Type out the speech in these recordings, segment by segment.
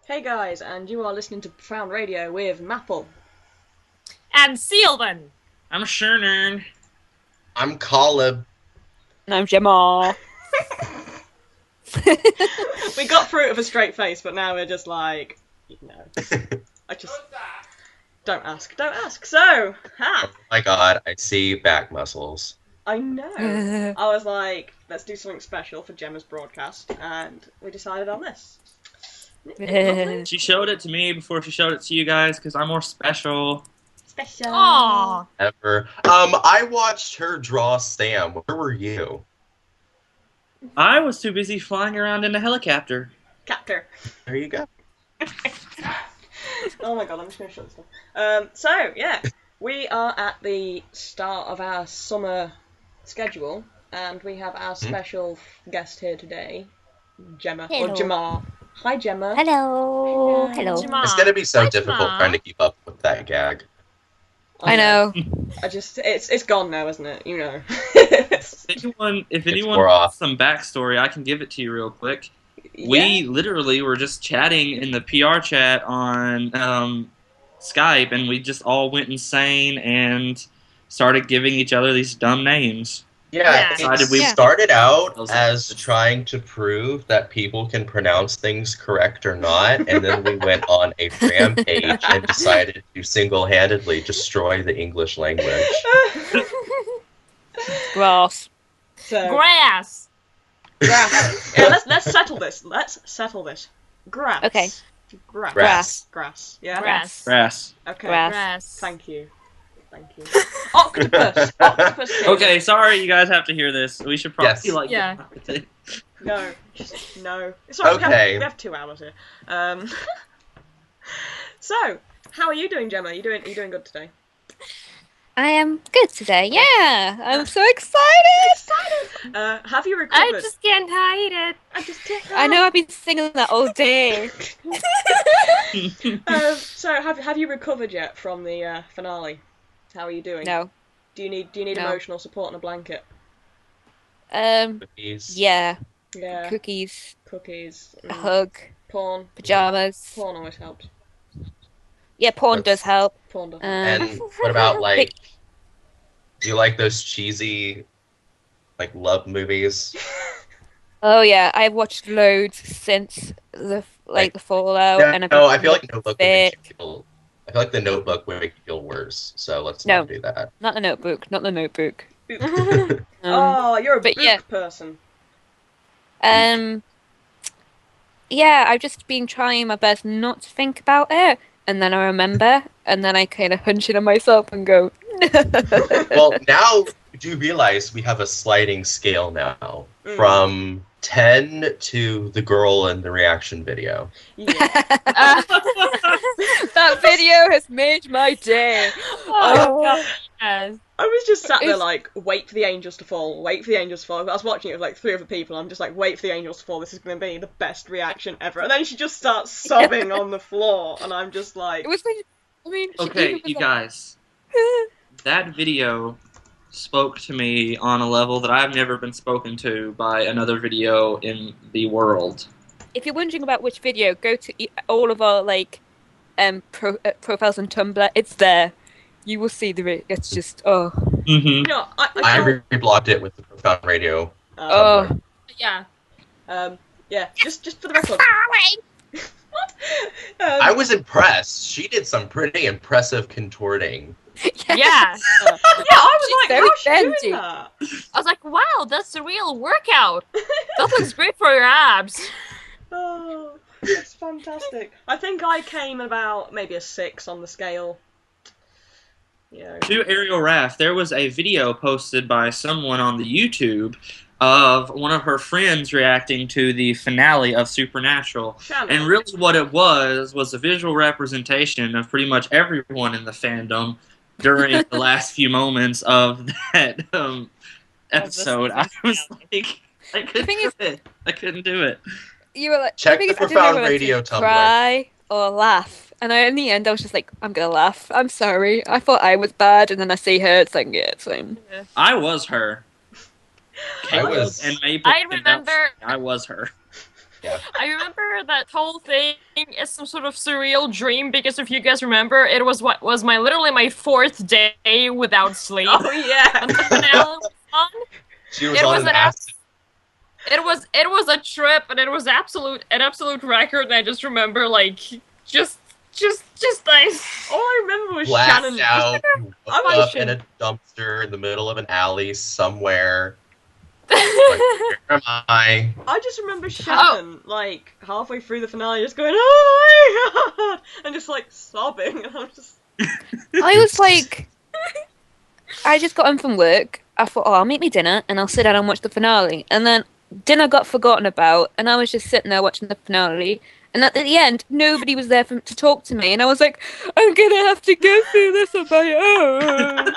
Hey guys, and you are listening to ProfoundRadio with Mapal. And Silven. I'm Shannon. I'm Kaleb. And I'm Gemma. We got through it with a straight face, but now we're just like, I just don't ask. So, Oh my god, I see back muscles. I know. I was like, let's do something special for Gemma's broadcast, and we decided on this. She showed it to me before she showed it to you guys because I'm more special. Special. Aww. Ever. I watched her draw Sam. Where were you? I was too busy flying around in a helicopter. Captor. There you go. Oh my god, I'm just going to shut this down. So, yeah, we are at the start of our summer schedule, and we have our special guest here today, Gemma, Hello. or Gemma. Hi, Gemma. Hello. Hello. Gemma. It's gonna be so Hi, difficult Gemma. trying to keep up with that gag. I know. It's gone now, isn't it? You know. If anyone wore off. wants some backstory, I can give it to you real quick. Yeah. We literally were just chatting in the PR chat on Skype, and we just all went insane and started giving each other these dumb names. Yeah, Yeah. we Yeah. started out Those- as trying to prove that people can pronounce things correct or not, and then we went on a rampage and decided to single-handedly destroy the English language. Grass. So, Grass. grass. Yeah, let's settle this. Grass. Okay. Grass. Yeah. Grass. Grass. Okay. Grass. Grass. Thank you. Octopus. Octopus. Okay, sorry you guys have to hear this. We should probably Yes. Yeah. No. No. It's alright, Okay. we have 2 hours here. So, how are you doing, Gemma? Are you doing good today? I am good today. Yeah. I'm so excited. Have you I recovered? just can't hide it. I know I've been singing that all day. So, have you recovered yet from the finale? How are you doing? No. Do you need No. emotional support and a blanket? Cookies. Yeah. Yeah. Cookies, Cookies. a hug, Porn. pajamas. Porn always helps. Yeah, porn does help. Porn does. And what about, like, do you like those cheesy, like, love movies? Oh yeah, I've watched loads since the Fallout, and I've I feel like Notebook would make Thick. you feel. I feel like the Notebook would make you feel worse. So let's No. not do that. Not the Notebook. Not the Notebook. Oh, you're a but book yeah. person. Yeah, I've just been trying my best not to think about it, and then I remember, and then I kind of hunch it on myself and go. Well, now you do realize we have a sliding scale now from 10 to the girl in the reaction video. Yeah. That video has made my day. Oh, God. Yes. I was just sat there It's- like, wait for the angels to fall, wait for the angels to fall. I was watching it with like 3 other people, I'm just like, wait for the angels to fall, this is going to be the best reaction ever. And then she just starts sobbing on the floor, and I'm just like... It was like, I mean, she Okay, even was you like, guys. That video spoke to me on a level that I've never been spoken to by another video in the world. If you're wondering about which video, go to all of our profiles on Tumblr. It's there. You will see it's just Mm-hmm. You know, I reblogged it with the Profound Radio. Oh. Yeah. Yeah, just for the record. What? I was impressed. She did some pretty impressive contorting. Yeah. Yeah, I was like, very how's she doing bendy. that? I was like, wow, that's a real workout. That looks great for your abs. Oh, it's fantastic. I think I came about maybe a 6 on the scale. Yeah. To Ariel Raff, there was a video posted by someone on the YouTube of one of her friends reacting to the finale of Supernatural. Shannon. And really what it was a visual representation of pretty much everyone in the fandom during the last few moments of that episode. I was like, I couldn't do it. You were like, Check I think the it's- I didn't know Profound whether to Radio Tumblr. Cry or laugh, and in the end, I was just like, I'm gonna laugh. I'm sorry. I thought I was bad, and then I see her. It's like, yeah, it's fine. I was her. I was- and Mapal I came out, remember- I was her. Yeah. I remember that whole thing is some sort of surreal dream because if you guys remember, it was what was literally my 4th day without sleep. Oh yeah. And the finale was on. She was It on was an an acid. It was a trip, and it was an absolute record. And I just remember like just nice. All I remember was Blacked Shannon. out, you woke I'm up actually- in a dumpster in the middle of an alley somewhere. Like, where am I? I just remember Shannon, like, halfway through the finale, just going, oh my god! And just, like, sobbing, and I'm just... I was like, I just got home from work. I thought, oh, I'll make me dinner, and I'll sit down and watch the finale. And then dinner got forgotten about, and I was just sitting there watching the finale. And at the end, nobody was there to talk to me, and I was like, I'm gonna have to go through this on my own.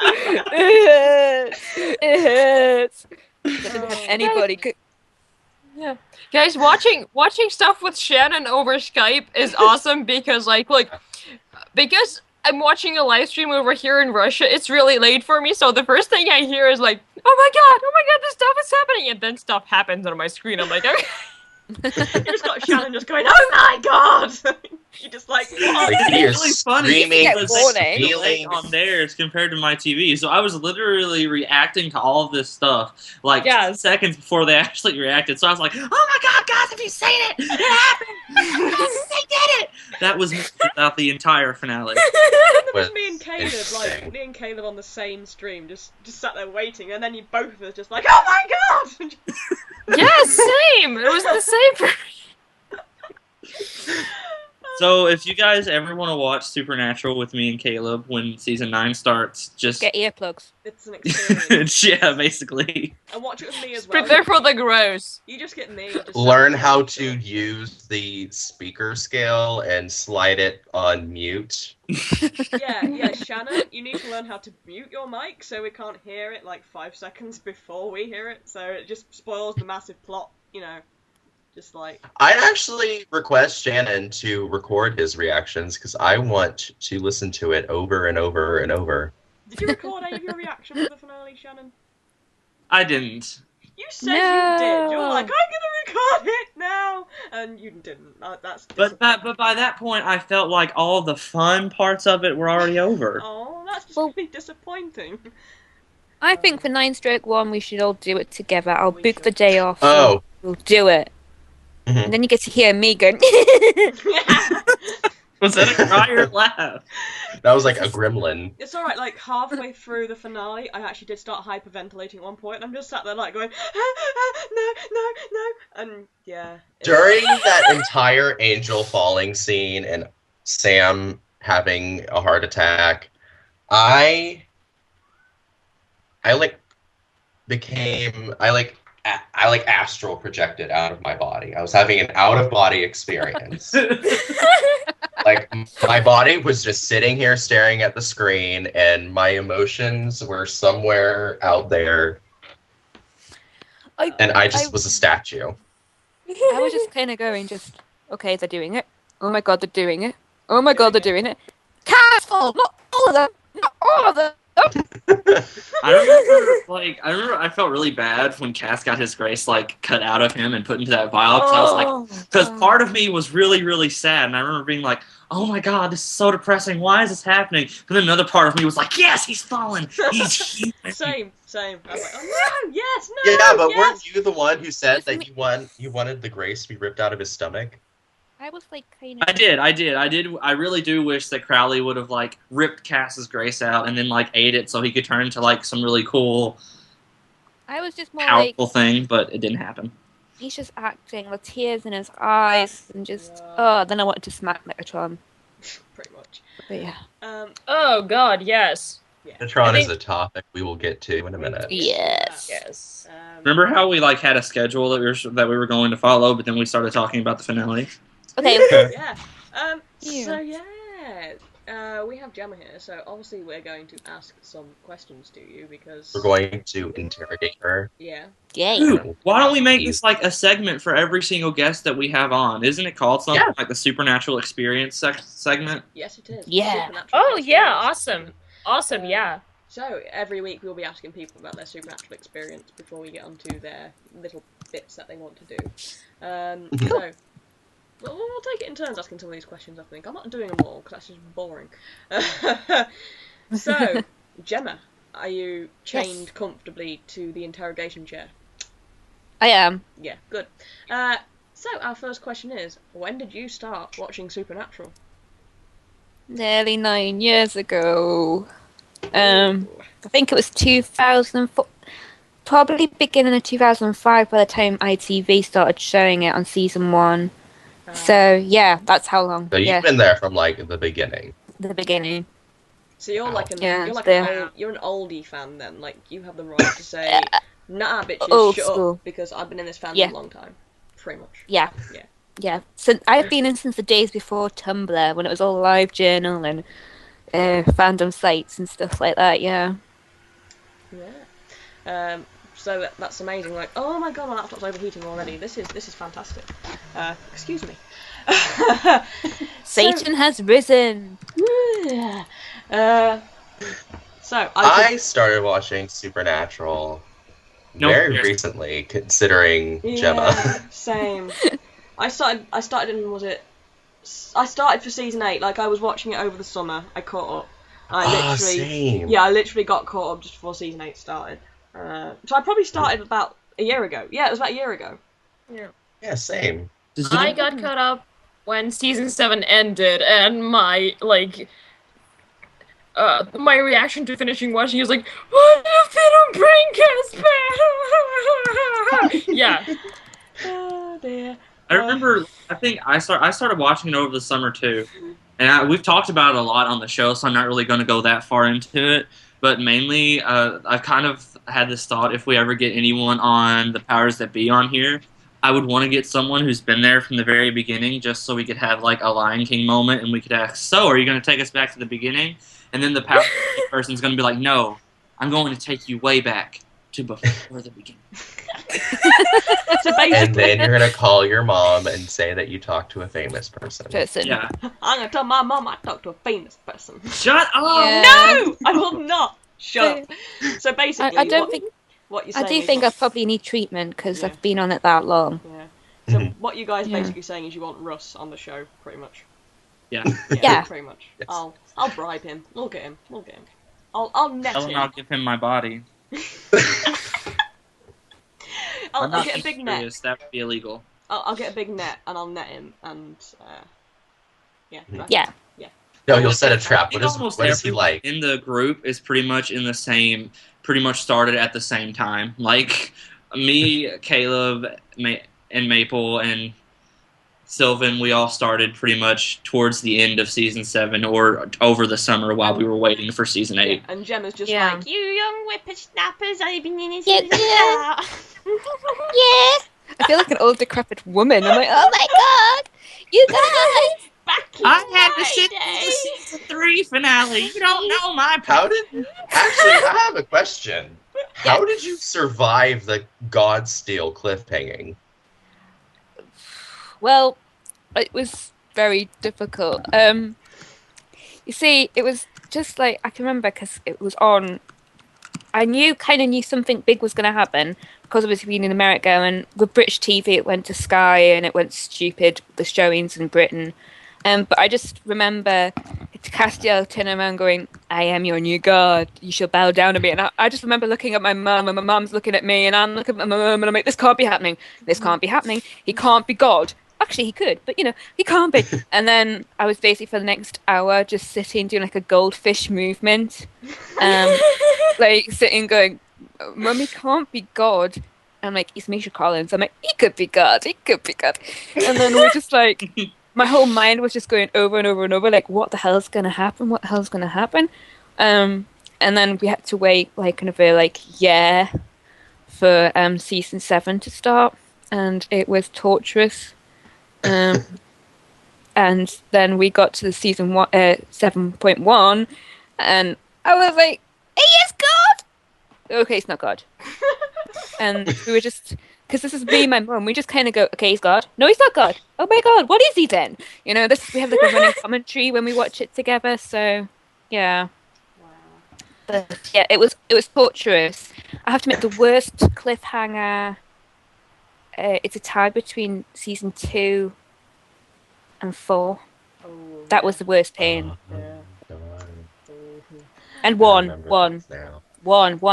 It hurts. It hurts. I didn't have anybody. Yeah, guys, watching stuff with Shannon over Skype is awesome because because I'm watching a live stream over here in Russia. It's really late for me, so the first thing I hear is like, oh my god, this stuff is happening, and then stuff happens on my screen. I'm like, okay. You just got Shannon just going, oh my god! You just like, Like, oh, he is really funny. screaming, Get Because warning. feeling. on theirs compared to my TV. So I was literally reacting to all of this stuff like Yes. seconds before they actually reacted. So I was like, "Oh my god, guys, have you seen it? It happened! They did it!" That was me throughout the entire finale. There was was me and Caleb, like, interesting. me and Caleb on the same stream, just sat there waiting, and then you both were just like, oh my god! Yeah, same. It was the same for So if you guys ever want to watch Supernatural with me and Caleb when season 9 starts, just Get earplugs. It's an experience. yeah, basically. And watch it with me as well. prepare for the gross. You just get me. Just Learn sat how there to watching. use the speaker scale and slide it on mute. Yeah, Shannon, you need to learn how to mute your mic so we can't hear it like 5 seconds before we hear it, so it just spoils the massive plot, you know. Just like... I'd actually request Shannon to record his reactions because I want to listen to it over and over and over. Did you record any of your reaction for the finale, Shannon? I didn't. You said you did. You were No. like, I'm gonna record it now! And you didn't. That's But by that point, I felt like all the fun parts of it were already over. Oh, that's just Well- really disappointing. I think for 9/1 we should all do it together. I'll We book should. the day off. Oh. We'll do it. Mhm. And then you get to hear me going. Was that a cry or laugh? That was like a gremlin. It's alright, like, halfway through the finale, I actually did start hyperventilating at one point, and I'm just sat there, like, going, no, and, yeah. During that entire angel falling scene and Sam having a heart attack, I astral projected out of my body. I was having an out of body experience. Like, my body was just sitting here staring at the screen, and my emotions were somewhere out there, and I just was a statue. I was just kind of going, okay, they're doing it. Oh my god, they're doing it. Oh my god, they're doing it. Castle, not all of them, not all of them. I remember I felt really bad when Cass got his grace like cut out of him and put into that vial because I was like, because part of me was really, really sad, and I remember being like, oh my god, this is so depressing. Why is this happening? But then another part of me was like, yes, he's fallen. He's human. Same. I was like, oh no, yes, no, Yeah, but yes. weren't you the one who said that you wanted the grace to be ripped out of his stomach? I was like kind of. I did. I really do wish that Crowley would have like ripped Cass's grace out and then like ate it so he could turn into like some really cool, I was just more like, powerful thing, but it didn't happen. he's just acting, the tears in his eyes, and just, Yeah. then I wanted to smack Megatron. Pretty much. But yeah. Oh god, yes. Yeah. Megatron I is a topic we will get to in a minute. Yes. Yes. Remember how we like had a schedule that we were going to follow, but then we started talking about the finale? Okay. Yeah. Yeah. So yeah, we have Gemma here, so obviously we're going to ask some questions to you because We're going to interrogate her. yeah. Yay. Dude, why don't we make this like a segment for every single guest that we have on? Isn't it called something like the Supernatural Experience segment? Yes, it is. Yeah. Supernatural Oh yeah, experience. awesome. Awesome, yeah. So every week we'll be asking people about their supernatural experience before we get onto their little bits that they want to do. So, we'll take it in turns asking some of these questions, I think. I'm not doing them all, because that's just boring. So, Gemma, are you chained comfortably to the interrogation chair? I am. Yeah, good. So, our first question is, when did you start watching Supernatural? Nearly 9 years ago. I think it was 2004. Probably beginning of 2005 by the time ITV started showing it on season 1. So, yeah, that's how long. So you've been there from, like, the beginning. The beginning. So you're like an Yeah, you're an oldie fan then, like you have the right to say, nah, bitches, Old shut school. up, because I've been in this fandom a long time, pretty much. Yeah. Yeah. Yeah. So I've been in since the days before Tumblr, when it was all live journal and fandom sites and stuff like that. Yeah. Yeah. So that's amazing. Like, oh my god, my laptop's overheating already. This is fantastic. Excuse me. Satan has risen. So I started watching Supernatural very recently, considering Gemma. Same. I started in, I started for season 8. Like, I was watching it over the summer. I caught up. Same. Yeah, I literally got caught up just before season 8 started. So I probably started about a year ago. Yeah, it was about a year ago. Yeah, same. I got caught up when season 7 ended, and my my reaction to finishing watching was like, what if they don't bring Casper? Yeah. Oh dear. I remember. I think I started watching it over the summer too, and we've talked about it a lot on the show, so I'm not really going to go that far into it. But mainly, I've kind of had this thought: if we ever get anyone on the Powers That Be on here, I would want to get someone who's been there from the very beginning, just so we could have like a Lion King moment, and we could ask, "So, are you going to take us back to the beginning?" And then the Powers That Be person's going to be like, "No, I'm going to take you way back to before the beginning." So basically, And then you're gonna call your mom and say that you talked to a famous person. Yeah. I'm gonna tell my mom I talked to a famous person. Shut up! Yeah. No, I will not. Shut up. So basically, I don't think. what you're I saying do think is, I probably need treatment because Yeah. I've been on it that long. Yeah. So what you guys Yeah. basically saying is you want Russ on the show, pretty much. Yeah. Yeah. Pretty much. Yes. I'll bribe him. We'll get him. I'll net Tell him him. I'll give him my body. I'll I'm not get a big being net. serious. That would be illegal. I'll get a big net and I'll net him and yeah. Yeah. No, you'll set a trap. I think What almost is he everyone like? in the group is pretty much in the same. Pretty much started at the same time. Like me, Caleb, and Maple, and Silven, we all started pretty much towards the end of season 7 or over the summer while we were waiting for season 8. Yeah, and Gemma's just Yeah. like, you young whippersnappers, I've been in this. Yeah, yeah. I feel like an old decrepit woman. I'm like, oh my god, you guys. Back in I had to my sit through day. the season 3 finale. You don't know my Actually, I have a question. How did you survive the Godsteel cliffhanging? Well, it was very difficult. You see, it was just like, I can remember because it was on. I kind of knew something big was going to happen because obviously being in America, and with British TV it went to Sky and it went stupid, the showings in Britain. But I just remember Castiel turning around going, I am your new god, you shall bow down to me. And I just remember looking at my mum, and my mum's looking at me, and I'm looking at my mum, and I'm like, this can't be happening. This can't be happening. He can't be God. Actually, he could, but he can't be. And then I was basically for the next hour just sitting, doing like a goldfish movement. Like sitting going, Mummy can't be God. And I'm like, it's Misha Collins. I'm like, he could be God. He could be God. And then we're just like, my whole mind was just going over and over and over, like, what the hell's going to happen? What the hell's going to happen? And then we had to wait like another year for season 7 to start. And it was torturous. And then we got to the season 7.1, and I was like, he is God! Okay, it's not God. And we were just, because this is me and my mum, we just kind of go, okay, he's God. No, he's not God. Oh my God, what is he then? We have like a running commentary when we watch it together, so, yeah. Wow. But, yeah, it was torturous. I have to admit, the worst cliffhanger it's a tie between season 2 and 4. Oh, That was the worst pain. Yeah. God. And I one remember this now.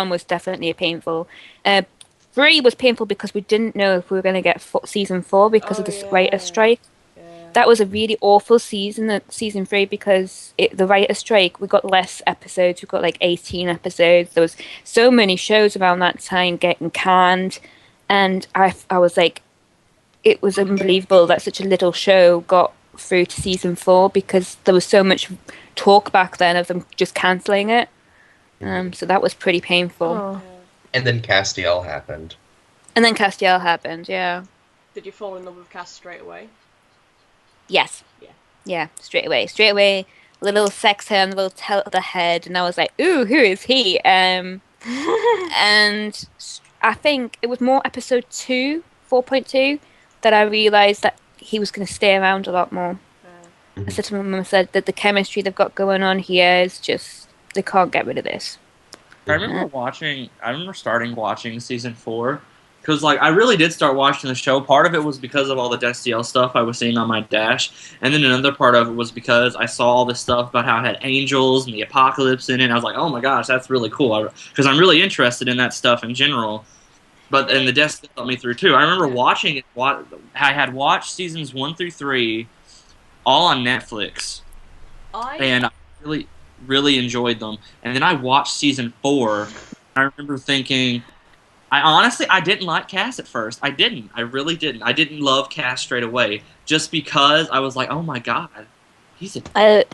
was definitely painful. 3 was painful because we didn't know if we were going to get season 4 because of the writer strike. Yeah. That was a really awful season, season 3, because the writer strike, we got less episodes. We got like 18 episodes. There was so many shows around that time getting canned. And I was like, it was unbelievable that such a little show got through to season 4 because there was so much talk back then of them just cancelling it. So that was pretty painful. Oh. And then Castiel happened. And then Castiel happened, yeah. Did you fall in love with Cass straight away? Yes. Yeah. Yeah, straight away. Little sex hand, little tilt of the head, and I was like, ooh, who is he? And I think it was more episode 2, 4.2, that I realised that he was going to stay around a lot more. I said to my mum, I said that the chemistry they've got going on here is just, they can't get rid of this. I remember starting watching season 4, because like I really did start watching the show. Part of it was because of all the Destiel stuff I was seeing on my dash, and then another part of it was because I saw all this stuff about how it had angels and the apocalypse in it, and I was like, oh my gosh, that's really cool, because I'm really interested in that stuff in general. But then the Destiel got me through too. I remember watching it. I had watched seasons 1 through 3 all on Netflix, and I really enjoyed them. And then I watched season 4. I remember thinking, I didn't like Cass at first. I didn't. I really didn't. I didn't love Cass straight away, just because I was like, oh my god, he's a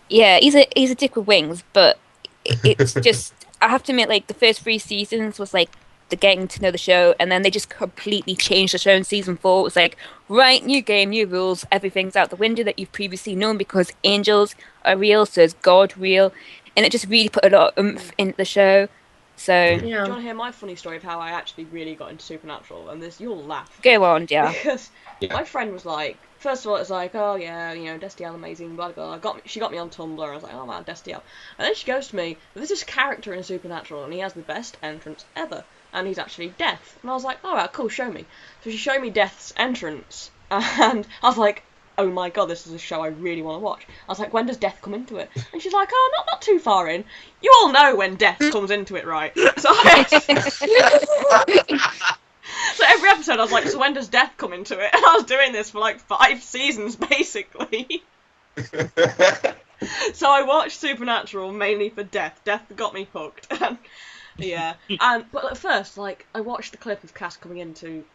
he's a dick with wings. But it's just, I have to admit, like the first 3 seasons was like the getting to know the show, and then they just completely changed the show in season 4. It was like, right, new game, new rules, everything's out the window that you've previously known because angels are real, so is God real, and it just really put a lot of oomph into the show. So Do you want to hear my funny story of how I actually really got into Supernatural? And you'll laugh. Go on, yeah. Because my friend was like, first of all, it's like, oh yeah, Destiel amazing, blah blah blah. She got me on Tumblr. I was like, oh man, Destiel. And then she goes to me, there's this character in Supernatural, and he has the best entrance ever, and he's actually Death. And I was like, alright, cool, show me. So she showed me Death's entrance, and I was like, oh my god, this is a show I really want to watch. I was like, when does Death come into it? And she's like, oh, not too far in. You all know when Death comes into it, right? So every episode I was like, so when does Death come into it? And I was doing this for like 5 seasons, basically. So I watched Supernatural mainly for Death. Death got me hooked. And, yeah. But at first, like, I watched the clip of Cass coming into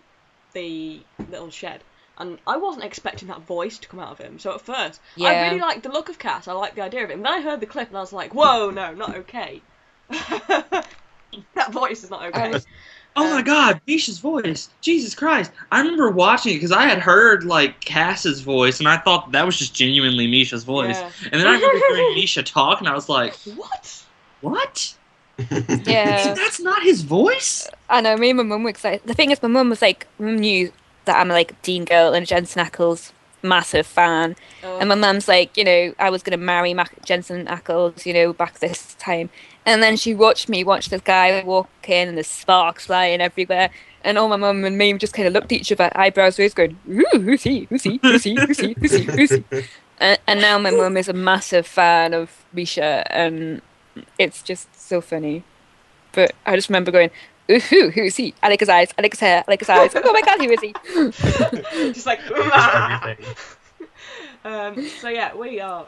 the little shed, and I wasn't expecting that voice to come out of him. So at first, I really liked the look of Cass. I liked the idea of it. And then I heard the clip, and I was like, whoa, no, not okay. That voice is not okay. Oh my god, Misha's voice. Jesus Christ. I remember watching it because I had heard, like, Cass's voice, and I thought that was just genuinely Misha's voice. Yeah. And then I remember hearing Misha talk, and I was like, What? Yeah. That's not his voice? I know, me and my mum were excited. The thing is, my mum was like, mum knew that I'm like Dean Girl and Jensen Ackles massive fan. And my mum's like, I was going to marry Jensen Ackles, back this time. And then she watched me watch this guy walk in and there's sparks flying everywhere. And all my mum and me just kind of looked at each other, eyebrows raised, going, ooh, who's he? And now my mum is a massive fan of Misha, and it's just so funny. But I just remember going, ooh, who's he? I like his eyes, I like his hair, I like his eyes. Oh my god, who is he? Just like, so yeah, we are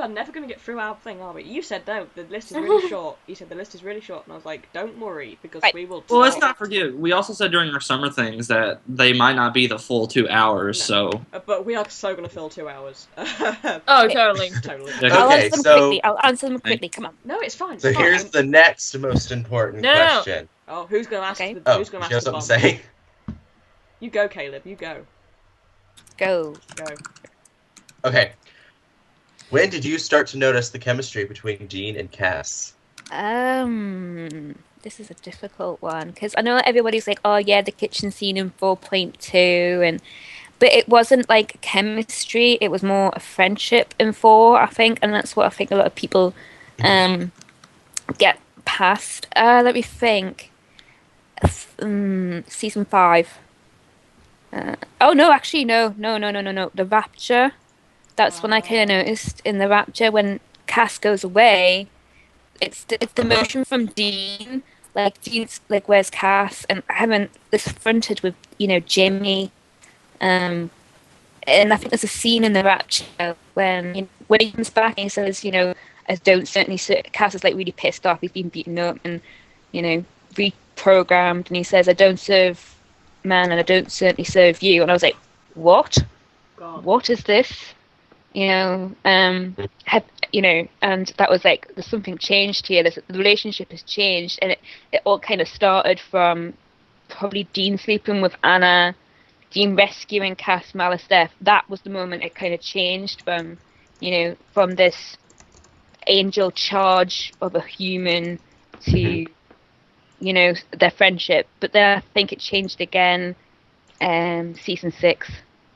never going to get through our thing, are we? You said no, the list is really short. You said the list is really short, and I was like, don't worry, because we will. Well, let's not forget, we also said during our summer things that they might not be the full 2 hours, so. But we are so going to fill 2 hours. Oh, totally. I'll answer them quickly, come on. No, it's fine. So here's the next most important question. Oh, who's going to ask? Okay. Who's going to ask? You have something to say? You go, Kaleb. You go. Go. Okay. When did you start to notice the chemistry between Dean and Cass? This is a difficult one, because I know everybody's like, oh yeah, the kitchen scene in 4.2, but it wasn't like chemistry, it was more a friendship in 4, I think, and that's what I think a lot of people get past. Let me think. Season 5. Oh no, actually no. The Rapture. That's when I kind of noticed in the Rapture when Cass goes away. It's the motion from Dean. Like Dean's like where's Cass, and I haven't this fronted with Jamie. And I think there's a scene in the Rapture when he comes back and he says, I don't certainly Cass is like really pissed off. He's been beaten up and reprogrammed, and he says, I don't serve man and I don't certainly serve you. And I was like, what? God. What is this? And that was like, there's something changed here. The relationship has changed, and it all kind of started from probably Dean sleeping with Anna, Dean rescuing Cass Malasteth. That was the moment it kind of changed from this angel charge of a human to, their friendship. But then I think it changed again, season 6.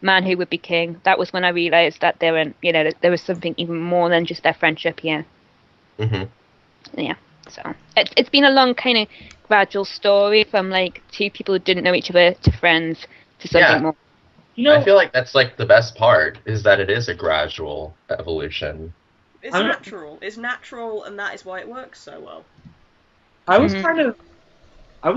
Man Who Would Be King. That was when I realised that there was something even more than just their friendship here. Yeah. So it's been a long kind of gradual story from like two people who didn't know each other to friends to something more. I feel like that's like the best part is that it is a gradual evolution. It's natural. It's natural, and that is why it works so well. I was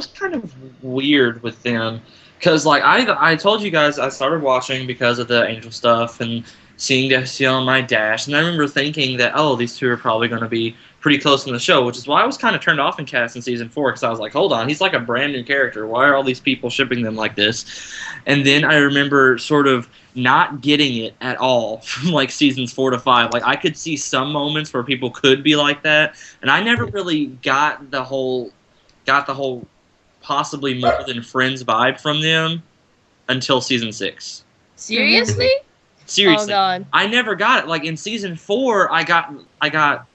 kind of weird with them. Because, like, I told you guys I started watching because of the Angel stuff and seeing Destiny on my dash. And I remember thinking that, these two are probably going to be pretty close in the show, which is why I was kind of turned off in Cass in Season 4. Because I was like, hold on, he's like a brand new character. Why are all these people shipping them like this? And then I remember sort of not getting it at all from, like, Seasons 4 to 5. Like, I could see some moments where people could be like that. And I never really got the whole possibly more than friends vibe from them until season 6. Seriously? Seriously. Oh god. I never got it. Like in season 4, I got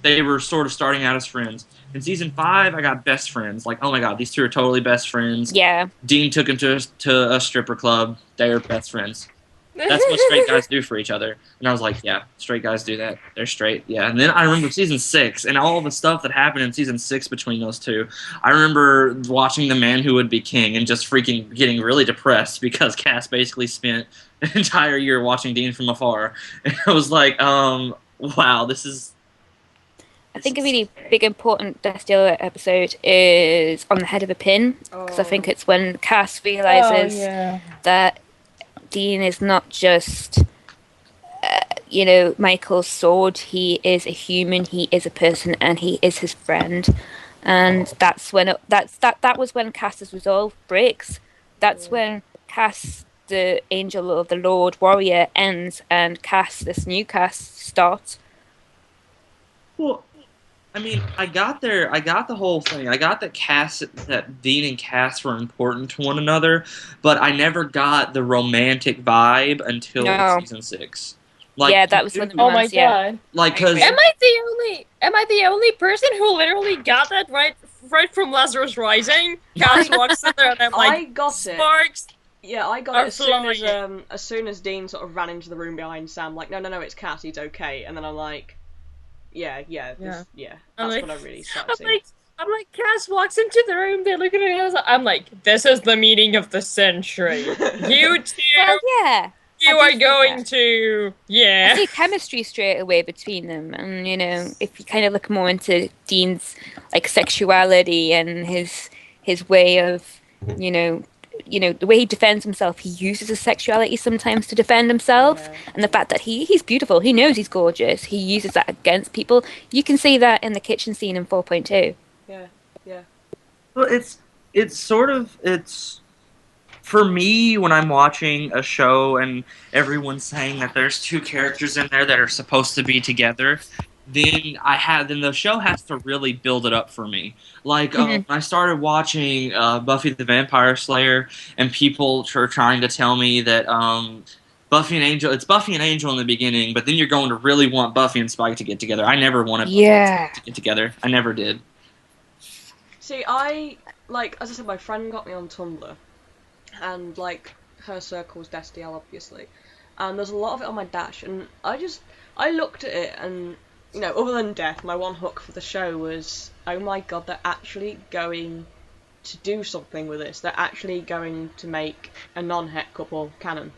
they were sort of starting out as friends. In season 5, I got best friends. Like, oh my god, these two are totally best friends. Yeah. Dean took him to a stripper club. They are best friends. That's what straight guys do for each other. And I was like, yeah, straight guys do that. They're straight. Yeah. And then I remember season 6 and all the stuff that happened in season 6 between those two. I remember watching The Man Who Would Be King and just freaking getting really depressed because Cass basically spent an entire year watching Dean from afar. And I was like, wow, this is... I think a really big important Destiel episode is On the Head of a Pin. Because I think it's when Cass realizes that Dean is not just, Michael's sword. He is a human. He is a person, and he is his friend. And that's when that was when Cass's resolve breaks. That's when Cass, the angel of the Lord warrior, ends, and Cass, this new Cass, starts. Well, I mean, I got the whole thing. I got that Dean and Cass were important to one another, but I never got the romantic vibe until season 6. Like, that was one of the ones, my god. Like, cause am I the only person who literally got that right from Lazarus Rising? Cass walks in there and I'm like, I got sparks. Yeah, I got it as soon as Dean sort of ran into the room behind Sam. Like, no, it's Cass. He's okay. And then I'm like, that's when I really started seeing. I'm like, Cass walks into the room, they look at it, I'm like, this is the meeting of the century. You two, well, yeah, you are going to, I see chemistry straight away between them, and if you kind of look more into Dean's like sexuality and his way of, the way he defends himself, he uses his sexuality sometimes to defend himself, and the fact that he's beautiful, he knows he's gorgeous, he uses that against people. You can see that in the kitchen scene in 4.2. Yeah. Well, it's for me when I'm watching a show and everyone's saying that there's two characters in there that are supposed to be together, then the show has to really build it up for me. Like, when I started watching Buffy the Vampire Slayer, and people are trying to tell me that Buffy and Angel in the beginning, but then you're going to really want Buffy and Spike to get together. I never wanted Buffy to get together. I never did. See, as I said, my friend got me on Tumblr, and, like, her circle was Destiel, obviously. And there's a lot of it on my dash, and I looked at it, and other than death, my one hook for the show was, oh my god, they're actually going to do something with this. They're actually going to make a non-het couple canon.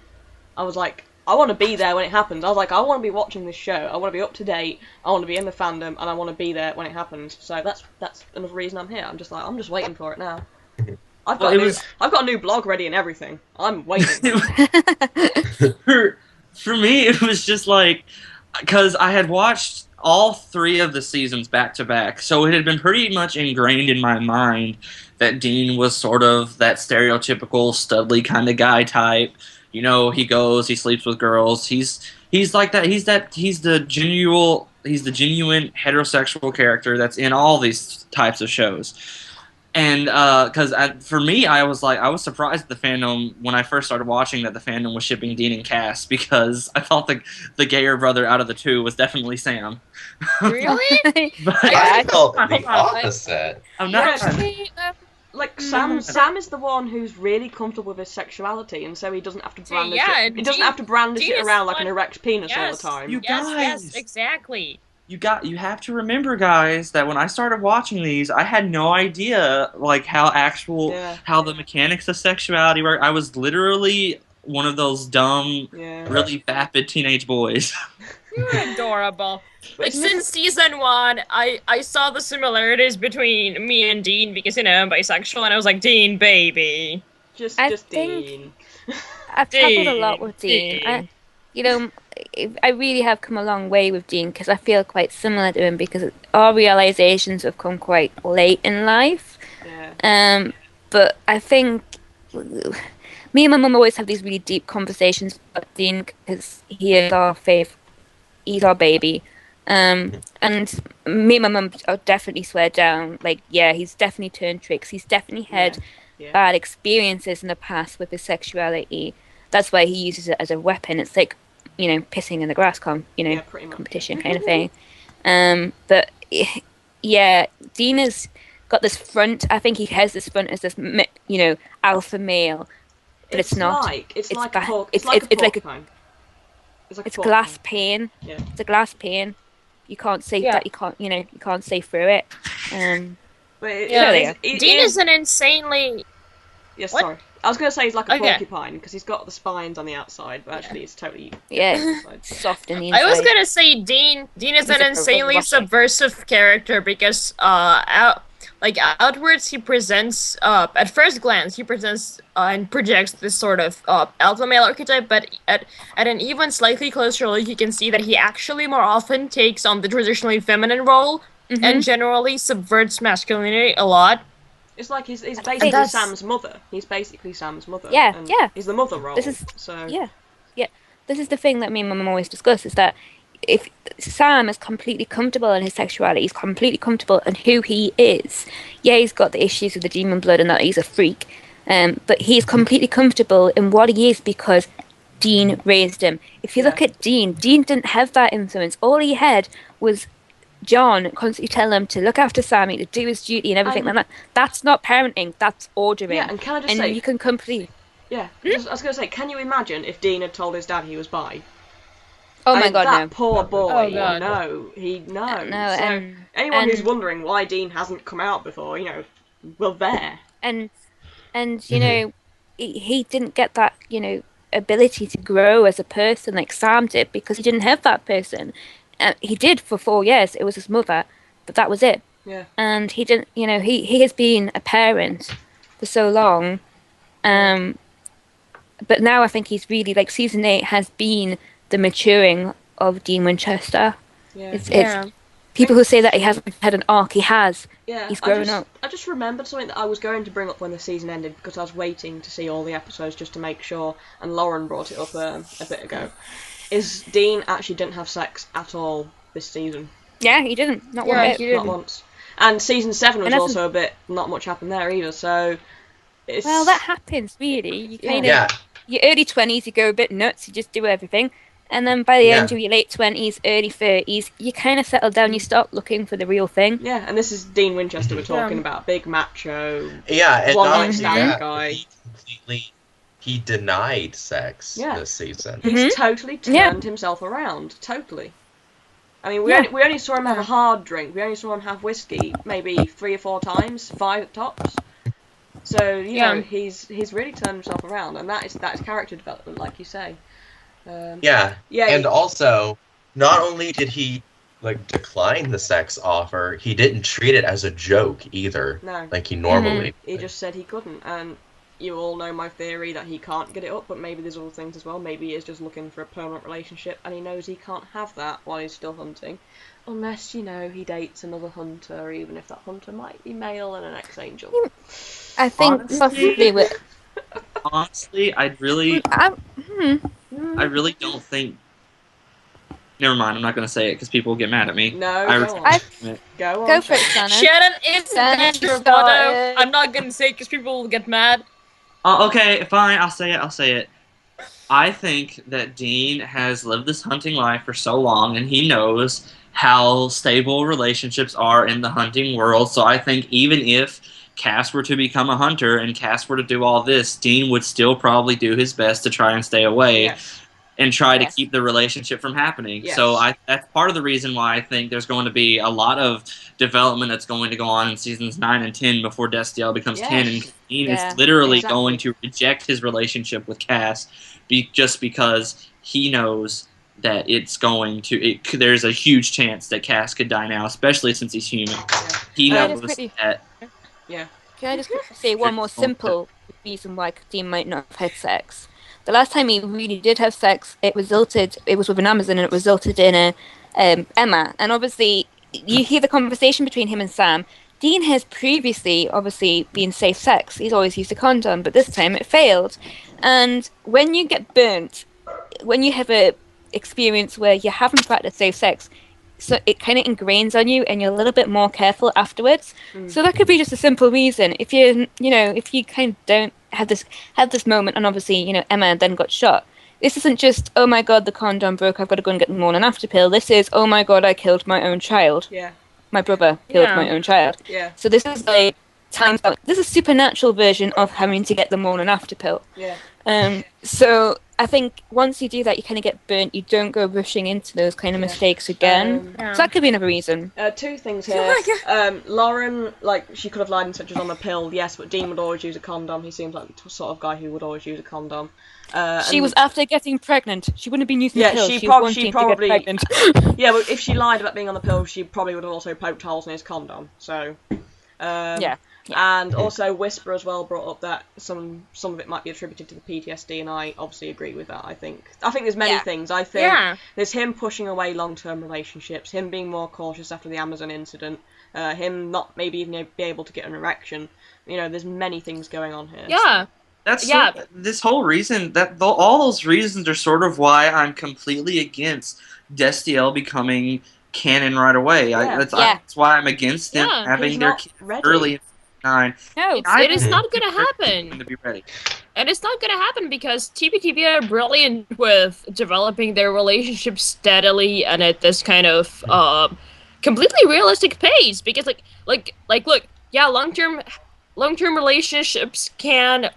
I was like, I want to be there when it happens. I was like, I want to be watching this show. I want to be up to date. I want to be in the fandom, and I want to be there when it happens. So that's another reason I'm here. I'm just waiting for it now. I've got a new blog ready and everything. I'm waiting. For me, it was just like, because I had watched all 3 of the seasons back to back, so it had been pretty much ingrained in my mind that Dean was sort of that stereotypical Studley kind of guy type. You know, he goes, he sleeps with girls. He's like that. He's the genuine heterosexual character that's in all these types of shows. And because for me, I was surprised at the fandom when I first started watching that the fandom was shipping Dean and Cass, because I thought the gayer brother out of the 2 was definitely Sam. Really? But I felt the opposite. I'm not. Like Sam is the one who's really comfortable with his sexuality, and so he doesn't have to brandish it. He doesn't have to brandish it around like an erect penis all the time. Yes, exactly. You have to remember, guys, that when I started watching these, I had no idea like how the mechanics of sexuality work. I was literally one of those dumb, really vapid teenage boys. You're adorable. Like, since season 1, I saw the similarities between me and Dean, because, you know, I'm bisexual, and I was like, Dean, baby. Just Dean. I've traveled a lot with Dean. I really have come a long way with Dean, because I feel quite similar to him, because our realizations have come quite late in life. Yeah. But I think me and my mum always have these really deep conversations about Dean, because he is our he's our baby. And me and my mum definitely swear down, like, yeah, he's definitely turned tricks. He's definitely had bad experiences in the past with his sexuality. That's why he uses it as a weapon. It's like, you know, pissing in the grass competition kind of thing. But yeah, Dean has got this front. I think he has this front as this, you know, alpha male, but it's not. It's like a porcupine. It's glass pane. Yeah. It's a glass pane. You can't see that. You can't see through it. Dean is an insanely. Yes, sorry. I was going to say he's like a porcupine, because he's got the spines on the outside, but actually it's totally soft in the inside. I was going to say Dean is an insanely subversive character, because outwards he presents, at first glance, he presents and projects this sort of alpha male archetype, but at an even slightly closer look, you can see that he actually more often takes on the traditionally feminine role, and generally subverts masculinity a lot. It's like he's basically Sam's mother. He's basically Sam's mother. Yeah. He's the mother role. This is the thing that me and my mum always discuss, is that if Sam is completely comfortable in his sexuality, he's completely comfortable in who he is. Yeah, he's got the issues with the demon blood and that he's a freak, but he's completely comfortable in what he is because Dean raised him. If you look at Dean didn't have that influence. All he had was John constantly telling him to look after Sammy, to do his duty and everything like that. That's not parenting, that's ordering. Yeah, and can I just say... you can complete... Yeah, I was going to say, can you imagine if Dean had told his dad he was bi? Oh my god, that no. poor boy, No. No, he knows. No, so anyone who's wondering why Dean hasn't come out before, you know, well, there. And you know, he didn't get that, you know, ability to grow as a person like Sam did, because he didn't have that person. He did for 4 years. It was his mother, but that was it. Yeah. And he didn't, you know, he has been a parent for so long. But now I think he's really, like, season 8 has been the maturing of Dean Winchester. Yeah. It's people who say that he hasn't had an arc, he has. Yeah, he's grown up. I just remembered something that I was going to bring up when the season ended, because I was waiting to see all the episodes just to make sure, and Lauren brought it up a bit ago. Is Dean actually didn't have sex at all this season? Yeah, he didn't. Not one bit. Not once. And season 7 was also a bit, not much happened there either, so... It's... Well, that happens, really. You kind of... Your early 20s, you go a bit nuts, you just do everything. And then by the end of your late 20s, early 30s, you kind of settle down, you start looking for the real thing. Yeah, and this is Dean Winchester we're talking about. Big macho, and one-night stand guy. He denied sex this season. He's totally turned himself around. Totally. I mean, we only saw him have a hard drink. We only saw him have whiskey maybe 3 or 4 times, 5 at tops. So you know, he's really turned himself around, and that is character development, like you say. Yeah. And also, not only did he like decline the sex offer, he didn't treat it as a joke either. No. Like he normally. He just said he couldn't, and you all know my theory that he can't get it up, but maybe there's other things as well. Maybe he is just looking for a permanent relationship, and he knows he can't have that while he's still hunting. Unless, you know, he dates another hunter, even if that hunter might be male and an ex-angel. I think possibly with... Honestly, I really don't think... Never mind, I'm not going to say it because people will get mad at me. No, go on. Go for it, Shannon. Shannon, it's your motto. I'm not going to say it because people will get mad. Okay, fine, I'll say it. I think that Dean has lived this hunting life for so long, and he knows how stable relationships are in the hunting world, so I think even if Cass were to become a hunter and Cass were to do all this, Dean would still probably do his best to try and stay away. Yes. And try to keep the relationship from happening. Yes. So that's part of the reason why I think there's going to be a lot of development that's going to go on in seasons 9 and 10 before Destiel becomes 10. And Dean is literally going to reject his relationship with Cass just because he knows that it's going to... there's a huge chance that Cass could die now, especially since he's human. He knows that... Yeah. Can I just say one more simple reason why Dean might not have had sex? The last time he really did have sex, it was with an Amazon, and it resulted in a Emma. And obviously, you hear the conversation between him and Sam. Dean has previously, obviously, been safe sex. He's always used a condom, but this time it failed. And when you get burnt, when you have a experience where you haven't practiced safe sex, so it kind of ingrains on you, and you're a little bit more careful afterwards. So that could be just a simple reason. If if you kind of don't have this moment, and obviously, Emma then got shot. This isn't just, oh my god, the condom broke, I've got to go and get the morning after pill. This is, oh my god, I killed my own child. Yeah. My brother killed my own child. Yeah. So this is a times out. This is a supernatural version of having to get the morning after pill. Yeah. So I think once you do that, you kind of get burnt. You don't go rushing into those kind of mistakes again. So that could be another reason. Two things here. Lauren, she could have lied and said she was on the pill, yes, but Dean would always use a condom. He seems like the sort of guy who would always use a condom. She was after getting pregnant. She wouldn't have been using the pill. She was probably to get pregnant. Yeah, but if she lied about being on the pill, she probably would have also poked holes in his condom. So, yeah. And also Whisper as well brought up that some of it might be attributed to the PTSD, and I obviously agree with that. I think there's many things. I think there's him pushing away long-term relationships, him being more cautious after the Amazon incident, him not maybe even be able to get an erection. There's many things going on here. Yeah. This whole reason, all those reasons are sort of why I'm completely against Destiel becoming canon right away. That's why I'm against them having their kids early in 9. No, it is not going to happen. To be ready. And it's not going to happen because TBTV are brilliant with developing their relationship steadily and at this kind of completely realistic pace. Because look, long-term relationships can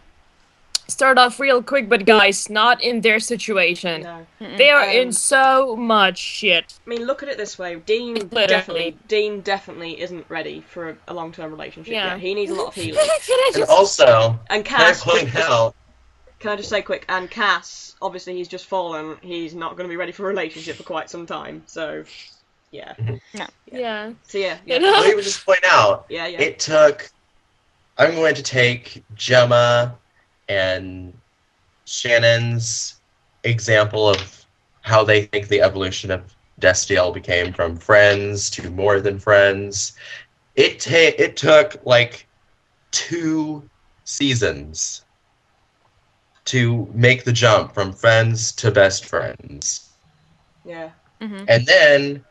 start off real quick, but guys, not in their situation. No. They are in so much shit. I mean, look at it this way: Dean definitely isn't ready for a long-term relationship yet. He needs a lot of healing. And also, Cass, can I just say quick? And Cass, obviously, he's just fallen. He's not going to be ready for a relationship for quite some time. So, yeah. No. Yeah. So yeah. Let me just point out. Yeah. It took. I'm going to take Gemma and Shannon's example of how they think the evolution of Destiel became from friends to more than friends. It took 2 seasons to make the jump from friends to best friends. Yeah. Mm-hmm. And then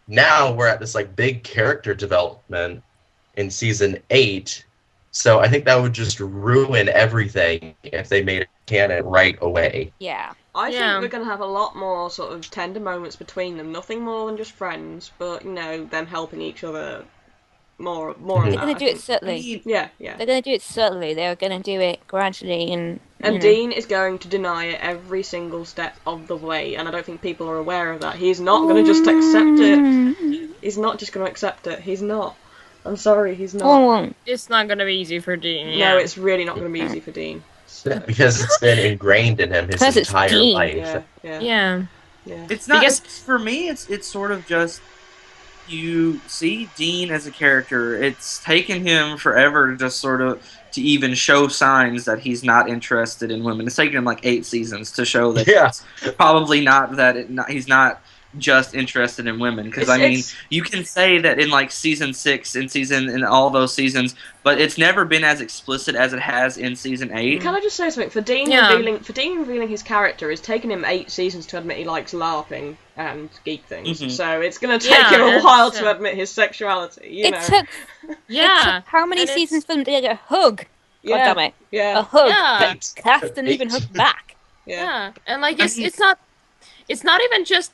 now we're at this big character development in season 8. So I think that would just ruin everything if they made it canon right away. Yeah. I think we're going to have a lot more sort of tender moments between them. Nothing more than just friends, but, them helping each other more They're going to do it subtly. Yeah. They're going to do it subtly. They're going to do it gradually. And Dean is going to deny it every single step of the way, and I don't think people are aware of that. He's not going to just accept it. He's not just going to accept it. He's not. I'm sorry, he's not. Oh, It's not gonna be easy for Dean. No, it's really not going to be easy for Dean. So. Because it's been ingrained in him his Because it's entire Dean. life. Yeah. It's not Because- for me. It's sort of just you see Dean as a character. It's taken him forever to just sort of to even show signs that he's not interested in women. It's taken him like 8 seasons to show that he's probably not he's not just interested in women. Because I mean, you can say that in like season 6 in all those seasons, but it's never been as explicit as it has in season 8. Can I just say something? For Dean revealing his character, it's taken him 8 seasons to admit he likes LARPing and geek things. Mhm. So it's going to take him a while to admit his sexuality. You know. It took how many seasons for him to get a hug? God damn it. Yeah. A hug. Yeah. That Cass didn't even hug back. Yeah. And like it's not even just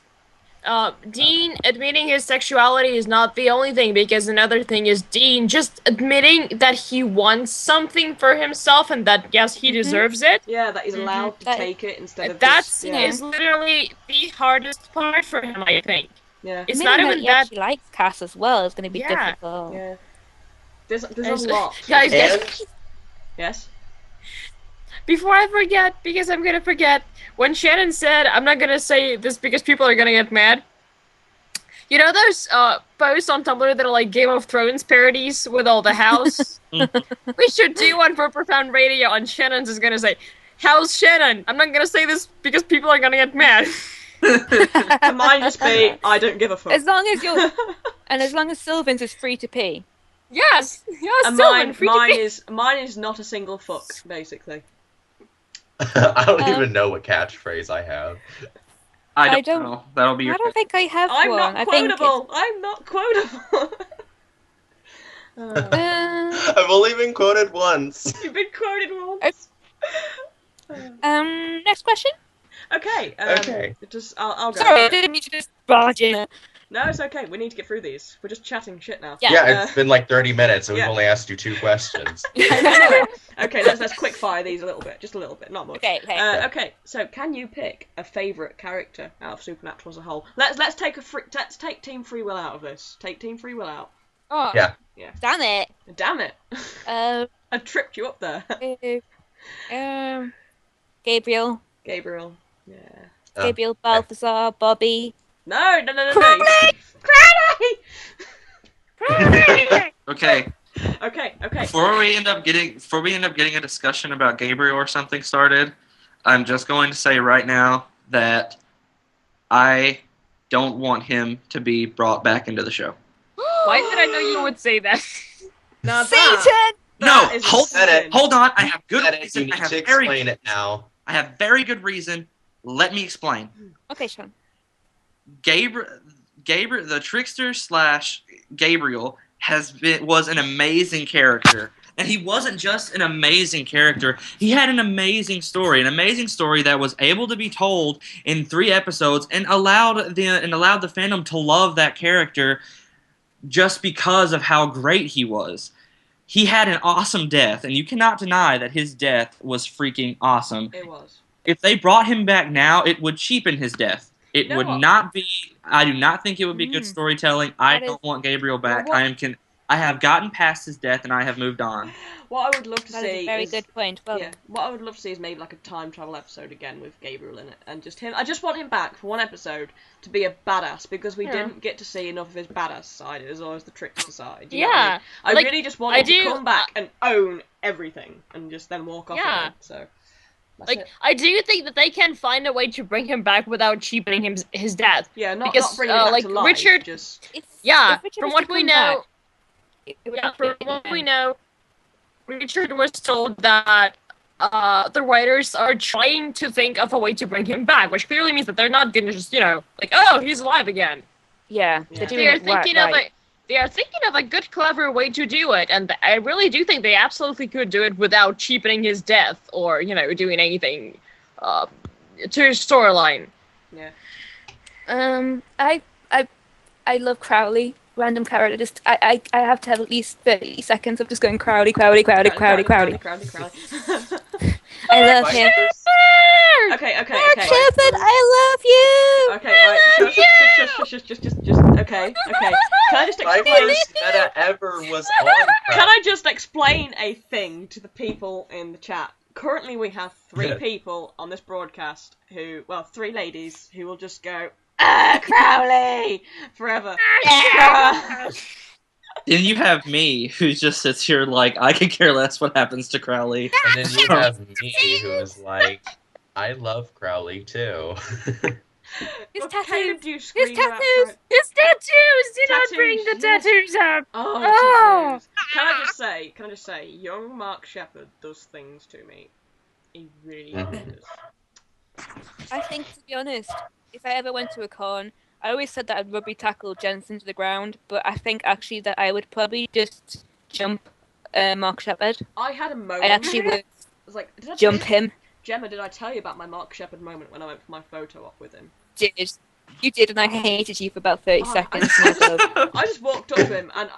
Dean admitting his sexuality is not the only thing, because another thing is Dean just admitting that he wants something for himself and that yes, he deserves it. Yeah, that he's allowed to take it instead of that's just... Yeah. is literally the hardest part for him, I think. Yeah. It's Admitting not that even he that actually likes Cass as well is going to be difficult. Yeah. There's a lot. Guys, Yes? before I forget, because I'm gonna forget, when Shannon said, I'm not gonna say this because people are gonna get mad. You know those posts on Tumblr that are like Game of Thrones parodies with all the house? We should do one for Profound Radio, and Shannon's is gonna say, How's Shannon? I'm not gonna say this because people are gonna get mad. And mine just be, I don't give a fuck. As long as you're, and as long as Silven's is free to pee. Yes, And Silven, mine is not a single fuck, basically. I don't even know what catchphrase I have. I don't know. That'll be your. I don't think I have I'm one. not I think quotable. I'm not quotable. I've only been quoted once. You've been quoted once. Next question. Okay. Okay. I'll go. Sorry, I didn't mean to just barge in. No, it's okay. We need to get through these. We're just chatting shit now. Yeah. It's been like 30 minutes, and we've only asked you 2 questions. Okay, let's quick fire these a little bit, just a little bit, not much. Okay. So can you pick a favourite character out of Supernatural as a whole? Let's take Team Free Will out of this. Take Team Free Will out. Oh. Yeah. Damn it. Damn it! I tripped you up there. Gabriel. Gabriel. Yeah. Gabriel, Balthazar, Bobby. No. Crowley! Okay. Okay. Before we end up getting a discussion about Gabriel or something started, I'm just going to say right now that I don't want him to be brought back into the show. Why did I know you would say that? Now Satan! No, is hold on. I have good You reason. need to explain it now. I have very good reason. Let me explain. Okay, Sean. Gabriel, the trickster / Gabriel was an amazing character, and he wasn't just an amazing character. He had an amazing story that was able to be told in 3 episodes, and allowed the fandom to love that character just because of how great he was. He had an awesome death, and you cannot deny that his death was freaking awesome. It was. If they brought him back now, it would cheapen his death. It would not be. I do not think it would be good storytelling. I don't want Gabriel back. I have gotten past his death, and I have moved on. What I would love to That see is a very good point. Well, what I would love to see is maybe like a time travel episode again with Gabriel in it, and just him. I just want him back for one episode to be a badass, because we didn't get to see enough of his badass side. It was always the trickster side. You know what I mean? I really just want him to come back and own everything, and just then walk off. Yeah. Again, so. I do think that they can find a way to bring him back without cheapening his death. Yeah, not because bringing him back to life, Richard. Just... From what we know. Richard was told that the writers are trying to think of a way to bring him back, which clearly means that they're not going to just, oh, he's alive again. Yeah. They are thinking of a good, clever way to do it, and I really do think they absolutely could do it without cheapening his death or, doing anything to his storyline. Yeah. I love Crowley. Random character. Just I have to have at least 30 seconds of just going Crowley. I love him. Okay. Shepard, I love you. Okay, right. Just. Okay. Can I just My explain? first meta ever was on Can I just explain a thing to the people in the chat? Currently, we have 3 people on this broadcast well, 3 ladies who will just go, Crowley! Forever. Then you have me, who just sits here like, I could care less what happens to Crowley. And then you have me, who's like, I love Crowley too. His Caleb, tattoos! do you His scream out tattoos! His tattoos! Do not Tattoos, bring the yes. tattoos up! Oh, Oh. tattoos. Can I just say, young Mark Shepherd does things to me. He really does. I think, to be honest, if I ever went to a con, I always said that I'd rugby tackle Jensen to the ground, but I think actually that I would probably just jump Mark Shepherd. I had a moment. I actually would I was like, did I jump tell you, him. Gemma, did I tell you about my Mark Shepherd moment when I went for my photo op with him? You did, and I hated you for about 30 Oh, seconds. I just walked up to him, and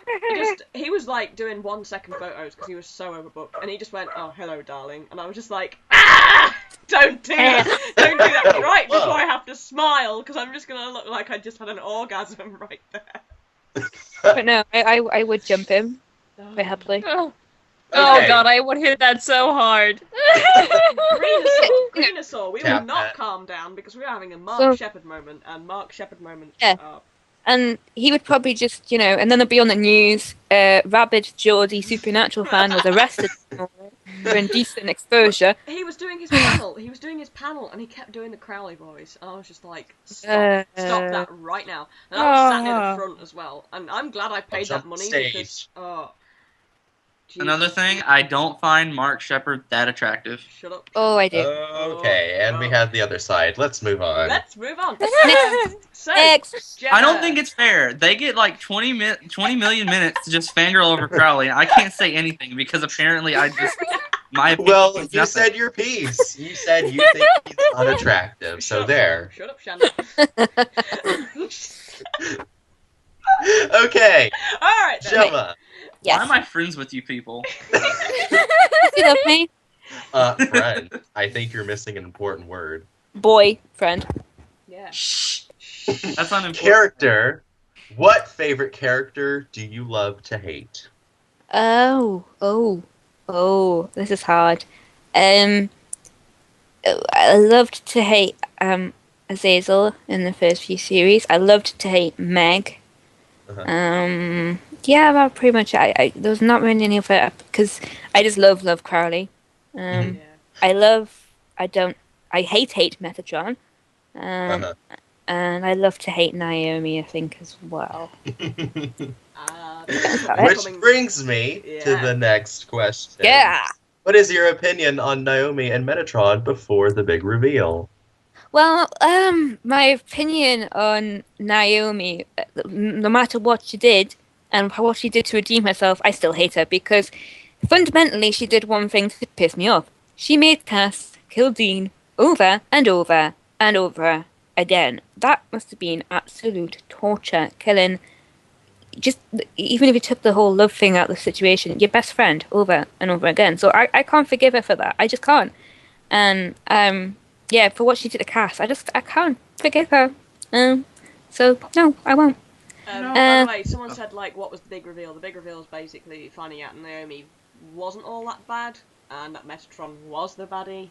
he was like doing 1-second photos because he was so overbooked, and he just went, "Oh, hello, darling," and I was just like, "Ah! Don't do that! Don't do that right before I have to smile, because I'm just gonna look like I just had an orgasm right there." But no, I would jump him very happily. Oh Okay. god, I would hit that so hard. Greenasaur, we will Tap not that. calm down because we're having a Mark Shepherd moment, and Mark Shepherd moments Yeah. are... And he would probably just, and then it'd be on the news, rabid Geordie Supernatural fan was arrested for indecent exposure. He was doing his panel, and he kept doing the Crowley voice, and I was just like, stop that right now. And I was sat near the front as well, and I'm glad I paid that jump money stage. because, Jesus. Another thing, I don't find Mark Shepherd that attractive. Shut up. Oh, I do. Okay, and we have the other side. Let's move on. Let's move on. So, Next. Gemma, I don't think it's fair. They get like 20 million minutes to just fangirl over Crowley, and I can't say anything because apparently my opinion Well, means you nothing. said your piece. You said you think he's unattractive, so there. Shut up, Shannon. Okay, Alright then. Gemma. Yes. Why am I friends with you people? You love me? Friend, I think you're missing an important word. Boy, friend. Yeah. That's unimportant. Character. What favorite character do you love to hate? Oh, this is hard. I loved to hate Azazel in the first few series. I loved to hate Meg. Uh-huh. Yeah, that pretty much. There's not really any of it because I just love Crowley. Yeah. I hate Metatron. Uh-huh. And I love to hate Naomi, I think, as well. Which brings me to the next question. Yeah. What is your opinion on Naomi and Metatron before the big reveal? Well, my opinion on Naomi, no matter what she did and what she did to redeem herself, I still hate her because fundamentally she did one thing to piss me off. She made Cass kill Dean over and over and over again. That must have been absolute torture, killing just, even if you took the whole love thing out of the situation, your best friend over and over again. So I can't forgive her for that. I just can't. And, yeah, for what she did to Cass, I can't forgive her. So, no, I won't. By the way, someone said, like, what was the big reveal? The big reveal is basically finding out Naomi wasn't all that bad, and that Metatron was the baddie.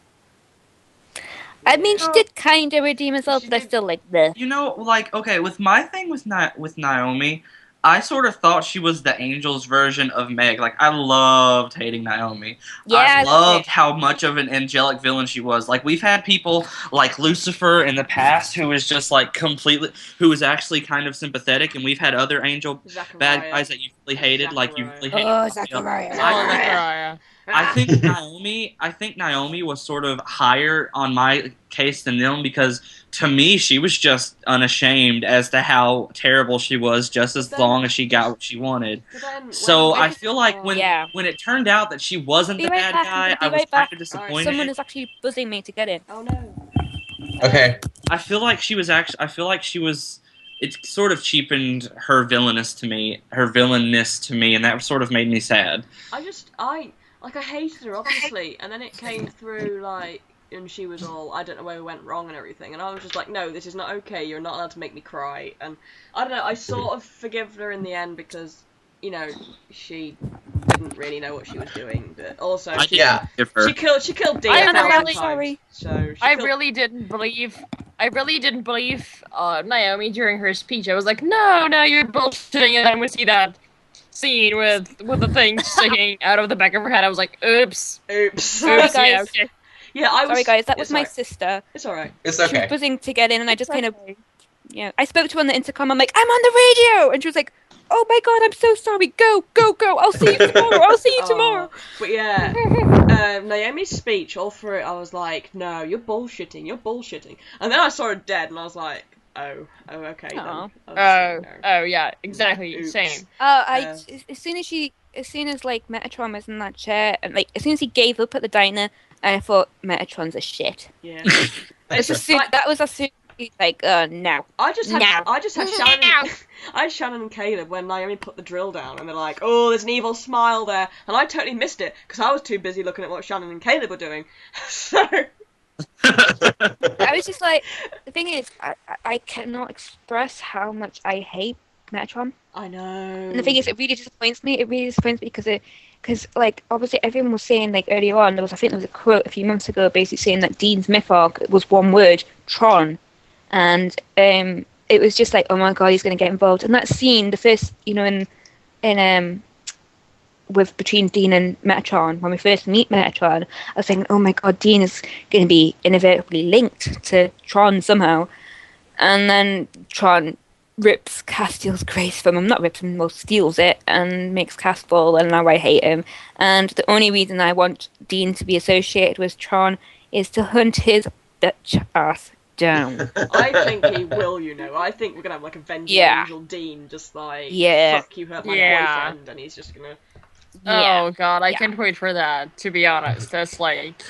I mean, she did kind of redeem herself, She but I did. still like the. You know, like, okay, with my thing with Naomi, I sort of thought she was the Angel's version of Meg. Like, I loved hating Naomi. Yeah, I loved how much of an angelic villain she was. Like, we've had people like Lucifer in the past who was just, like, who was actually kind of sympathetic, and we've had other angel bad guys that you really hated, like, you really hated. Oh, Zachariah. I think Naomi was sort of higher on my case than them because to me she was just unashamed as to how terrible she was just as long as she got what she wanted. So I feel like when it turned out that she wasn't the bad guy, I was kind of disappointed. Someone is actually buzzing me to get in. Oh no. Okay. I feel like she was. It sort of cheapened her villainness to me, and that sort of made me sad. I hated her, obviously, and then it came through, like, and she was all, I don't know where we went wrong and everything, and I was just like, no, this is not okay, you're not allowed to make me cry, and I don't know, I sort of forgive her in the end because, you know, she didn't really know what she was doing, but also she killed Dean I'm 1,000 really times, sorry. so I really didn't believe Naomi during her speech. I was like, no, you're bullshitting, and then we see that scene with the thing sticking out of the back of her head. I was like, oops. Sorry, Oops, guys. yeah, okay. Yeah, I was... Sorry, guys, that was It's my alright. sister. It's alright. It's She was okay. buzzing to get in, and I just kind of, I spoke to her on the intercom. I'm like, I'm on the radio, and she was like, oh my god, I'm so sorry. Go. I'll see you tomorrow. But yeah, Naomi's speech, all through it, I was like, no, you're bullshitting. And then I saw her dead, and I was like, oh, okay then. Aw. No. Yeah, exactly, Oops. same. As soon as like Metatron was in that chair, and like as soon as he gave up at the diner, I thought Metatron's a shit. Yeah. That was as soon as he's like, no. I just had Shannon. No. I had Shannon and Kaleb when Naomi put the drill down, and they're like, "Oh, there's an evil smile there," and I totally missed it because I was too busy looking at what Shannon and Kaleb were doing. So I was just like, the thing is, I cannot express how much I hate Metatron. I know. And the thing is, it really disappoints me. Because like obviously everyone was saying like earlier on, I think there was a quote a few months ago basically saying that Dean's myth arc was one word, Tron, and it was just like, oh my god, he's going to get involved. And that scene, the first, in with between Dean and Metatron, when we first meet Metatron, I was thinking, oh my god, Dean is going to be inevitably linked to Tron somehow. And then Tron rips Castiel's grace from him. Not rips him, well, steals it and makes Cast fall, and now I hate him. And the only reason I want Dean to be associated with Tron is to hunt his bitch ass down. I think he will, I think we're going to have like a Avenging Angel Dean, just like, fuck, you hurt my boyfriend, and he's just going to... Oh god, I can't wait for that, to be honest. That's like,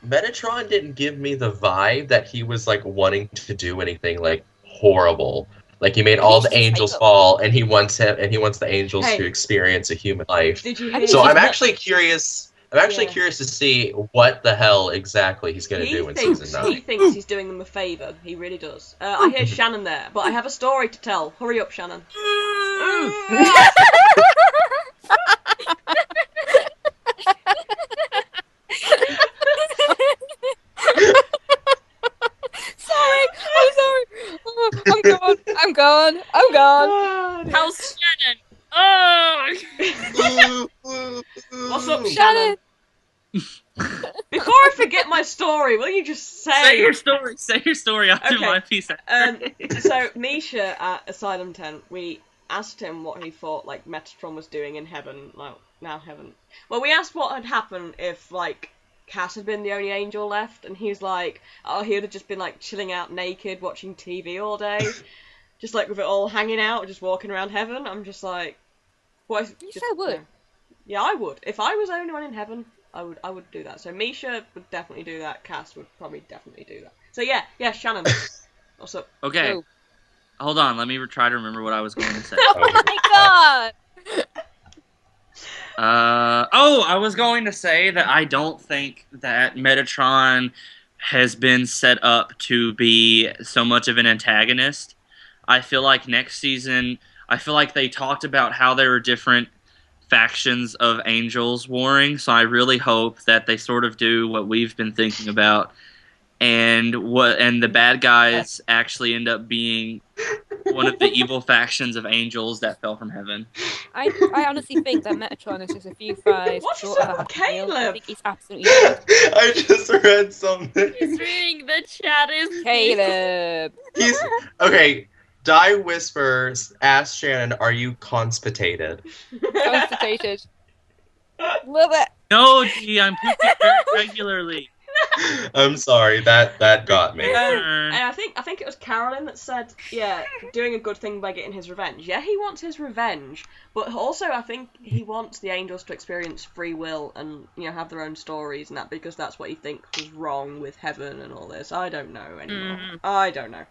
Metatron didn't give me the vibe that he was like wanting to do anything like horrible. Like he made all the angels fall, and he wants the angels to experience a human life. So I'm actually curious. Curious to see what the hell exactly he's going to do in season 9. He thinks he's doing them a favour. He really does. I hear Shannon there, but I have a story to tell. Hurry up, Shannon. I'm gone. how's Shannon? Oh! What's up, Shannon? Before I forget my story, will you just say your story? Say your story. I'll do my piece. So Misha at Asylum Tent, we asked him what he thought like Metatron was doing in heaven. Well, we asked what had happened if like Cass had been the only angel left, and he was like, oh, he would have just been like chilling out naked, watching TV all day, just like with it all hanging out, just walking around heaven. I'm just like, what? Yes, I would. Yeah, I would. If I was the only one in heaven, I would do that. So Misha would definitely do that. Cass would probably definitely do that. So yeah, Shannon. What's up? Okay. Oh. Hold on, let me try to remember what I was going to say. Oh my god! I was going to say that I don't think that Metatron has been set up to be so much of an antagonist. I feel like next season, they talked about how there are different factions of angels warring, so I really hope that they sort of do what we've been thinking about, and the bad guys actually end up being one of the evil factions of angels that fell from heaven. I honestly think that Metatron is just a few fries. What's short of up, a Caleb? I Kaleb? think he's absolutely dead. I just read something. He's reading the chat is Caleb. He's okay. Die Whispers asked Shannon, "Are you constipated?" Constipated. Love it. No, gee, I'm pooping very regularly. I'm sorry, that got me. And I think it was Carolyn that said, yeah, doing a good thing by getting his revenge. Yeah, he wants his revenge, but also I think he wants the angels to experience free will and, have their own stories and that, because that's what he thinks was wrong with heaven and all this. I don't know anymore. I don't know.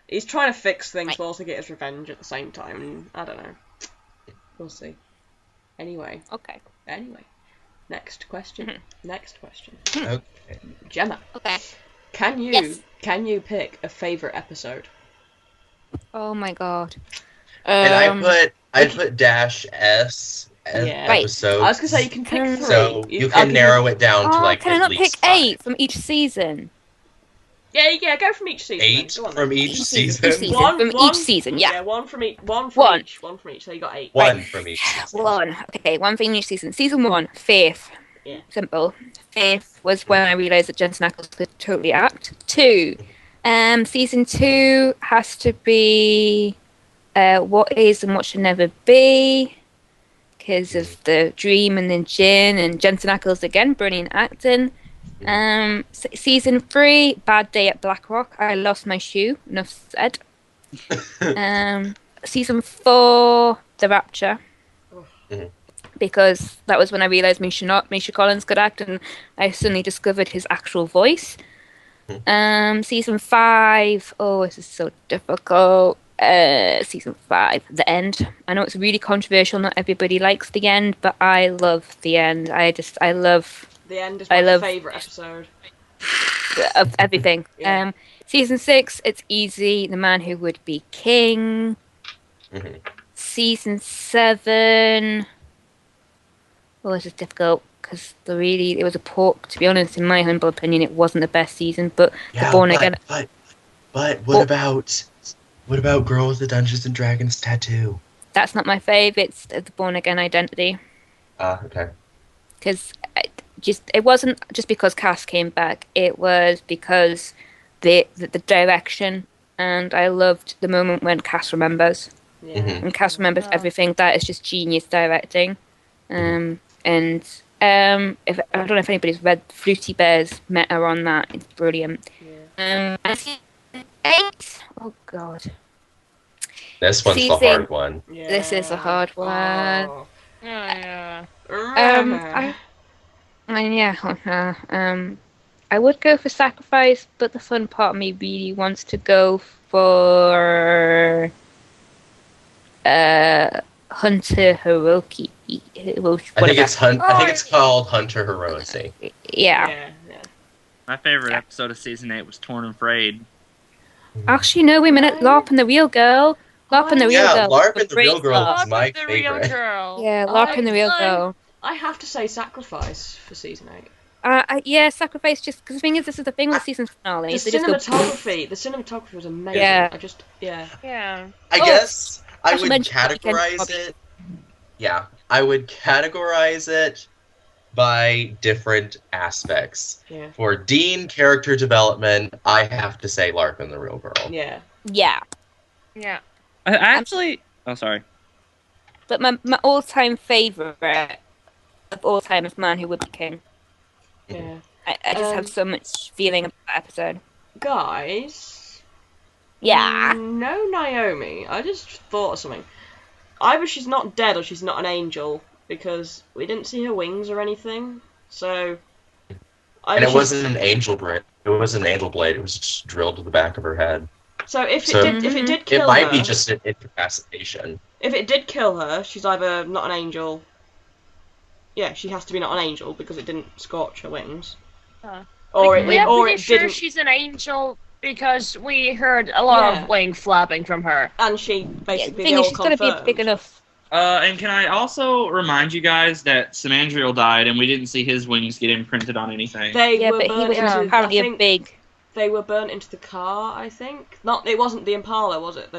He's trying to fix things but also get his revenge at the same time. I don't know. We'll see. Anyway. Okay. Next question. Next question. Okay. Gemma, Okay. can you pick a favourite episode? Oh my god. And I put dash S episode. I was gonna say you can pick 3. So you can narrow it down to like can I at not least pick 8 5. from each season? Yeah, go from each season. 8 Go on, from then. each season. Each season. From each season, yeah. Yeah, one from each. One from each. So you got 8. One from each season. One. Okay, one from each season. Season 1, Faith. Yeah. Simple. Faith was when I realised that Jensen Ackles could totally act. 2. Season 2 has to be What Is and What Should Never Be. Because of the dream and the gin and Jensen Ackles again, brilliant acting. Season 3, Bad Day at Blackrock. I lost my shoe. Enough said. Season 4, The Rapture. Because that was when I realised Misha Collins could act, and I suddenly discovered his actual voice. Season 5. Oh, this is so difficult. Season 5, The End. I know it's really controversial. Not everybody likes The End, but I love The End. I love. The End is my favourite episode. Of everything. Yeah. Season 6, It's Easy, The Man Who Would Be King. Season 7. Well, this is difficult because it was a pork. To be honest, in my humble opinion, it wasn't the best season. But Yeah, The Born Again. But what about Girl with the Dungeons and Dragons tattoo? That's not my favourite. It's The Born Again Identity. Okay. Because it wasn't just because Cass came back. It was because the direction, and I loved the moment when Cass remembers. Yeah. And Cass remembers everything. That is just genius directing. If I don't know if anybody's read Fruity Bear's meta on that. It's brilliant. Yeah. Season 8. Oh god. This one's the hard one. Yeah. This is a hard one. Oh. Yeah. I would go for Sacrifice, but the fun part of me really wants to go for Hunter Hiroki. I think it's called Hunter Heroicy. Yeah. My favorite episode of season 8 was Torn and Frayed. Actually, no, wait a minute. LARP and the Real Girl. LARP and the Real Girl. Yeah, LARP and the Real Girl Love is my the real favorite. girl. Yeah, LARP and the Real Girl. I have to say Sacrifice for season 8. Yeah, Sacrifice. Just because the thing is, this is the thing with season finale. The cinematography was amazing. Yeah. Yeah. I guess I Actually would mentioned categorize Weekend it. Yeah, I would categorize it by different aspects. Yeah. For Dean character development, I have to say LARP and the Real Girl. Yeah. Yeah. Yeah. I actually... Oh, sorry. But my all-time favourite of all time is Man Who Would Be King. Yeah. I just have so much feeling about that episode. Guys. Yeah. No, Naomi. I just thought of something. Either she's not dead or she's not an angel, because we didn't see her wings or anything. So. And it wasn't an angel blade. It wasn't an angel blade. It was just drilled to the back of her head. So if it did kill her, it might be just an incapacitation. If it did kill her, she's either not an angel. Yeah, she has to be not an angel because it didn't scorch her wings. Or it didn't. She's an angel because we heard a lot of wing flapping from her, and she basically she's got to be big enough. And can I also remind you guys that Samandriel died and we didn't see his wings get imprinted on anything. But he was apparently a big. They were burnt into the car, I think. It wasn't the Impala, was it?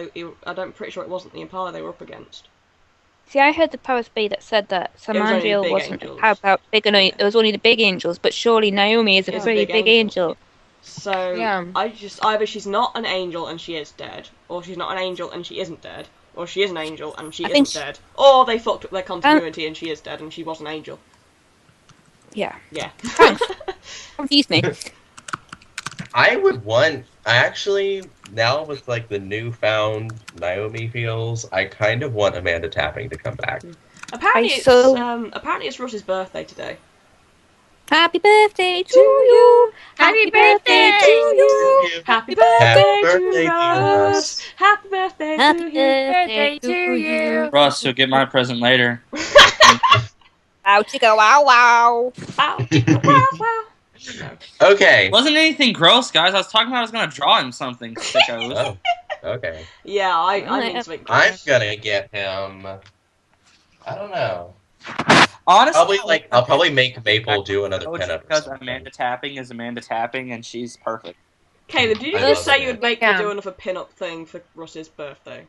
I'm pretty sure it wasn't the Impala they were up against. See, I heard the Powers Bay that said that Samandriel wasn't about big enough. It was only the big angels, but surely Naomi is a pretty big angel. So either she's not an angel and she is dead, or she's not an angel and she isn't dead, or she is an angel and she isn't dead, or they fucked up their continuity and she is dead and she was an angel. Yeah. Yeah. Thanks. Confused me. Now with like the newfound Naomi feels, I kind of want Amanda Tapping to come back. Apparently it's Russ's birthday today. Happy birthday to you! Happy birthday to you! Happy birthday to Russ! Happy birthday to you! Birthday to you! Russ, you'll get my present later. Wow, chicka, wow, wow. Wow, chicka, wow, wow. Okay. Wasn't anything gross, guys. I was talking about I was gonna draw him something. Sickos. Oh, okay. Yeah, I mean something I'm gross. gonna get him. I don't know. Honestly, I'll probably make Mapal do another pinup. because Amanda Tapping is Amanda Tapping, and she's perfect. Caleb, did you I just love say it. you'd make me Yeah. do another pin-up thing for Russ's birthday?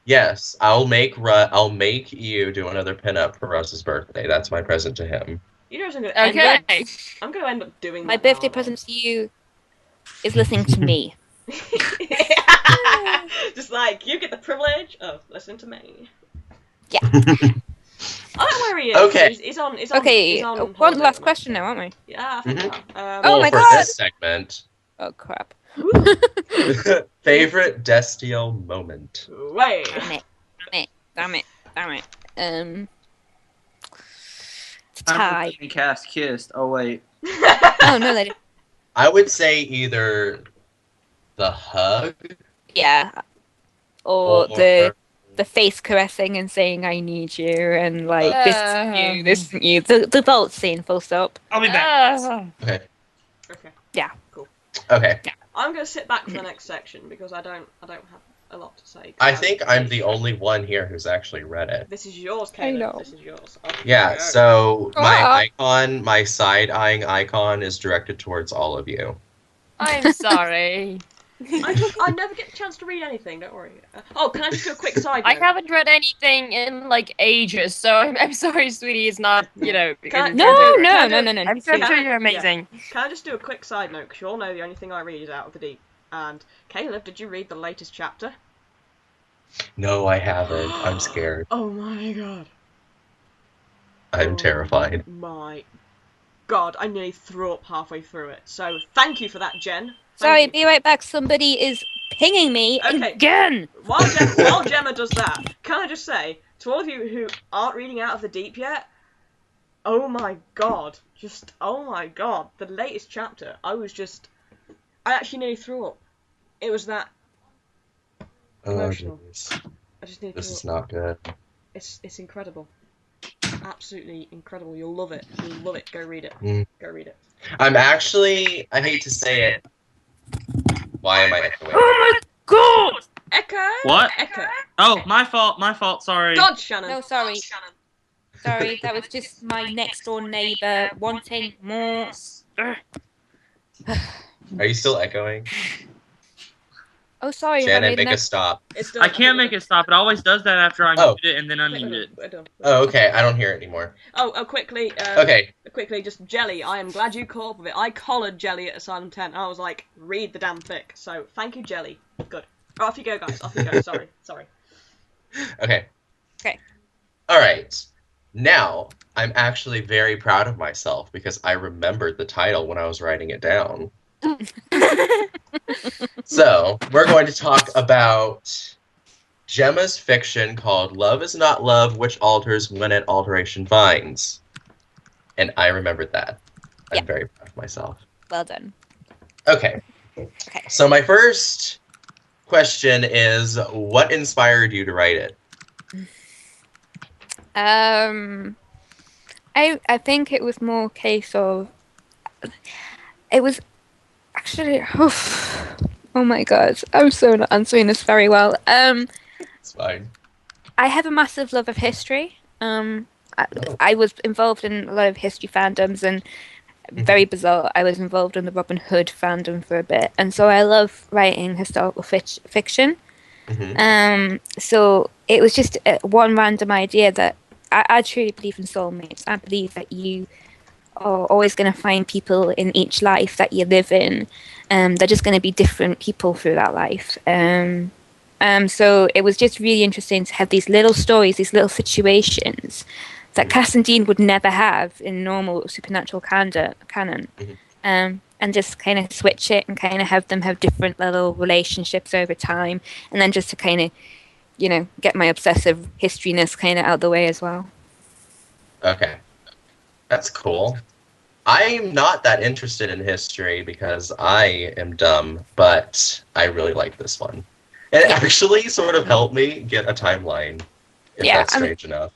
Yes, I'll make you do another pinup for Russ's birthday. That's my present to him. You know what I'm gonna end up? Okay. I'm gonna end up doing My that birthday now, present to you is listening to me. Just like, you get the privilege of listening to me. Yeah. I don't know where he is. Okay. He's on Okay, he's on one holiday last at the question moment. now, aren't we? Yeah, I think so. Oh Well, my for God! this segment, Oh crap. favorite Destiel moment. Wait. Damn it. It's a Time tie. for cast kissed. Oh wait. Oh no, they didn't. I would say either the hug Yeah. Or the face caressing and saying I need you and like this isn't you. The vault scene, full stop. I'll be back. Okay. Okay. Yeah. Cool. Okay. I'm gonna sit back for the next section because I don't have a lot to say. I think I'm the only one here who's actually read it. This is yours, I Caleb. know. This is yours. Off you Yeah, go. so my Ah. my side-eyeing icon is directed towards all of you. I'm sorry. I never get the chance to read anything. Don't worry. Oh, can I just do a quick side note? I haven't read anything in like ages, so I'm sorry, sweetie. It's not, you know. Can I- No. I'm so Can sure I- you're amazing. Can I just do a quick side note? Because you all know the only thing I read is Out of the Deep. And Caleb, did you read the latest chapter? No, I haven't. I'm scared. Oh my god. I'm terrified. My god, I nearly threw up halfway through it. So thank you for that, Jen. Thank Sorry, you. be right back. Somebody is pinging me Okay. again. While Gemma does that, can I just say, to all of you who aren't reading Out of the Deep yet, oh my god, oh my god, the latest chapter, I actually nearly threw up. It was that Oh, emotional. jeez. I just nearly This threw is up. not good. It's incredible. Absolutely incredible. You'll love it. You'll love it. Go read it. Mm. Go read it. I'm actually, I hate to say it. Why am I echoing? Oh my god! Echo! What? Echo. Oh, my fault. Sorry. God, Shannon. No, sorry. Sorry, that was just my next door neighbour wanting more. Are you still echoing? Oh, sorry. Shannon, make a stop. It's done. I can't make it stop. It always does that after I Oh. mute it and then unmute it. We're done. Oh, okay. I don't hear it anymore. Quickly. Okay. Quickly, just Jelly. I am glad you caught up with it. I collared Jelly at Asylum 10. And I was like, read the damn thick. So thank you, Jelly. Good. Off you go, guys. Off you go. Sorry. Okay. Okay. All right. Now, I'm actually very proud of myself because I remembered the title when I was writing it down. So, we're going to talk about Gemma's fiction called Love is Not Love, Which Alters When It Alteration Finds. And I remembered that. I'm Yeah. very proud of myself. Well done. Okay. Okay. So my first question is, what inspired you to write it? I think it was more a case of it was actually oh my god, I'm so not answering this very well. It's fine. I have a massive love of history. I was involved in a lot of history fandoms and very bizarre. I was involved in the Robin Hood fandom for a bit, and so I love writing historical fiction. So it was just one random idea that I truly believe in soulmates. I believe that you are always going to find people in each life that you live in. They're just going to be different people through that life. So it was just really interesting to have these little stories, these little situations that Cass and Dean would never have in normal supernatural canon. And just kind of switch it and kind of have them have different little relationships over time. And then just to kind of, get my obsessive historyness kind of out the way as well. Okay. That's cool. I'm not that interested in history because I am dumb, but I really like this one. It actually sort of helped me get a timeline, if that's strange enough.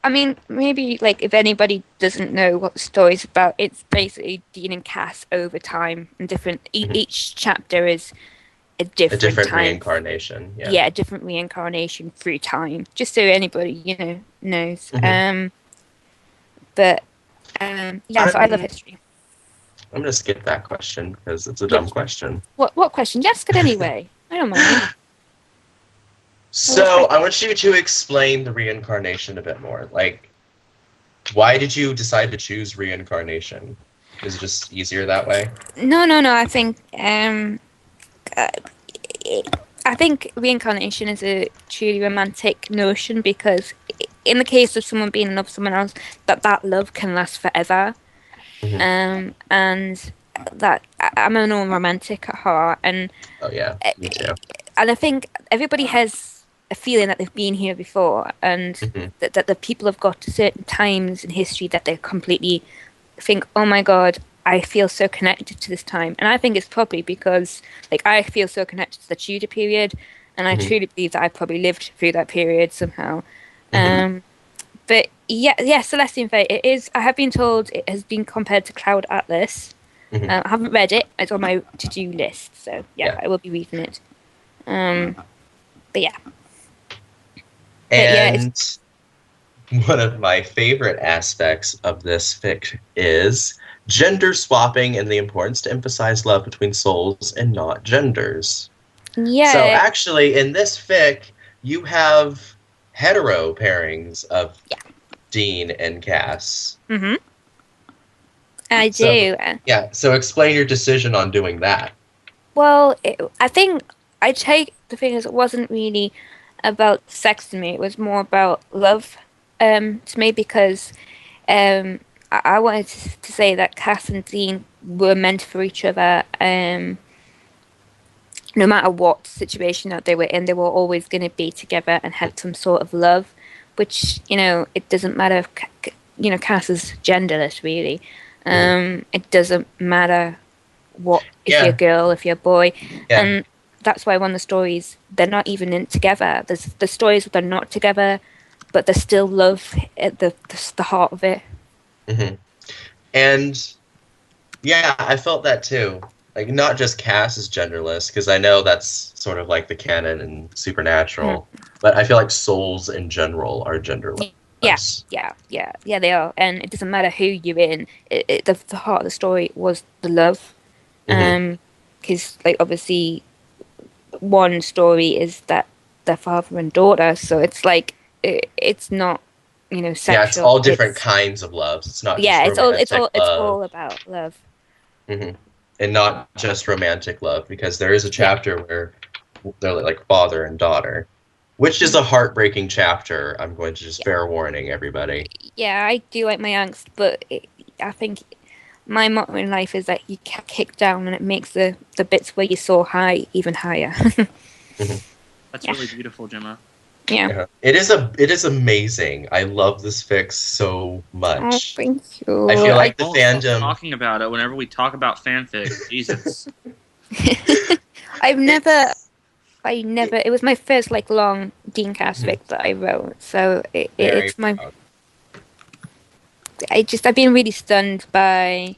I mean, maybe like if anybody doesn't know what the story's about, it's basically Dean and Cass over time and different. Each chapter is a different time. Reincarnation. Yeah. Yeah, a different reincarnation through time. Just so anybody knows. But yeah, so I love history. I'm gonna skip that question because it's a dumb question. What question? You ask it anyway. I don't mind. So I want you to explain the reincarnation a bit more. Like, why did you decide to choose reincarnation? Is it just easier that way? No. I think reincarnation is a truly romantic notion because, in the case of someone being in love with someone else, that love can last forever. And that I'm an all romantic at heart, and oh yeah, me too. And I think everybody has a feeling that they've been here before, and that the people have got to certain times in history that they completely think, oh my god, I feel so connected to this time. And I think it's probably because, like, I feel so connected to the Tudor period, and I truly believe that I probably lived through that period somehow. But yeah, Celestian Fate, it is, I have been told it has been compared to Cloud Atlas. I haven't read it, it's on my to-do list, so yeah, I will be reading it. But yeah. And one of my favorite aspects of this fic is gender swapping and the importance to emphasize love between souls and not genders. Yeah. So actually, in this fic, you have hetero pairings of Dean and Cass. I do. Yeah, so explain your decision on doing that. Well, I think I take the thing as it wasn't really about sex to me. It was more about love to me because I wanted to say that Cass and Dean were meant for each other. No matter what situation that they were in, they were always going to be together and had some sort of love, which, it doesn't matter if, Cass is genderless, really. It doesn't matter if you're a girl, if you're a boy. And that's why one of the stories, they're not even together. There's the stories where they're not together, but there's still love at the heart of it. And yeah, I felt that too. Like, not just Cass is genderless, because I know that's sort of like the canon and Supernatural, but I feel like souls in general are genderless. Yeah, they are. And it doesn't matter who you're in. The heart of the story was the love. Because, like, obviously, one story is that their father and daughter, so it's like, it's not, sexual. Yeah, it's all different kinds of loves. It's not just it's all about love. And not just romantic love, because there is a chapter where they're like father and daughter, which is a heartbreaking chapter. I'm going to just fair warning everybody. Yeah, I do like my angst, but I think my motto in life is that you can't kick down, and it makes the bits where you soar high even higher. That's really beautiful, Gemma. Yeah. It is amazing. I love this fic so much. Oh, thank you. I feel like the Stop fandom talking about it whenever we talk about fanfic. Jesus. I never. It was my first long Dean Cass fic that I wrote, so it's my. Proud. I've been really stunned by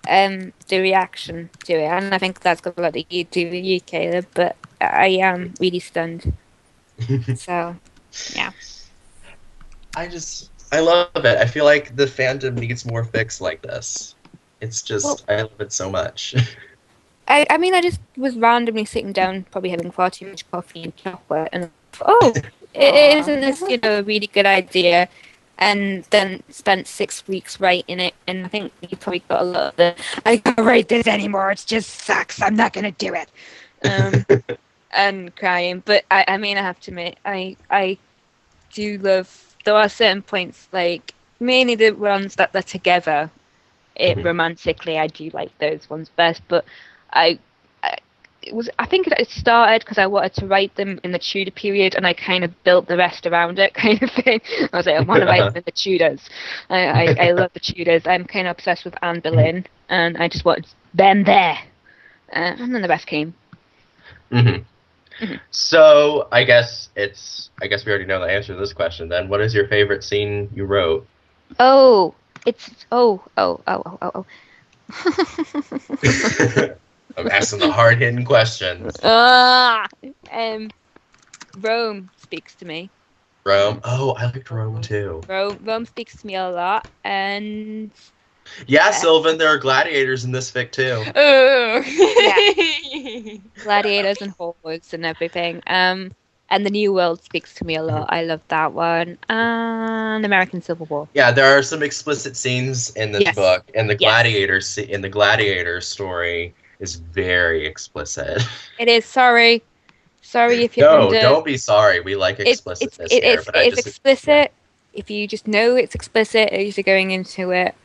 the reaction to it, and I think that's got a lot to do with you, Kaleb. But I am really stunned. So, yeah. I love it. I feel like the fandom needs more fics like this. It's just, I love it so much. I mean, I just was randomly sitting down, probably having far too much coffee and chocolate, and isn't this, a really good idea? And then spent 6 weeks writing it, and I think you probably got a lot of the, I can't write this anymore, it just sucks, I'm not going to do it. And crying. But I mean, I have to admit, I do love, there are certain points, like, mainly the ones that they're together, romantically, I do like those ones best, but I think it started because I wanted to write them in the Tudor period, and I kind of built the rest around it, kind of thing. I was like, I want to write them in the Tudors. I love the Tudors. I'm kind of obsessed with Anne Boleyn, and I just wanted them there. And then the rest came. So I guess we already know the answer to this question. Then, what is your favorite scene you wrote? Oh, I'm asking the hard-hitting questions. Rome speaks to me. Rome. Oh, I liked Rome too. Rome speaks to me a lot, and Yeah, Silven, there are gladiators in this fic too. gladiators and hordes and everything. And the New World speaks to me a lot. I love that one. And American Civil War. Yeah, there are some explicit scenes in this book, and the gladiator story is very explicit. It is. Sorry if you're No, don't be sorry. We like explicitness here. But it's explicit. Yeah. If you just know it's explicit as you're going into it.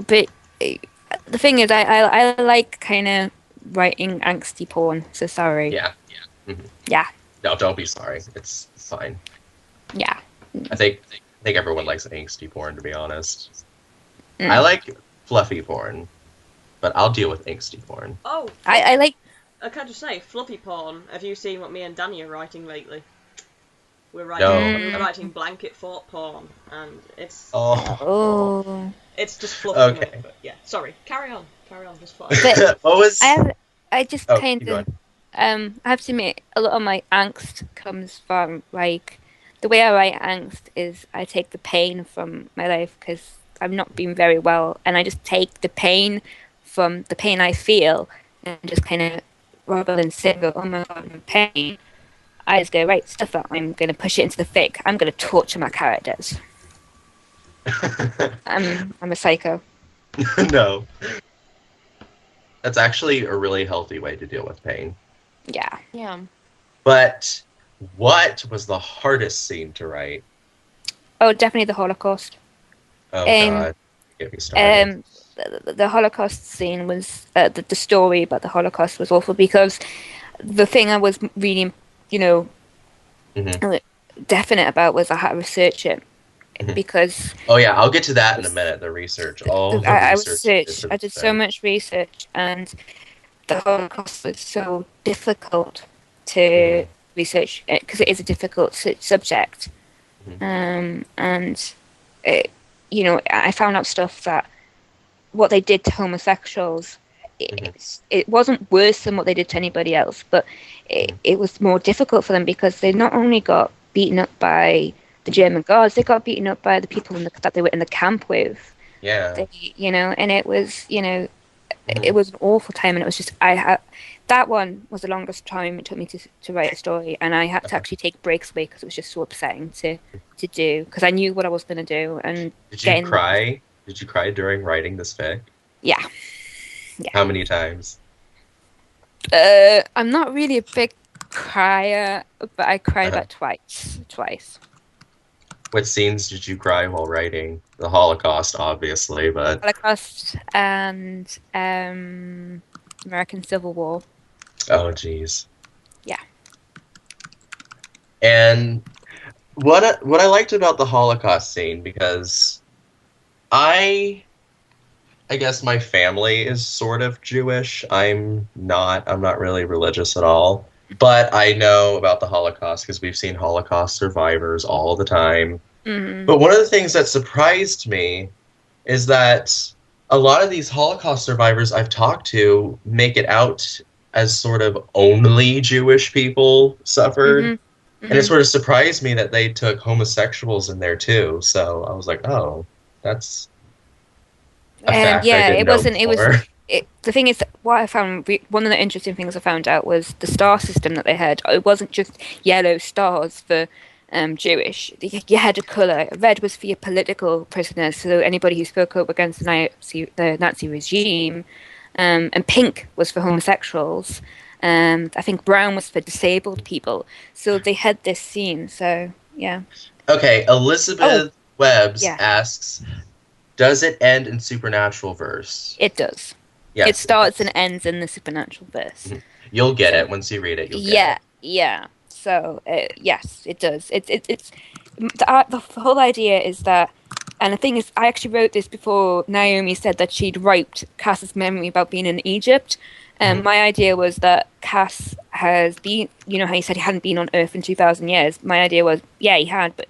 But the thing is, I like kind of writing angsty porn. So sorry. Yeah. Yeah. No, don't be sorry. It's fine. Yeah. I think everyone likes angsty porn, to be honest. I like fluffy porn, but I'll deal with angsty porn. Oh, I like. I can't just say, fluffy porn. Have you seen what me and Danny are writing lately? We're writing blanket fort porn, and it's it's just fluffy. Okay. But yeah, sorry. Carry on. Just fine. What was? I just kind of. I have to admit, a lot of my angst comes from, like, the way I write angst is I take the pain from my life because I've not been very well, and I just take the pain from the pain I feel and just kind of, rather than sit go, oh my god, I'm in pain, I just go, right, stuff that, I'm going to push it into the fic. I'm going to torture my characters. I'm a psycho. No. That's actually a really healthy way to deal with pain. Yeah. But what was the hardest scene to write? Oh, definitely the Holocaust. Oh, God. Get me started. The Holocaust scene was, the story about the Holocaust was awful because the thing I was really, definite about was I had to research it. Because oh yeah, I'll get to that in a minute. The research, I did so much research, and the Holocaust was so difficult to research because it is a difficult subject. And it, I found out stuff that what they did to homosexuals, it wasn't worse than what they did to anybody else, but it was more difficult for them because they not only got beaten up by the German guards, they got beaten up by the people that they were in the camp with. Yeah. And it was, it was an awful time, and it was just, that one was the longest time it took me to write a story, and I had to actually take breaks away because it was just so upsetting to do, because I knew what I was going to do. And Did you cry? Did you cry during writing this fic? Yeah. How many times? I'm not really a big crier, but I cried about twice. What scenes did you cry while writing? The Holocaust, obviously, but... Holocaust and American Civil War. Oh, jeez. Yeah. And what I liked about the Holocaust scene, because I guess my family is sort of Jewish. I'm not really religious at all. But I know about the Holocaust because we've seen Holocaust survivors all the time. Mm-hmm. But one of the things that surprised me is that a lot of these Holocaust survivors I've talked to make it out as sort of only Jewish people suffered. Mm-hmm. Mm-hmm. And it sort of surprised me that they took homosexuals in there too. So I was like, oh, that's a fact I didn't know before. The thing is, that what I found, one of the interesting things I found out was the star system that they had. It wasn't just yellow stars for Jewish. You had a colour. Red was for your political prisoners, so anybody who spoke up against the Nazi regime. And pink was for homosexuals. I think brown was for disabled people. So they had this scene, so yeah. Okay, Elizabeth Webbs asks, does it end in supernatural verse? It does. Yes, it starts and ends in the supernatural verse. Mm-hmm. You'll get it once you read it. You'll get it. Yeah. So yes, it does. It's the whole idea is that, and the thing is, I actually wrote this before Naomi said that she'd wiped Cass's memory about being in Egypt. My idea was that Cass has been, you know how he said he hadn't been on Earth in 2,000 years? My idea was, yeah, he had, but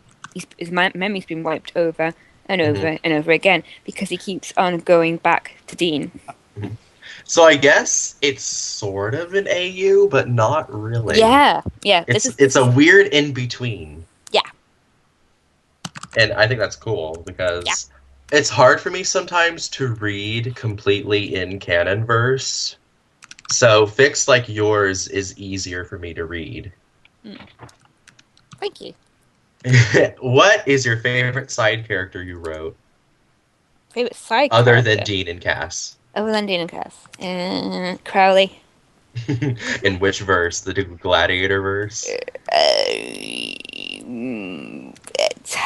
his memory's been wiped over and over and over again because he keeps on going back to Dean. So I guess it's sort of an AU, but not really. Yeah. It's a weird in between. Yeah. And I think that's cool because it's hard for me sometimes to read completely in canon verse. So fics like yours is easier for me to read. Thank you. What is your favorite side character you wrote? Favorite side Other character? than Dean and Cass. Other than Dean and Cass. Crowley. In which verse? The Gladiator verse?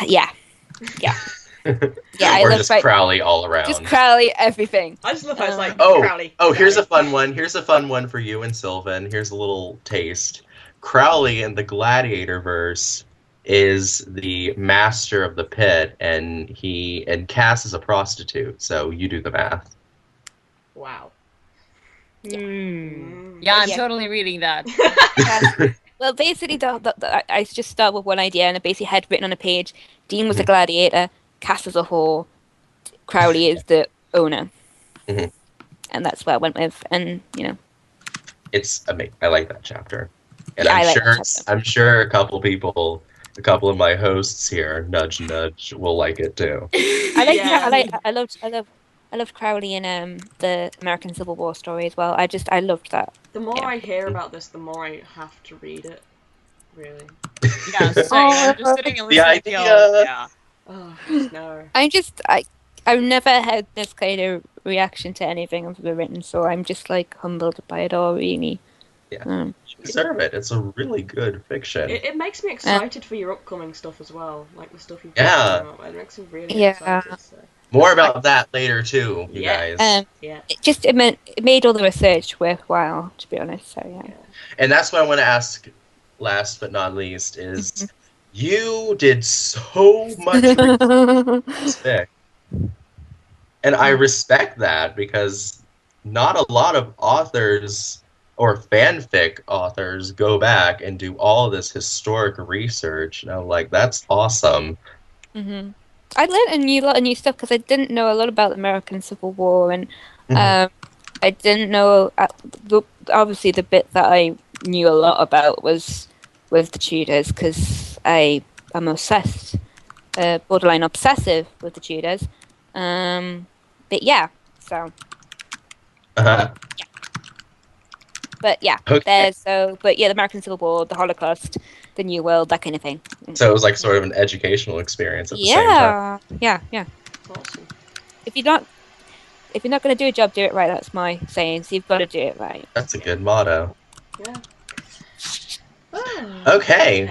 Yeah. Or just Crowley all around. Just Crowley, everything. I just love how it's like Crowley. Crowley. Here's a fun one. Here's a fun one for you and Silven. Here's a little taste. Crowley in the Gladiator verse is the master of the pit, and Cass is a prostitute. So you do the math. Wow. Yeah, I'm totally reading that. Well, basically, I just start with one idea, and I basically had written on a page, Dean was a gladiator, Cass is a whore, Crowley is the owner. And that's what I went with, and, you know. It's amazing. I like that chapter. And Yeah, I'm sure a couple of my hosts here, nudge nudge, will like it too. I loved Crowley in the American Civil War story as well. I loved that. The more I hear about this, the more I have to read it. Really. Yeah, same. I'm just sitting and listening to y'all. Yeah. Oh, no. I've never had this kind of reaction to anything I've ever written, so I'm just like humbled by it all, really. Yeah, you deserve it. It's a really good fiction. It makes me excited for your upcoming stuff as well, like the stuff you've done. It makes me really excited. So. More about that later too, you guys. It made all the research worthwhile, to be honest. So yeah. And that's what I want to ask. Last but not least, is you did so much research, and I respect that because not a lot of authors or fanfic authors go back and do all this historic research. And I'm like, that's awesome. I learned a lot of new stuff because I didn't know a lot about the American Civil War, and I didn't know. Obviously, the bit that I knew a lot about was with the Tudors because I am obsessed, borderline obsessive with the Tudors. But yeah, so. But yeah, the American Civil War, the Holocaust, the New World, that kind of thing. So it was like sort of an educational experience at the same time. Yeah. Awesome. If you're not going to do a job, do it right. That's my saying. So you've got to do it right. That's a good motto. Yeah. Okay.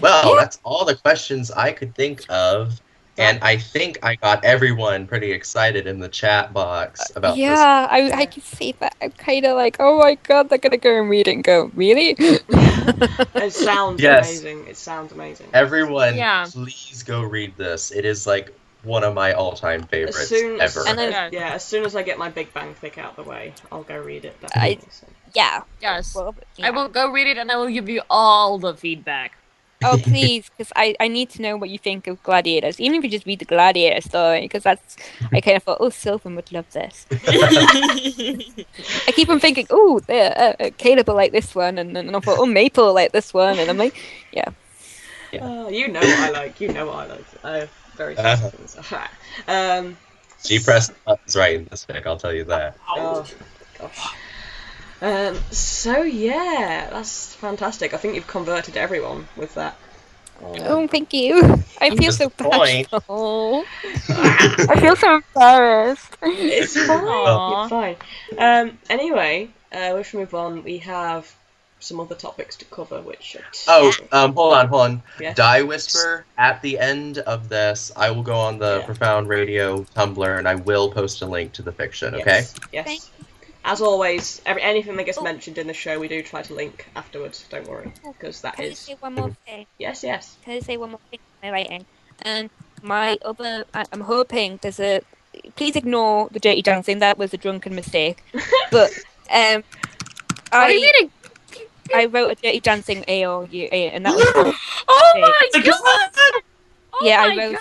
Well, Yeah. that's all the questions I could think of. And I think I got everyone pretty excited in the chat box about this. Yeah, I can see that. I'm kind of like, oh my god, they're going to go and read it and go, really? It sounds amazing. It sounds amazing. Everyone, please go read this. It is like one of my all-time favorites ever. As soon as I get my Big Bang fic out the way, I'll go read it. Yeah. Yes. Well, yeah. I will go read it and I will give you all the feedback. Oh, please, because I need to know what you think of Gladiators. Even if you just read the Gladiator story, because I kind of thought, Silven would love this. I keep on thinking, Kaleb will like this one, and then I thought, Mapal will like this one, and I'm like, yeah. You know what I like. I have very specific things. She pressed buttons right in this fic, I'll tell you that. Oh, gosh. So yeah, that's fantastic. I think you've converted everyone with that. Oh, thank you. I feel so bashful. I feel so embarrassed. It's fine. It's fine. Anyway, we should move on. We have some other topics to cover, which. Hold on. Yeah. Die Whisper. At the end of this, I will go on the ProfoundRadio Tumblr, and I will post a link to the fiction. Okay. Yes. As always, anything that gets mentioned in the show, we do try to link afterwards. Don't worry, because that is. Can I say one more thing? Yes. Can I say one more thing? My writing, and my other. I'm hoping there's a. Please ignore the dirty dancing. That was a drunken mistake. But What are you reading? I wrote a Dirty Dancing AOU, and that was Oh my god! yeah, Oh I my wrote.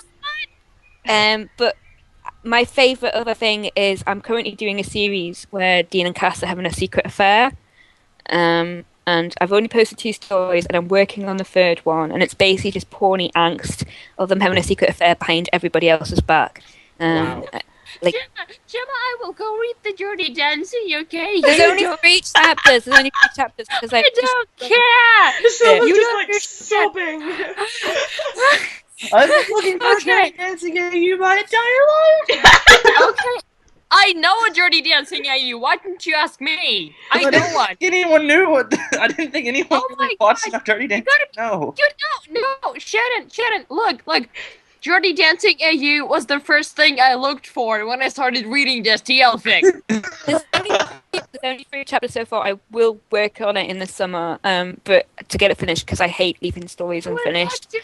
God. But my favourite other thing is I'm currently doing a series where Dean and Cass are having a secret affair. And I've only posted 2 stories, and I'm working on the 3rd one, and it's basically just porny angst of them having a secret affair behind everybody else's back. Wow. Like, Gemma, I will go read the Dirty Dancing, okay? there's You only don't- 3 chapters. There's only 3 chapters because I don't care! Silver's You just don't like understand. sobbing. I've been looking for Okay. Dirty Dancing AU my entire life. Okay. I know a Dirty Dancing AU. Why didn't you ask me? I know one. Anyone knew what? I didn't think anyone Oh really my watched gosh. enough Dirty Dancing. No. You no, Shannon, look, Dirty Dancing AU was the first thing I looked for when I started reading this TL fic. there's only 3 chapters so far. I will work on it in the summer, but to get it finished because I hate leaving stories unfinished.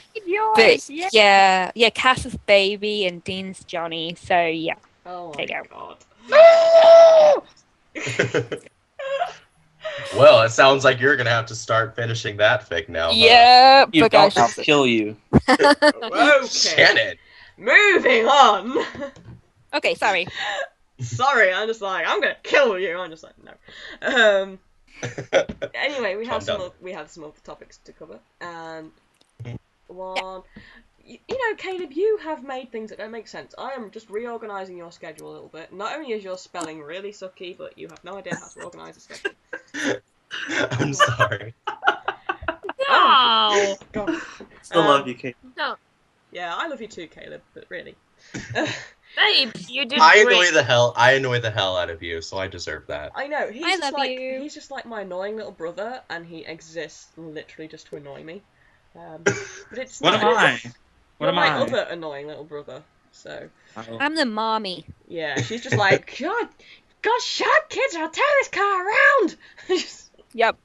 But yeah, Cass's baby and Dean's Johnny. So yeah. Oh There my you god. Well, it sounds like you're gonna have to start finishing that fic now. Huh? Yeah, You but don't guys, I'll kill you. Okay. Shannon. Moving on. okay, sorry. Sorry, I'm just like, I'm gonna kill you. I'm just like, no. Anyway, we Calm have some other topics to cover, and one. You know, Caleb, you have made things that don't make sense. I am just reorganising your schedule a little bit. Not only is your spelling really sucky, but you have no idea how to organise a schedule. I'm sorry. No. God. Still love you, Kate. No. Yeah, I love you too, Caleb, but really. Babe, you did I great. annoy the hell out of you, so I deserve that. I know, I love you. he's just like my annoying little brother, and he exists literally just to annoy me. But it's What not. am I? What You're am my I? other annoying little brother. So Uh-oh. I'm the mommy. yeah, she's just like, God, shut up, kids! I'll turn this car around. Yep.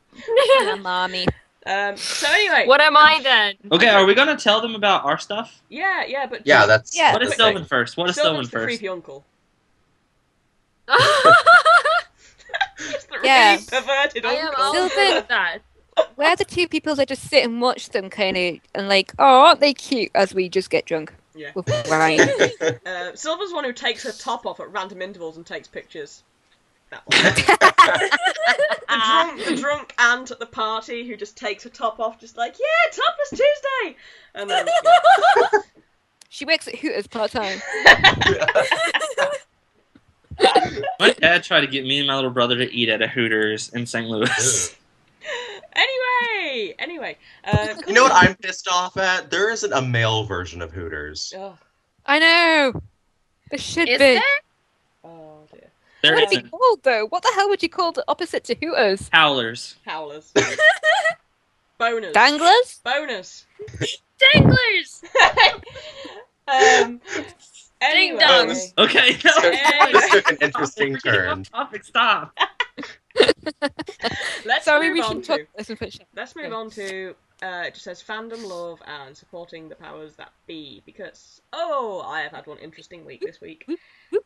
I'm the mommy. So anyway, What am I then? Okay, are we gonna tell them about our stuff? Yeah, but Yeah, that's Yeah. What is the Sylvan thing. first? What is Sylvan's Sylvan the first? creepy uncle. He's the Yeah. really perverted I am uncle. all Sylvan. with that. We're the 2 people that just sit and watch them, kind of, and like, oh, aren't they cute? As we just get drunk. Yeah. With wine. Silver's one who takes her top off at random intervals and takes pictures. That one. The drunk aunt at the party who just takes her top off, just like, yeah, topless Tuesday! And then, She works at Hooters part-time. My dad tried to get me and my little brother to eat at a Hooters in St. Louis. Anyway. You know what I'm pissed off at? There isn't a male version of Hooters. Oh, I know. There should Is be. there? oh dear. There What would it isn't. be called, though? What the hell would you call the opposite to Hooters? Howlers. Howlers. Bonus. Danglers? Bonus. Danglers! Anyway. dongs. Okay, no. This took an interesting We're getting turn. off topic, stop. Let's Sorry, move we on should to... talk this and finish it. Let's move on to, it just says fandom, love, and supporting the powers that be, because, I have had one interesting week this week.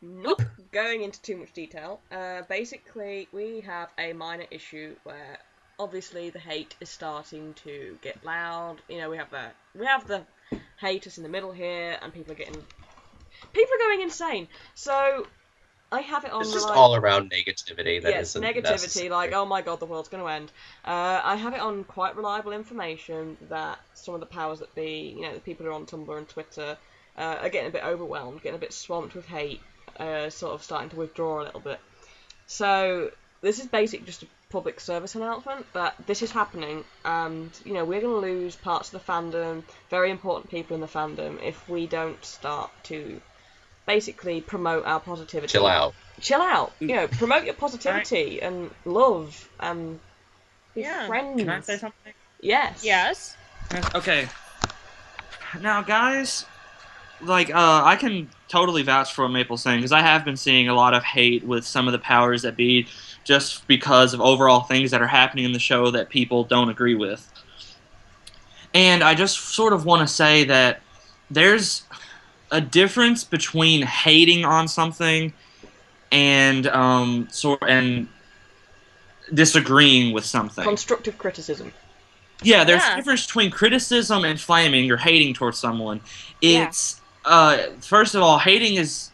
Not going into too much detail, basically, we have a minor issue where, obviously, the hate is starting to get loud. You know, we have the haters in the middle here, and people are going insane. So, I have it on. It's just like, all around negativity that yes, isn't negativity, necessary. like, oh my god, the world's going to end. I have it on quite reliable information that some of the powers that be, you know, the people who are on Tumblr and Twitter, are getting a bit overwhelmed, getting a bit swamped with hate, sort of starting to withdraw a little bit. So, this is basically just a public service announcement that this is happening, and, you know, we're going to lose parts of the fandom, very important people in the fandom, if we don't start to basically promote our positivity. Chill out. You know, promote your positivity and love and be friends. Can I say something? Yes. Yes. Okay. Now, guys, like, I can totally vouch for what Mapal's saying, because I have been seeing a lot of hate with some of the powers that be, just because of overall things that are happening in the show that people don't agree with. And I just sort of want to say that there's a difference between hating on something and disagreeing with something. Constructive criticism. Yeah, there's a difference between criticism and flaming or hating towards someone. It's first of all, hating is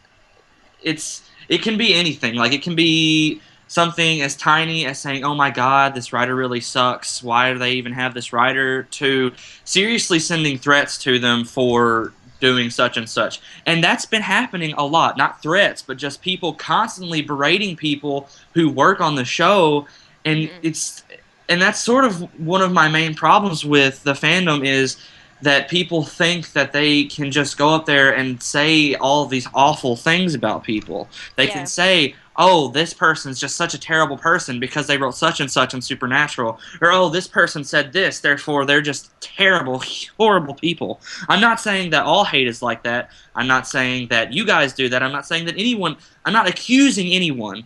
it can be anything. Like, it can be something as tiny as saying, "Oh my God, this writer really sucks. Why do they even have this writer?" to seriously sending threats to them for doing such and such. And that's been happening a lot. Not threats, but just people constantly berating people who work on the show. And that's sort of one of my main problems with the fandom, is that people think that they can just go up there and say all these awful things about people. They can say, "Oh, this person's just such a terrible person because they wrote such and such on Supernatural," or "Oh, this person said this, therefore they're just terrible, horrible people." I'm not saying that all hate is like that. I'm not saying that you guys do that. I'm not saying that anyone, I'm not accusing anyone.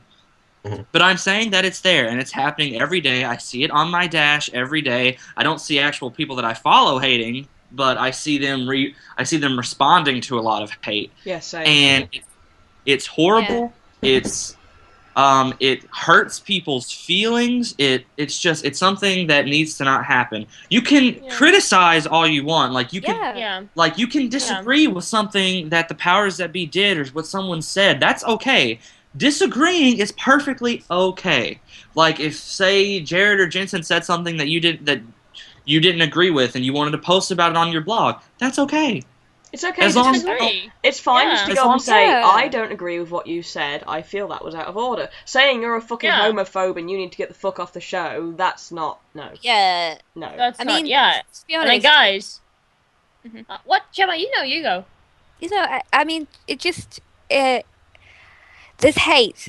But I'm saying that it's there, and it's happening every day. I see it on my dash every day. I don't see actual people that I follow hating, but I see them responding to a lot of hate. Yes, and it's horrible. It's it hurts people's feelings. It's something that needs to not happen. You can criticize all you want. Like, you can like, you can disagree with something that the powers that be did or what someone said. That's okay. Disagreeing is perfectly okay. Like, if, say, Jared or Jensen said something that you didn't agree with and you wanted to post about it on your blog, that's okay. It's okay. As long as it's fine just to go and say, "I don't agree with what you said. I feel that was out of order." Saying you're a fucking homophobe and you need to get the fuck off the show, that's not, no. Yeah. No. That's not, to be honest. And guys, what, Gemma, you go. I mean, it just, this hate,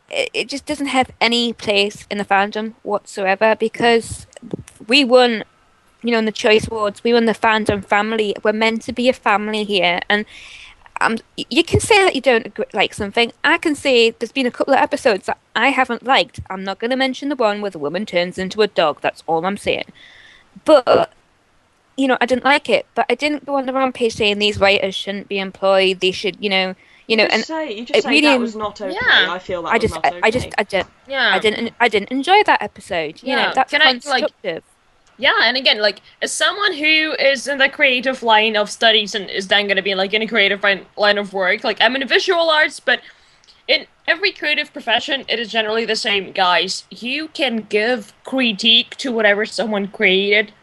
it just doesn't have any place in the fandom whatsoever, because we won, in the Choice Awards, we won the fandom family. We're meant to be a family here, and you can say that you don't like something. I can say there's been a couple of episodes that I haven't liked. I'm not going to mention the one where the woman turns into a dog. That's all I'm saying. But, I didn't like it. But I didn't go on the rampage saying these writers shouldn't be employed. They should, you just say that was not okay. I feel that was not okay. I didn't enjoy that episode. That's constructive. And again, like, as someone who is in the creative line of studies and is then going to be, like, in a creative line of work, like, I'm in visual arts, but in every creative profession, it is generally the same, guys. You can give critique to whatever someone created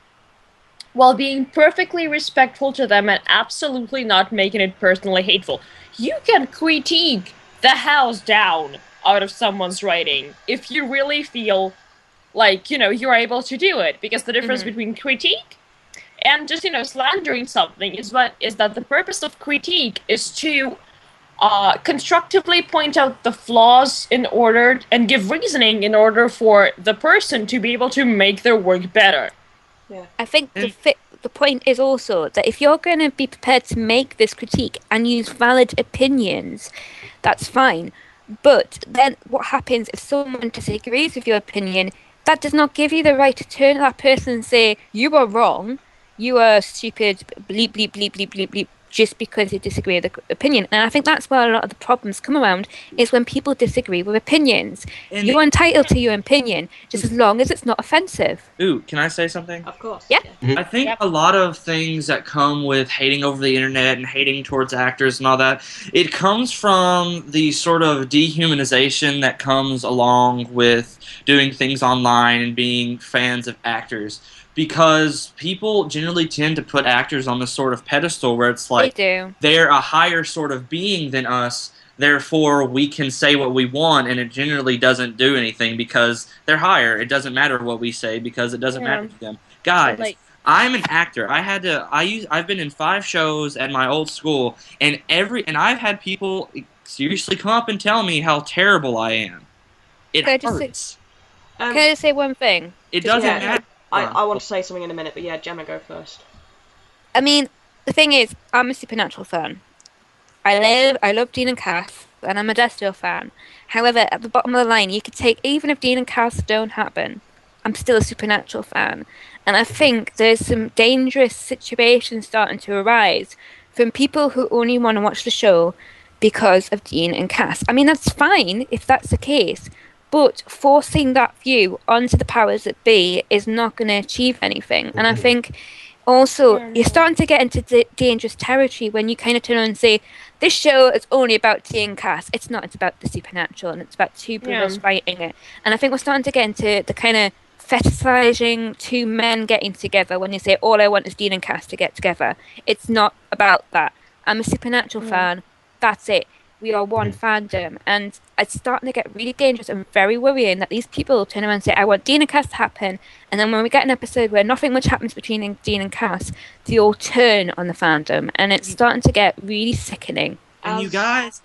while being perfectly respectful to them and absolutely not making it personally hateful. You can critique the house down out of someone's writing if you really feel like, you're able to do it. Because the difference between critique and just, slandering something is that the purpose of critique is to constructively point out the flaws and give reasoning in order for the person to be able to make their work better. Yeah. I think the point is also that if you're going to be prepared to make this critique and use valid opinions, that's fine. But then what happens if someone disagrees with your opinion? That does not give you the right to turn to that person and say, "You are wrong, you are stupid, bleep, bleep, bleep, bleep, bleep, bleep," just because you disagree with the opinion. And I think that's where a lot of the problems come around, is when people disagree with opinions. You're entitled to your opinion, just as long as it's not offensive. Ooh, can I say something? Of course. Yeah. I think a lot of things that come with hating over the internet and hating towards actors and all that, it comes from the sort of dehumanization that comes along with doing things online and being fans of actors. Because people generally tend to put actors on this sort of pedestal where it's like they're a higher sort of being than us, therefore we can say what we want, and it generally doesn't do anything because they're higher. It doesn't matter what we say because it doesn't matter to them. Guys, I'm an actor. I've been in 5 shows at my old school, and I've had people seriously come up and tell me how terrible I am. It hurts. Can I just say one thing? It doesn't matter. I want to say something in a minute, but yeah, Gemma, go first. I mean, the thing is, I'm a Supernatural fan. I love Dean and Cass, and I'm a Destiel fan. However, at the bottom of the line, you could take, even if Dean and Cass don't happen, I'm still a Supernatural fan. And I think there's some dangerous situations starting to arise from people who only want to watch the show because of Dean and Cass. I mean, that's fine if that's the case. But forcing that view onto the powers that be is not going to achieve anything. And I think also you're starting to get into dangerous territory when you kind of turn around and say, this show is only about tea and Cass. It's not. It's about the supernatural, and it's about two brothers fighting it. And I think we're starting to get into the kind of fetishizing two men getting together when you say, all I want is Dean and Cass to get together. It's not about that. I'm a supernatural fan. That's it. We are one fandom. And it's starting to get really dangerous and very worrying that these people turn around and say, I want Dean and Cass to happen. And then when we get an episode where nothing much happens between Dean and Cass, they all turn on the fandom. And it's starting to get really sickening. And you guys,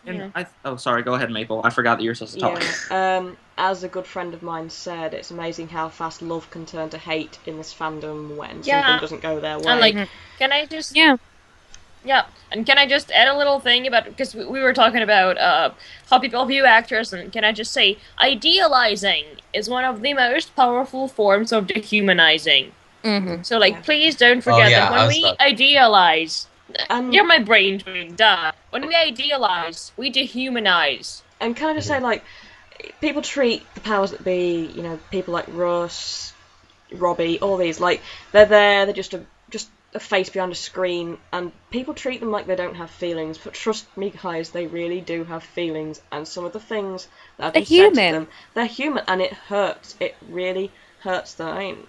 sorry, go ahead, Maple. I forgot that you were supposed to talk. Yeah, as a good friend of mine said, it's amazing how fast love can turn to hate in this fandom when something doesn't go their way. And like, can I just... Yeah, and can I just add a little thing about, because we were talking about how people view actors, and can I just say, idealizing is one of the most powerful forms of dehumanizing. So, like, please don't forget that when we idealize, you're my brain doing duh. When we idealize, we dehumanize. And can I just say, like, people treat the powers that be, you know, people like Russ, Robbie, all these, like, they're there, they're just a face behind a screen, and people treat them like they don't have feelings, but trust me guys, they really do have feelings, and some of the things that have been said to them, they're human, and it hurts. It really hurts them.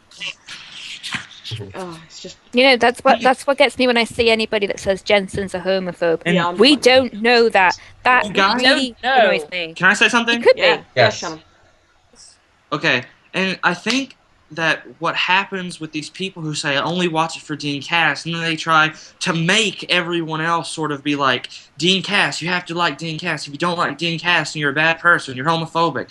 It's just... You know, that's what gets me when I see anybody that says Jensen's a homophobe. And we don't know that. That really annoys me. Can I say something? It could be. Yes, Shannon. Okay, and I think that what happens with these people who say, I only watch it for Dean Cass, and then they try to make everyone else sort of be like, Dean Cass, you have to like Dean Cass. If you don't like Dean Cass, you're a bad person, you're homophobic.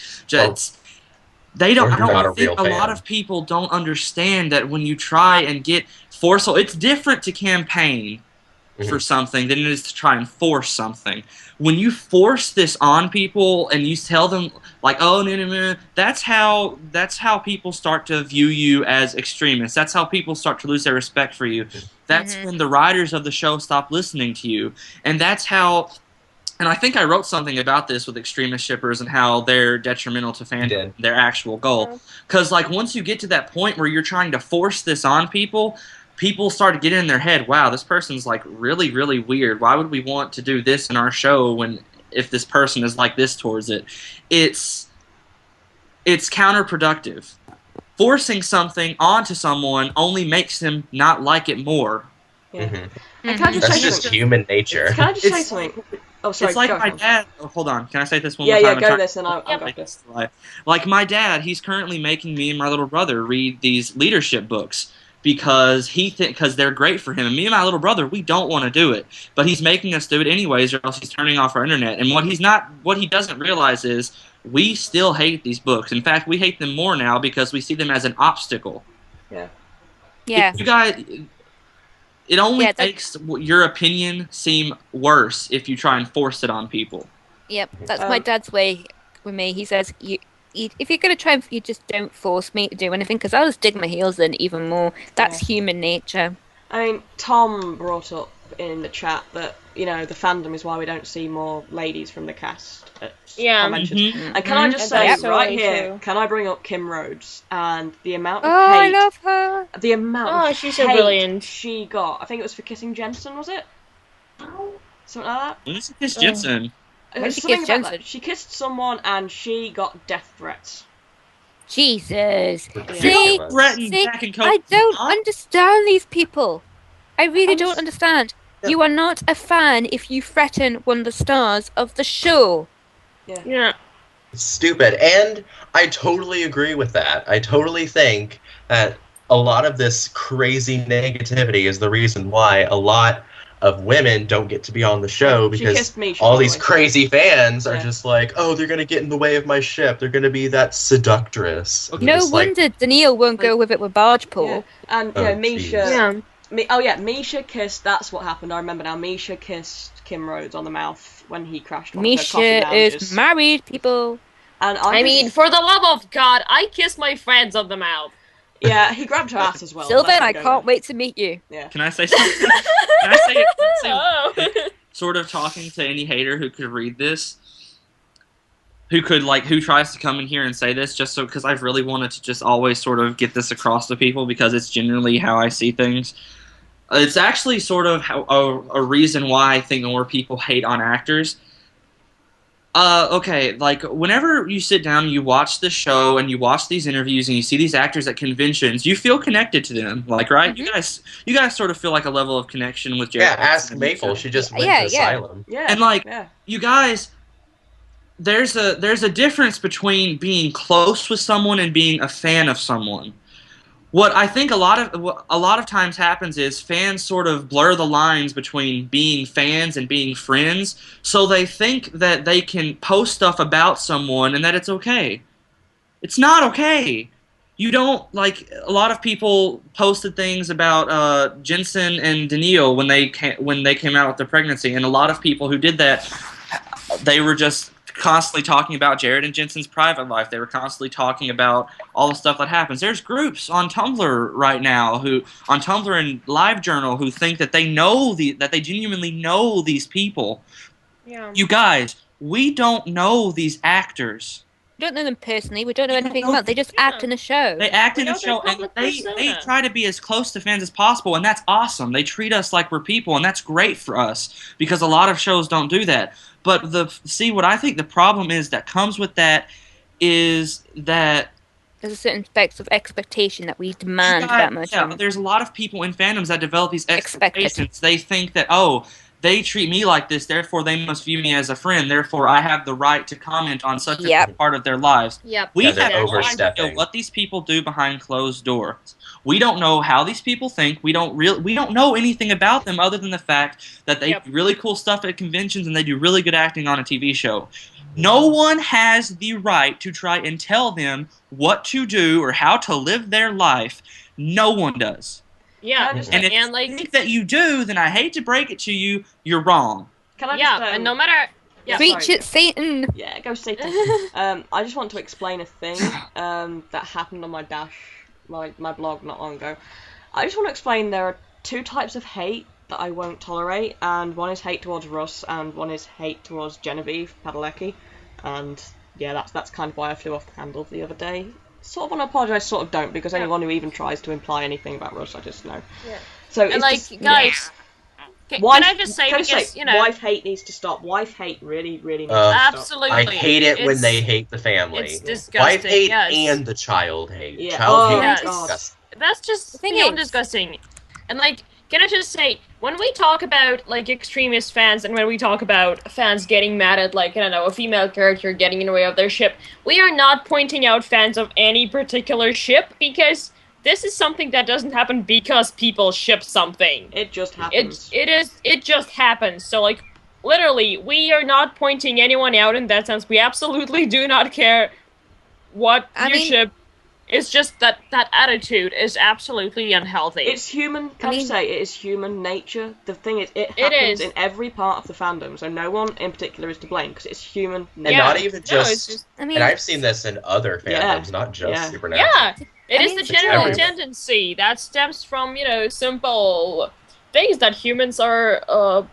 They don't. I think a lot of people don't understand that when you try and get forceful, it's different to campaign for something than it is to try and force something. When you force this on people and you tell them like, oh no, that's how people start to view you as extremists. That's how people start to lose their respect for you. That's when the writers of the show stop listening to you, and that's how. And I think I wrote something about this with extremist shippers and how they're detrimental to fandom, their actual goal. Because like once you get to that point where you're trying to force this on people, people start to get in their head, wow, this person's like really, really weird. Why would we want to do this in our show if this person is like this towards it? It's counterproductive. Forcing something onto someone only makes them not like it more. That's just human nature. Can I just say something? Oh, sorry. It's like my dad. Oh, hold on. Can I say this one more time? Yeah, go this, and I'll go this. Like my dad, he's currently making me and my little brother read these leadership books because because they're great for him. And me and my little brother, we don't want to do it, but he's making us do it anyways, or else he's turning off our internet. And what he doesn't realize is we still hate these books. In fact, we hate them more now because we see them as an obstacle. Yeah. Yeah. You guys. It only makes your opinion seem worse if you try and force it on people. Yep, that's my dad's way with me. He says, if you're going to try, you just don't force me to do anything, because I'll just dig my heels in even more. That's human nature. I mean, Tom brought up in the chat that, you know, the fandom is why we don't see more ladies from the cast. And can I just say, right here, can I bring up Kim Rhodes and the amount of hate... I love her! The amount of she's hate so brilliant. She got. I think it was for kissing Jensen, was it? Something like that? When did she kiss Jensen? When she kissed Jensen? She kissed someone and she got death threats. Jesus. See, I don't understand these people. I really don't understand. You are not a fan if you threaten one of the stars of the show. Yeah. It's stupid. And I totally agree with that. I totally think that a lot of this crazy negativity is the reason why a lot of women don't get to be on the show, because all these crazy fans are just like, oh, they're going to get in the way of my ship. They're going to be that seductress. Okay. No wonder Daniil won't go with it with Bargepool. Yeah. And Misha... Misha kissed... That's what happened. I remember now. Misha kissed Kim Rhodes on the mouth when he crashed on her coffee lounges. Misha is married, people. And I mean, for the love of God, I kiss my friends on the mouth. Yeah, he grabbed her ass as well. Silven, I can't wait to meet you. Yeah. Can I say something? Can I say sort of talking to any hater who could read this? who tries to come in here and say this just so because I've really wanted to just always sort of get this across to people because it's generally how I see things. It's actually sort of a reason why I think more people hate on actors. Okay, like whenever you sit down and you watch the show and you watch these interviews and you see these actors at conventions, you feel connected to them, like, right? Mm-hmm. You guys sort of feel like a level of connection with Jared. Yeah, ask Mapal. She just went to Asylum. Yeah. And you guys, there's a difference between being close with someone and being a fan of someone. What I think a lot of times happens is fans sort of blur the lines between being fans and being friends, so they think that they can post stuff about someone and that it's okay. It's not okay. You don't, like, a lot of people posted things about Jensen and Daniil when they came out with their pregnancy, and a lot of people who did that, they were just constantly talking about Jared and Jensen's private life. They were constantly talking about all the stuff that happens. There's groups on Tumblr right now on Tumblr and LiveJournal who think that they genuinely know these people. Yeah. You guys, we don't know these actors. We don't know them personally. We don't know anything about them. They just act in a show. They act in know a show, their and public they persona. try to be as close to fans as possible, and that's awesome. They treat us like we're people, and that's great for us, because a lot of shows don't do that. But what I think the problem is that comes with that is that There's a certain of expectation that we demand that much. Yeah, there's a lot of people in fandoms that develop these Expected. expectations. They think that, oh, they treat me like this, therefore they must view me as a friend, therefore I have the right to comment on such a part of their lives. Yep. We Yeah, have they're no overstepping. idea what these people do behind closed doors. We don't know how these people think. We don't know anything about them other than the fact that they do really cool stuff at conventions and they do really good acting on a TV show. No one has the right to try and tell them what to do or how to live their life. No one does. Yeah, And if you think that you do, then I hate to break it to you, you're wrong. Can I just, and no matter. Yeah, Preach it, Satan! Yeah, go Satan. I just want to explain a thing that happened on my my blog not long ago. I just want to explain there are two types of hate that I won't tolerate, and one is hate towards Russ, and one is hate towards Genevieve Padalecki. And yeah, that's kind of why I flew off the handle the other day. Sort of want to apologise, sort of don't, because anyone who even tries to imply anything about Russ, I just know. Yeah. So and it's like, just, guys, can I just say, because, you know... Wife hate needs to stop. Wife hate really, really needs to stop. Absolutely. I hate it when they hate the family. It's disgusting. Wife hate yes. and the child hate. Yeah. Child hate yes. is disgusting. That's just beyond disgusting. And like, can I just say, when we talk about like extremist fans and when we talk about fans getting mad at, like, I don't know, a female character getting in the way of their ship, we are not pointing out fans of any particular ship, because this is something that doesn't happen because people ship something. It just happens. It just happens. So like, literally, we are not pointing anyone out in that sense. We absolutely do not care what you ship. It's just that attitude is absolutely unhealthy. It's human. Can I say it is human nature? The thing is, it happens in every part of the fandom, so no one in particular is to blame because it's human nature. And not even just. And I've seen this in other fandoms, not just Supernatural. Yeah, it is the general tendency that stems from, you know, simple things that humans are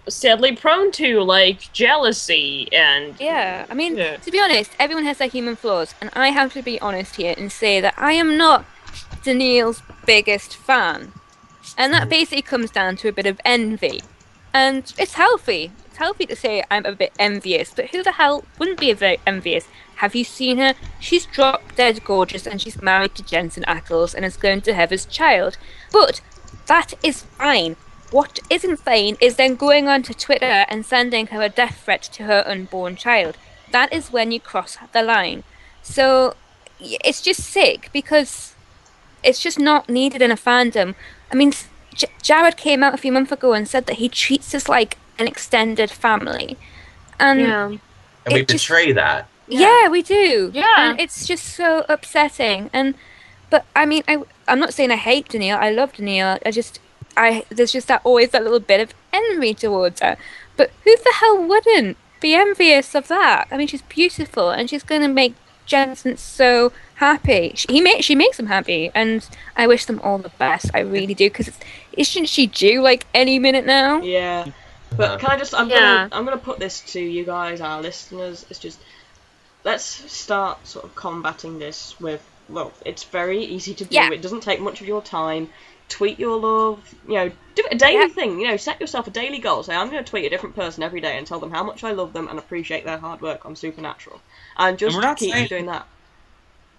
sadly prone to, like jealousy and... Yeah, I mean, to be honest, everyone has their human flaws, and I have to be honest here and say that I am not Daniil's biggest fan. And that basically comes down to a bit of envy. And it's healthy. It's healthy to say I'm a bit envious, but who the hell wouldn't be a bit envious? Have you seen her? She's drop dead gorgeous, and she's married to Jensen Ackles and is going to have his child. But that is fine. What isn't fine is then going onto Twitter and sending her a death threat to her unborn child. That is when you cross the line. So it's just sick because it's just not needed in a fandom. I mean, Jared came out a few months ago and said that he treats us like an extended family. And we betray that. Yeah, we do. Yeah. And it's just so upsetting. But I mean, I'm not saying I hate Daniil. I love Daniil. There's just always that little bit of envy towards her. But who the hell wouldn't be envious of that? I mean, she's beautiful, and she's going to make Jensen so happy. She makes him happy, and I wish them all the best. I really do, because isn't she due like any minute now? Yeah. But can I just? I'm gonna put this to you guys, our listeners. It's just, let's start sort of combating this with love. It's very easy to do. Yeah. It doesn't take much of your time. Tweet your love. Do a daily thing. Set yourself a daily goal. Say, I'm going to tweet a different person every day and tell them how much I love them and appreciate their hard work on Supernatural. And just keep doing that.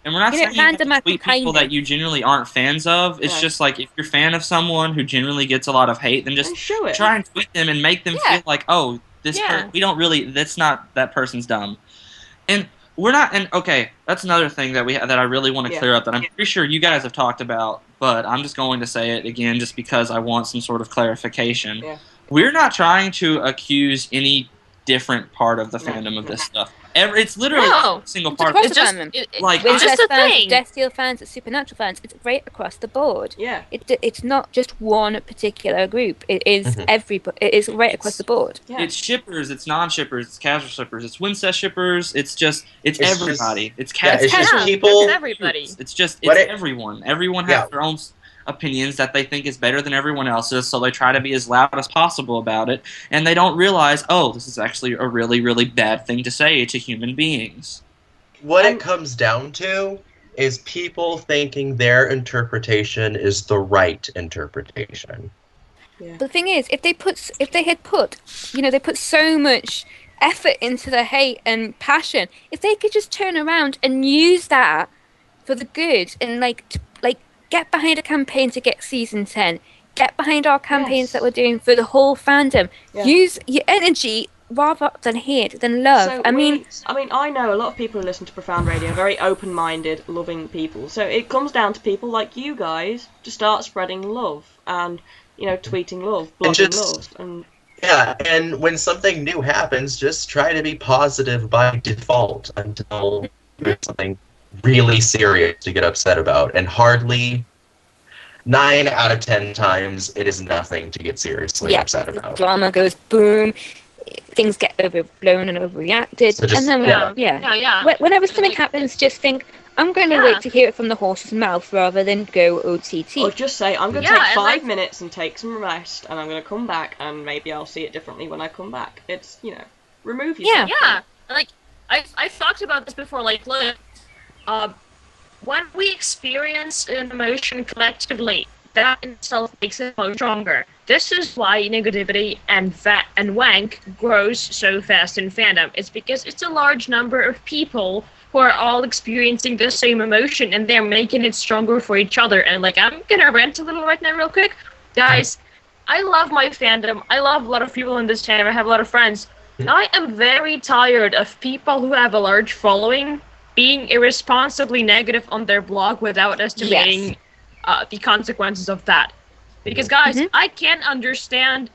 And we're not saying you have to tweet people that kindness. you generally aren't fans of. It's just like, if you're a fan of someone who generally gets a lot of hate, then just show it. try and tweet them and make them feel like, oh, we don't really, that's not, that person's dumb. And we're not, and okay, that's another thing that that I really want to clear up that I'm pretty sure you guys have talked about, but I'm just going to say it again just because I want some sort of clarification. Yeah. We're not trying to accuse any different part of the fandom of this stuff. It's literally a single part. It's just a thing. Death Steel fans, Supernatural fans. It's right across the board. Yeah. It's not just one particular group. It is everybody. It is right across the board. Yeah. It's shippers. It's non-shippers. It's casual shippers. It's Wincest shippers. It's everybody. It's casual. It's just people. It's everybody. It's everyone. Everyone has their own opinions that they think is better than everyone else's, so they try to be as loud as possible about it, and they don't realize, oh, this is actually a really, really bad thing to say to human beings. What it comes down to is people thinking their interpretation is the right interpretation. Yeah. But the thing is, if they had put so much effort into the hate and passion, if they could just turn around and use that for the good and get behind a campaign to get season 10. Get behind our campaigns that we're doing for the whole fandom. Yeah. Use your energy rather than hate, than love. So I know a lot of people who listen to Profound Radio are very open-minded, loving people. So it comes down to people like you guys to start spreading love and, tweeting love, blogging love. And when something new happens, just try to be positive by default until there's something really serious to get upset about, and hardly 9 out of 10 times it is nothing to get seriously upset about. Drama goes boom, things get overblown and overreacted, so and then whenever something happens, just think, I'm going to wait to hear it from the horse's mouth rather than go OTT. Or just say, I'm going to take 5 minutes and take some rest, and I'm going to come back, and maybe I'll see it differently when I come back. It's, remove yourself. Yeah. I've talked about this before, look, when we experience an emotion collectively, that in itself makes it more stronger. This is why negativity and wank grows so fast in fandom. It's because it's a large number of people who are all experiencing the same emotion, and they're making it stronger for each other. And I'm gonna rant a little right now real quick. Guys, I love my fandom. I love a lot of people in this channel. I have a lot of friends. I am very tired of people who have a large following being irresponsibly negative on their blog without estimating the consequences of that. Because, guys, I can understand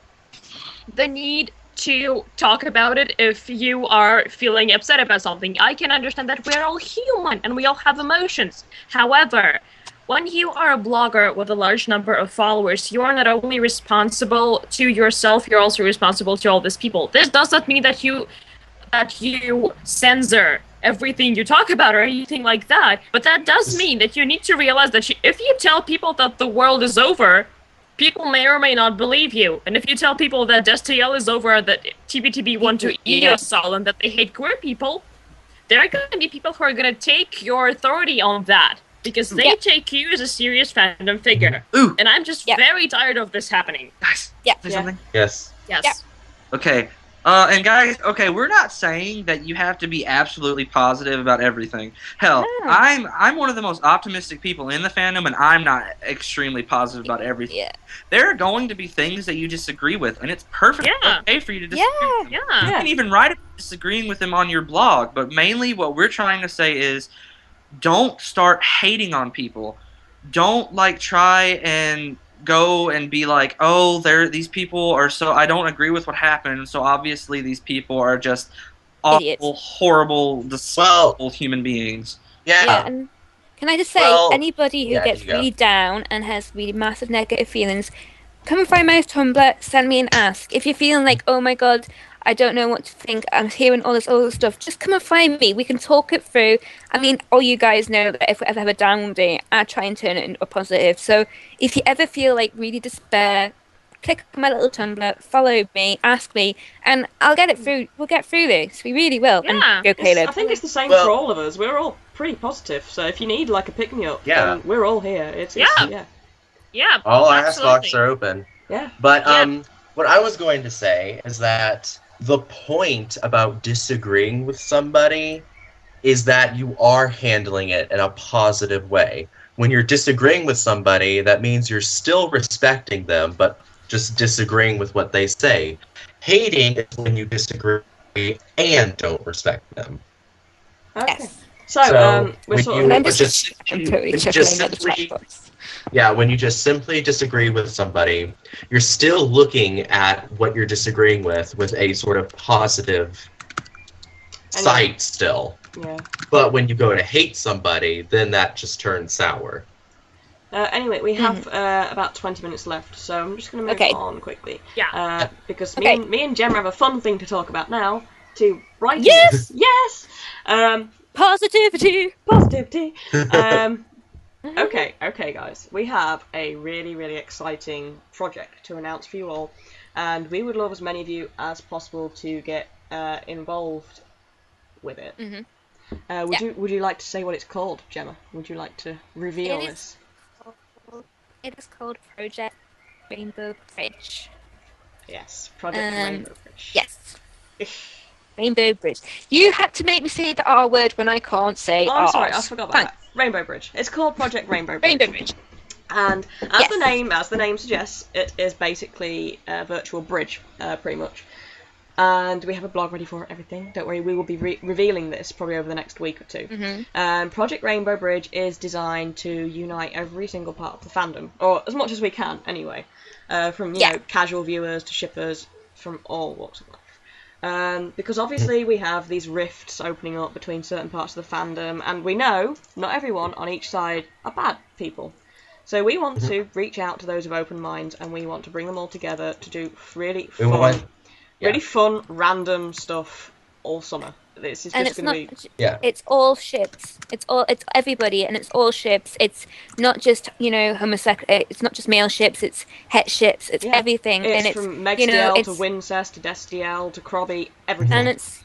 the need to talk about it if you are feeling upset about something. I can understand that we're all human and we all have emotions. However, when you are a blogger with a large number of followers, you are not only responsible to yourself, you're also responsible to all these people. This does not mean that you censor everything you talk about or anything like that, but that does mean that you need to realize that if you tell people that the world is over, people may or may not believe you. And if you tell people that STL is over, that TBTB want to eat us all, and that they hate queer people, there are going to be people who are going to take your authority on that, because they take you as a serious fandom figure. Ooh. And I'm just very tired of this happening. Guys, say something? Yes. Okay. And guys, we're not saying that you have to be absolutely positive about everything. Hell, I'm one of the most optimistic people in the fandom, and I'm not extremely positive about everything. Yeah. There are going to be things that you disagree with, and it's perfectly okay for you to disagree with them. You can even write about disagreeing with them on your blog, but mainly what we're trying to say is, don't start hating on people. Don't try and go and be like, oh, these people are so, I don't agree with what happened, so obviously these people are just awful, idiots. Horrible, despicable human beings. Yeah. And can I just say, anybody who gets really down and has really massive negative feelings, come and find my Tumblr, send me an ask. If you're feeling like, oh my god, I don't know what to think, I'm hearing all this other stuff, just come and find me. We can talk it through. I mean, all you guys know that if we ever have a down day, I try and turn it into a positive. So if you ever feel really despair, click on my little Tumblr, follow me, ask me, and I'll get it through. We'll get through this. We really will. Yeah. And go, Caleb. I think it's the same Well- for all of us. We're all pretty positive, so if you need like a pick-me-up, Yeah. then we're all here. It's Yeah. yeah. Yeah. All our absolutely. Askbox are open. Yeah. But Yeah. what I was going to say is that the point about disagreeing with somebody is that you are handling it in a positive way. When you're disagreeing with somebody, that means you're still respecting them, but just disagreeing with what they say. Hating is when you disagree and don't respect them. Okay. Yes. So, we're when sort you of... I'm just, I'm totally when you chuckling just at the chat simply, box. yeah, when you just simply disagree with somebody, you're still looking at what you're disagreeing with a sort of positive sight still. Yeah. But when you go to hate somebody, then that just turns sour. Anyway, we have about 20 minutes left, so I'm just going to move Okay. on quickly. Yeah. Because Okay. me and Gemma have a fun thing to talk about now. To write. Yes! Yes! Positivity! Positivity! Okay, guys. We have a really, really exciting project to announce for you all, and we would love as many of you as possible to get involved with it. Mhm. Would you like to say what it's called, Gemma? Would you like to reveal It is- this? It is called Project Rainbow Bridge. Yes, Project Rainbow Bridge. Yes. Rainbow Bridge. You had to make me say the R word when I can't say Oh, I'm R's. sorry, I forgot about that. Rainbow Bridge. It's called Project Rainbow Bridge. Rainbow Bridge. And as Yes. the name suggests, it is basically a virtual bridge, pretty much. And we have a blog ready for everything. Don't worry, we will be revealing this probably over the next week or two. Project Rainbow Bridge is designed to unite every single part of the fandom, or as much as we can, anyway. From you know, casual viewers to shippers from all walks of life. Because obviously we have these rifts opening up between certain parts of the fandom, and we know not everyone on each side are bad people. So we want to reach out to those with open minds, and we want to bring them all together to do really fun, random stuff all summer. This is And just it's going not. to be... Yeah. It's all ships. It's everybody, and it's all ships. It's not just homosexual. It's not just male ships. It's het ships. It's everything. It's and it's from Megstiel to Wincest to Destiel to Krobby, everything. And it's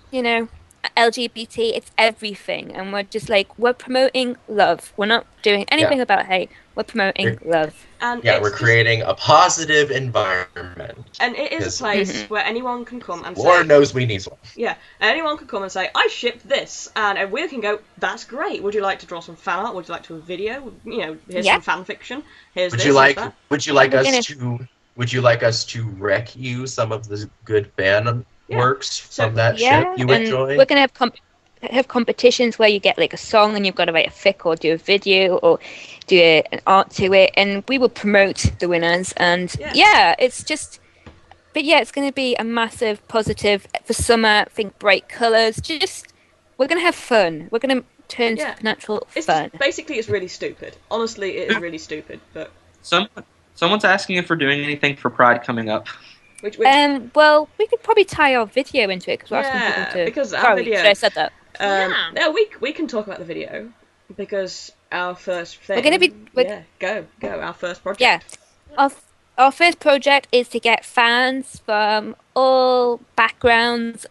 LGBT. It's everything, and we're promoting love. We're not doing anything about hate. We're promoting love. And we're creating a positive environment. And it is a place where anyone can come and Lord say... knows we need one. Yeah, anyone can come and say, I shipped this, and we can go, that's great. Would you like to draw some fan art? Would you like to do a video? Here's some fan fiction. Here's Would this, you like? that. Would you like us to rec you some of the good fan works from that ship you enjoy? We're gonna have competitions where you get like a song and you've got to write a fic or do a video or do an art to it, and we will promote the winners. And it's just, but it's going to be a massive positive for summer. Think bright colours. We're going to have fun. We're going to turn supernatural fun. Basically, it's really stupid. Honestly, it is really stupid. But someone's asking if we're doing anything for Pride coming up. Which well, we could probably tie our video into it because we're asking people to. Because our video. Should I said that? No, we can talk about the video because our first thing. We're gonna be. Go our first project. Yeah, our first project is to get fans from all backgrounds,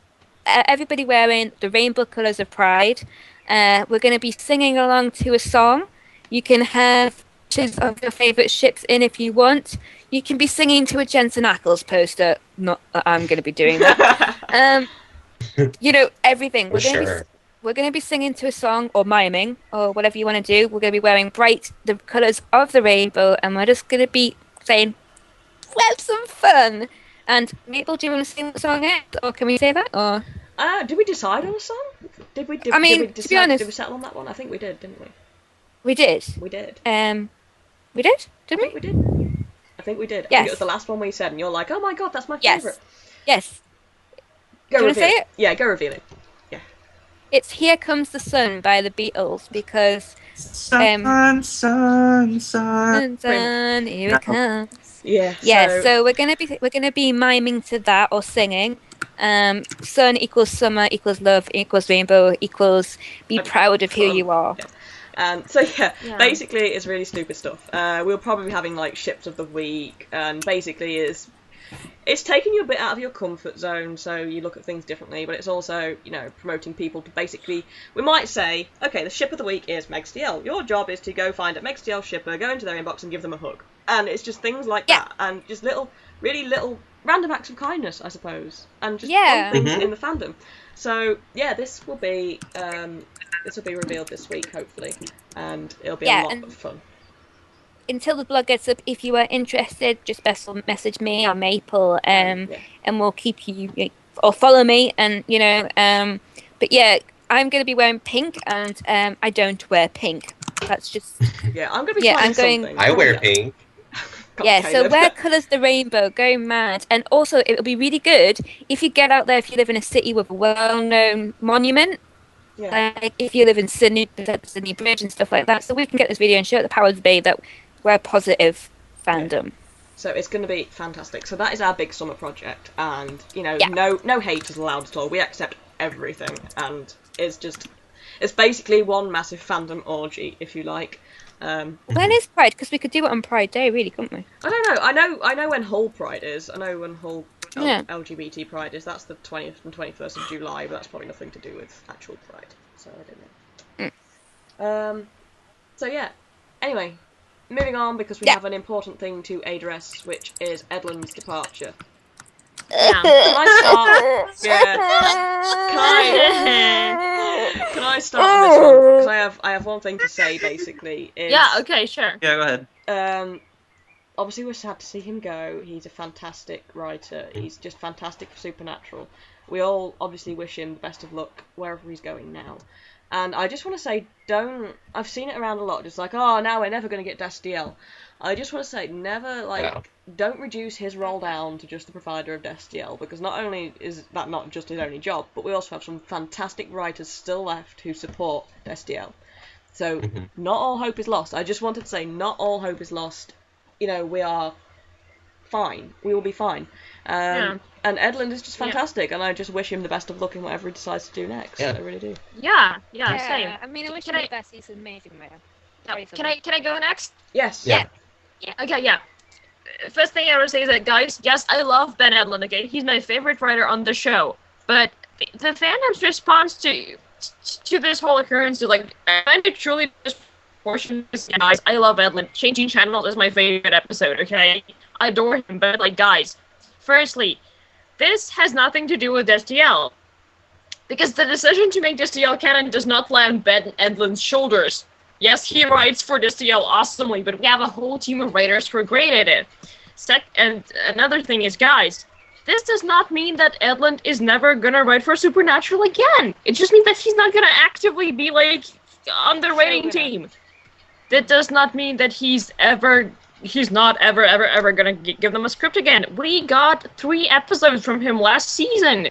everybody wearing the rainbow colours of Pride. We're going to be singing along to a song. You can have pictures of your favourite ships in if you want. You can be singing to a Jensen Ackles poster. Not that I'm going to be doing that. Everything. We're going to be singing to a song or miming or whatever you want to do. We're going to be wearing the colours of the rainbow, and we're just going to be saying, "Have some fun." And Mapal, do you want to sing the song out, or can we say that? Or did we decide on a song? Did we? To be honest, did we settle on that one? I think we did, didn't we? We did. We did. We did? Didn't we? I think we did. I think we did. I think it was the last one we said, and you're like, "Oh my god, that's my favourite." Yes. Go do you want to say it? Yeah, go reveal it. Yeah. It's "Here Comes the Sun" by the Beatles because sun, here it comes. Yeah. Yeah. So we're gonna be miming to that or singing. Sun equals summer equals love equals rainbow equals be proud of who you are. Yeah. And basically it's really stupid stuff. We'll probably be having like ships of the week, and basically is it's taking you a bit out of your comfort zone, so you look at things differently, but it's also, you know, promoting people to basically, we might say, okay, the ship of the week is MegsDL. Your job is to go find a MegsDL shipper, go into their inbox and give them a hug. And it's just things like that, and just really little random acts of kindness, I suppose, and just fun things in the fandom. So yeah, this will be revealed this week, hopefully, and it'll be a lot of fun. Until the blog gets up, if you are interested, just message me or Mapal, and we'll keep you, or follow me, and you know. But yeah, I'm going to be wearing pink, and I don't wear pink. That's just I'm going to be trying something. I wear pink. So wear colours the rainbow, go mad. And also, it'll be really good if you get out there, if you live in a city with a well-known monument, like if you live in Sydney Bridge and stuff like that, so we can get this video and show the powers be that we're a positive fandom. So it's going to be fantastic. So that is our big summer project, and, you know, no hate is allowed at all. We accept everything, and it's basically one massive fandom orgy, if you like. When is Pride? Because we could do it on Pride Day, really, couldn't we? I don't know. I know when Hull Pride is. I know when Hull LGBT Pride is. That's the 20th and 21st of July, but that's probably nothing to do with actual Pride. So I don't know. So yeah. Anyway, moving on, because we have an important thing to address, which is Edlund's departure. Can I start on this one? Because I have one thing to say, basically. Okay, sure. Yeah, go ahead. Obviously, we're sad to see him go. He's a fantastic writer. He's just fantastic for Supernatural. We all obviously wish him the best of luck wherever he's going now. And I just want to say, I've seen it around a lot, just like, oh, now we're never going to get DSDL. I just want to say, don't reduce his role down to just the provider of DSDL, because not only is that not just his only job, but we also have some fantastic writers still left who support DSDL. So, not all hope is lost. I just wanted to say, not all hope is lost. You know, we are fine. We will be fine. And Edlund is just fantastic, and I just wish him the best of luck in whatever he decides to do next. I really do. Yeah, same. I mean, I wish him the best. He's an amazing writer. Can I go next? Yes. Yeah. Okay, yeah. First thing I want to say is that, guys, yes, I love Ben Edlund, okay? He's my favorite writer on the show. But the fandom's response to this whole occurrence is, like, I find it truly disproportionate. Guys, I love Edlund. Changing Channel is my favorite episode, okay? I adore him, but, like, guys, firstly, this has nothing to do with SDL. Because the decision to make SDL canon does not lie on Ben Edlund's shoulders. Yes, he writes for DSDL awesomely, but we have a whole team of writers who are great at it. And another thing is, guys, this does not mean that Edlund is never gonna write for Supernatural again. It just means that he's not gonna actively be, like, on the writing team. That does not mean that he's not ever gonna give them a script again. We got 3 episodes from him last season.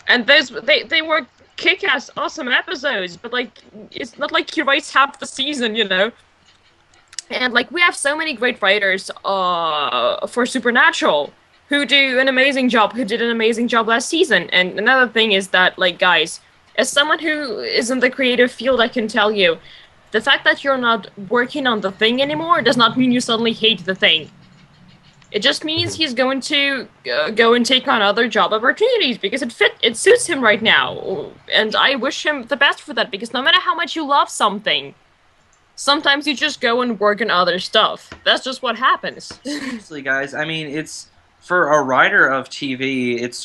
And they were kick-ass awesome episodes, but, like, it's not like he writes half the season, you know? And, like, we have so many great writers for Supernatural who did an amazing job last season. And another thing is that, like, guys, as someone who is in the creative field, I can tell you, the fact that you're not working on the thing anymore does not mean you suddenly hate the thing. It just means he's going to go and take on other job opportunities because it suits him right now. And I wish him the best for that, because no matter how much you love something, sometimes you just go and work on other stuff. That's just what happens. Seriously, guys, I mean, it's for a writer of TV, it's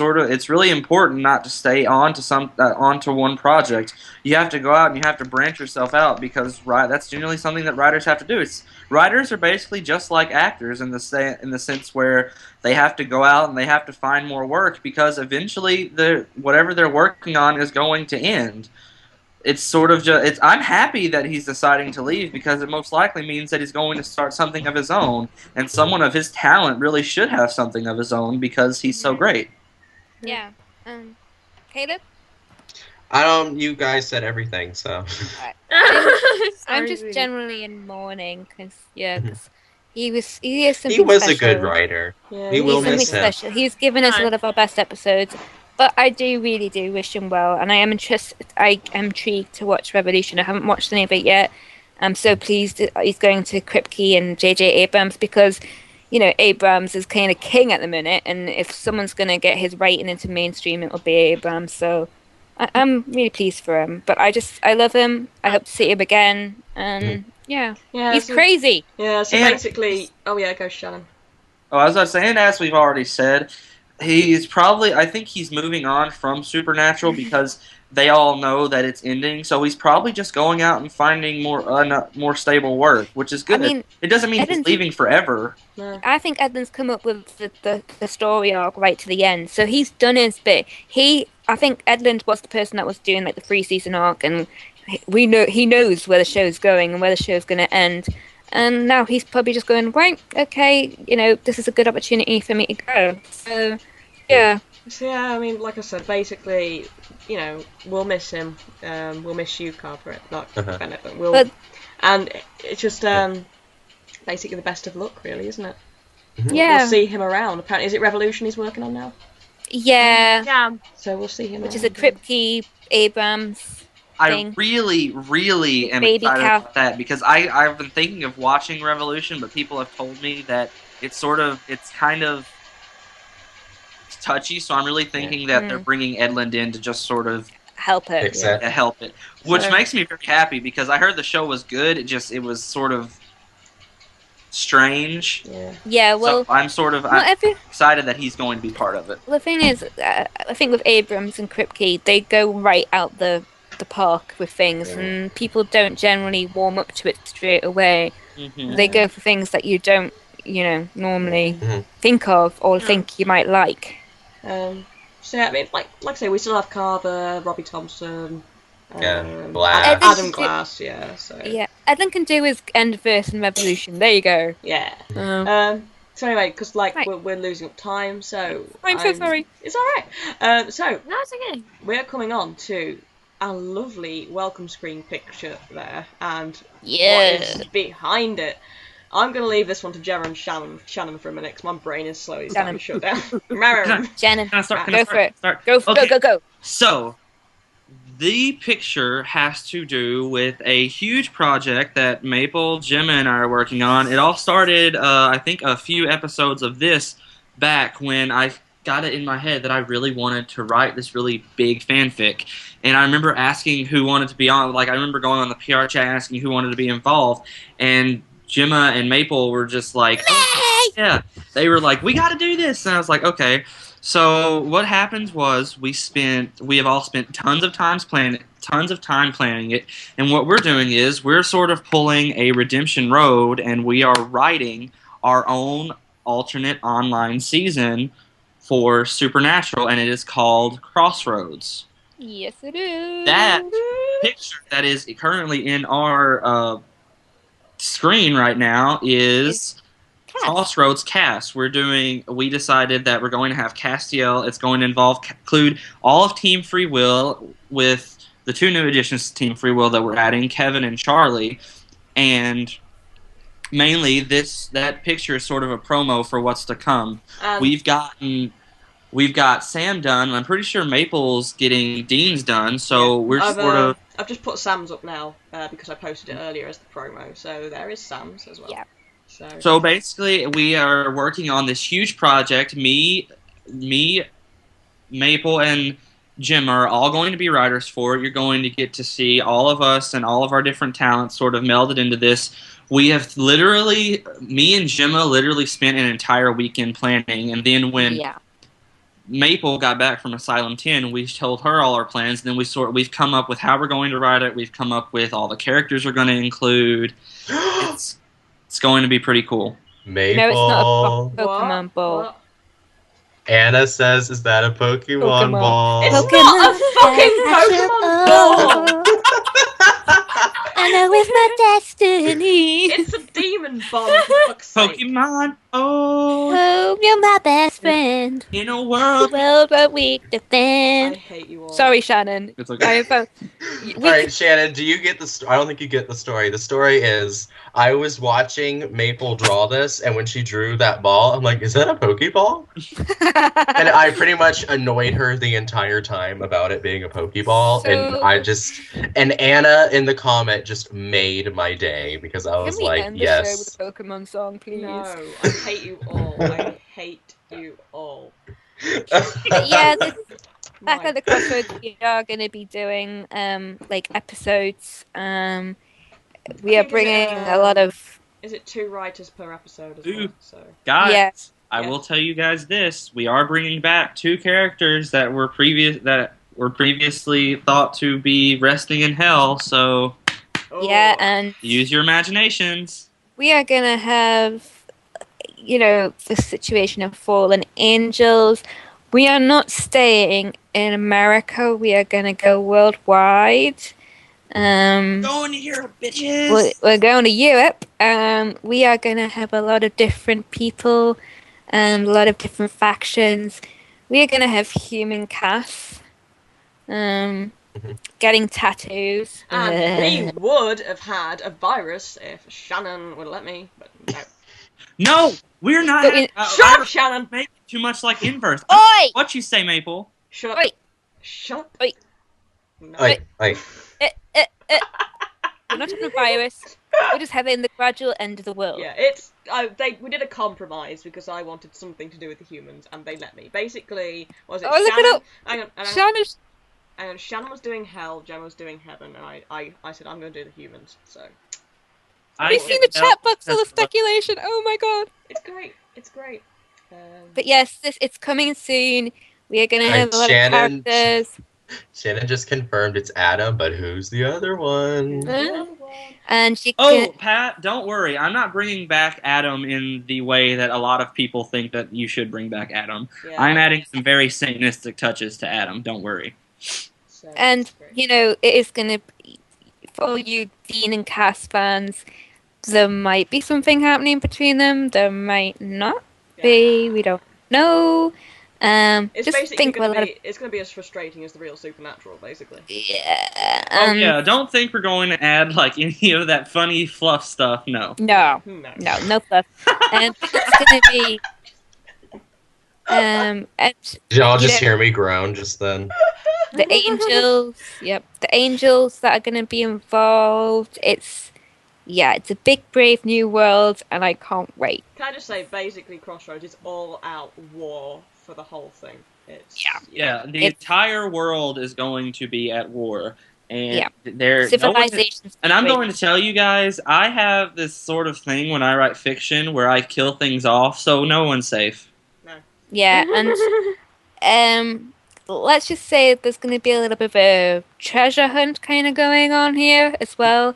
really important not to stay onto one project. You have to go out and you have to branch yourself out, because that's generally something that writers have to do. Writers are basically just like actors in the sense where they have to go out and they have to find more work, because eventually whatever they're working on is going to end. It's sort of I'm happy that he's deciding to leave, because it most likely means that he's going to start something of his own, and someone of his talent really should have something of his own because he's so great. Yeah. Kaleb? You guys said everything, so. I'm just generally in mourning, because he is something special. He was a good writer. Yeah, we will miss him. Special. He's given us a lot of our best episodes. But I really do wish him well, and I am intrigued to watch Revolution. I haven't watched any of it yet. I'm so pleased that he's going to Kripke and J.J. Abrams, because Abrams is kind of king at the minute, and if someone's going to get his writing into mainstream, it'll be Abrams. So I'm really pleased for him. But I love him. I hope to see him again. And yeah, he's crazy. Yeah, so basically, go Shannon. Oh, as I was saying, as we've already said, I think he's moving on from Supernatural because they all know that it's ending, so he's probably just going out and finding more stable work, which is good. I mean, it doesn't mean he's leaving forever. No. I think Edlund's come up with the story arc right to the end, so he's done his bit. I think Edlund was the person that was doing like the 3-season arc, and he knows where the show's going and where the show's going to end. And now he's probably just going, right, okay, this is a good opportunity for me to go. So, yeah. So, yeah, I mean, like I said, basically, we'll miss him. We'll miss you, Carver, not Bennett, but and it's just basically the best of luck, really, isn't it? Yeah. We'll see him around. Apparently, is it Revolution he's working on now? Yeah. Yeah. So we'll see him Which around. is a Kripke Abrams thing. I really, really am Baby excited cow. about that because I've been thinking of watching Revolution, but people have told me that it's kind of touchy, so I'm really thinking that they're bringing Edlund in to just sort of help it. Help it. Which makes me very happy because I heard the show was good, it was sort of strange. Yeah, well, so I'm excited that he's going to be part of it. The thing is, I think with Abrams and Kripke, they go right out the park with things, and people don't generally warm up to it straight away. They go for things that you don't, normally think of or think you might like. So yeah, I mean, like I say, we still have Carver, Robbie Thompson, Glass. Adam Glass, So yeah, Edlund can do his end verse and Revolution. There you go. Yeah. So anyway, because we're losing up time, so I'm so sorry. It's all right. So No, it's okay. we're coming on to a lovely welcome screen picture there, and what is behind it. I'm going to leave this one to Gemma and Shannon for a minute, because my brain is slowly starting to shut down. Shannon, Can I start? go for it. Okay. Go. So, the picture has to do with a huge project that Mapal, Gemma, and I are working on. It all started, I think, a few episodes of this back when I got it in my head that I really wanted to write this really big fanfic. And I remember asking who wanted to be on. I remember going on the PR chat asking who wanted to be involved. And Gemma and Mapal were just like, yeah. They were like, we got to do this. And I was like, okay. So what happened was we have all spent tons of time planning it. And what we're doing is we're sort of pulling a redemption road, and we are writing our own alternate online season for Supernatural, and it is called Crossroads. Yes, it is. That picture that is currently in our screen right now is Crossroads cast. We decided that we're going to have Castiel. It's going to include all of Team Free Will with the 2 new additions to Team Free Will that we're adding, Kevin and Charlie. And mainly that picture is sort of a promo for what's to come. We've got Sam done. I'm pretty sure Maple's getting Dean's done, so we're I've just put Sam's up now because I posted it earlier as the promo, so there is Sam's as well. Yeah. So basically, we are working on this huge project. Me, Mapal, and Gemma are all going to be writers for it. You're going to get to see all of us and all of our different talents sort of melded into this. Me and Gemma literally spent an entire weekend planning, and then when Mapal got back from Asylum 10, we told her all our plans, and then we've come up with how we're going to write it. We've come up with all the characters we're going to include. It's going to be pretty cool. Mapal. No, it's not a Pokemon ball. What? Anna says, is that a Pokemon ball? It's not a fucking Pokemon ball! I know it's my destiny. It's a demon bomb, for fuck's sake. Pokemon, oh, You're my best friend. in a world. World where we I defend. hate you all. Sorry, Shannon. It's okay. Alright, Shannon, do you get the story? I don't think you get the story. The story is, I was watching Mapal draw this, and when she drew that ball, I'm like, is that a Pokeball? And I pretty much annoyed her the entire time about it being a Pokeball, and Anna in the comment just made my day because I Can was we like, end the show with yes. a Pokemon song, please? No, I hate you all. I hate you all. But yeah, back My- at the Crossroads, we are going to be doing like episodes. We I are think, bringing a lot of. Is it 2 writers per episode as Ooh. well? So Guys, Yeah. I Yeah. will tell you guys this: we are bringing back 2 characters that were previously thought to be resting in hell. So Yeah, Oh. and use your imaginations. we are going to have, the situation of fallen angels. We are not staying in America. We are going to go worldwide. Going to Europe, bitches. We're going to Europe. We are going to have a lot of different people, a lot of different factions. We are going to have human Cass, getting tattoos. And we would have had a virus if Shannon would let me, but no. No, we're not. But in- Shut up, Shannon! Make it too much like inverse. Oi! What you say, Maple? Shut up. Oi! Shut up. Oi. No. Like, We're not having a virus. We're just having the gradual end of the world. Yeah, we did a compromise because I wanted something to do with the humans, and they let me. Basically, was it Oh, look Shannon? it up! Hang on, Shannon's and Shannon was doing hell, Gemma was doing heaven, and I said I'm going to do the humans. So Have you seen the chat box full of speculation? Oh my god! it's great. It's great. But yes, it's coming soon. We are gonna have a lot Shannon- of characters. Shannon just confirmed it's Adam, but who's the other one? And she Oh, Pat, don't worry. I'm not bringing back Adam in the way that a lot of people think that you should bring back Adam. Yeah, I'm adding some very Satanistic touches to Adam. Don't worry. so and it's great. it is gonna be for all you Dean and Cass fans. There might be something happening between them. There might not be. We don't know. It's Just basically think going a to lot be. It's going to be as frustrating as the real Supernatural, basically. Yeah. Oh, yeah. Don't think we're going to add, like, any of that funny fluff stuff. No. No. No. No stuff. It's gonna be. And Did y'all just hear me groan just then? the angels. Yep, the angels that are gonna be involved. It's a big brave new world, and I can't wait. Can I just say, basically, Crossroads is all out war for the whole thing. It's Yeah, the entire world is going to be at war. And Civilizations. and I'm going to tell you guys, I have this sort of thing when I write fiction where I kill things off, so no one's safe. Yeah, and let's just say there's going to be a little bit of a treasure hunt kind of going on here as well.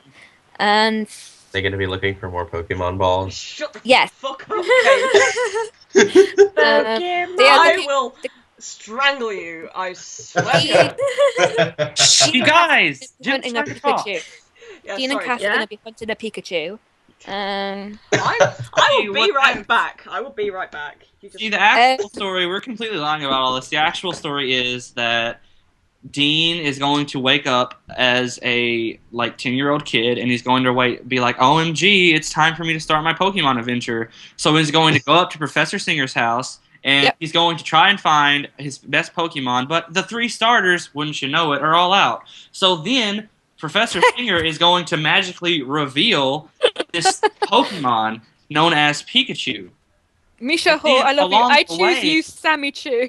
And They're going to be looking for more Pokemon balls. Shut the yes, fuck up, Kate. I will strangle you. I swear. You guys! hunting a just talk. Pikachu. Yeah, Dean and sorry. Cass are going to be hunting a Pikachu. I will be right back. I will be right back. You just... See, the actual story, we're completely lying about all this. The actual story is that Dean is going to wake up as a 10-year-old kid, and he's going to be like, OMG, it's time for me to start my Pokemon adventure. So he's going to go up to Professor Singer's house, and he's going to try and find his best Pokemon, but the 3 starters, wouldn't you know it, are all out. So then Professor Singer is going to magically reveal this Pokemon known as Pikachu. Misha Ho, I love you. I choose way- you, Sammy Chu.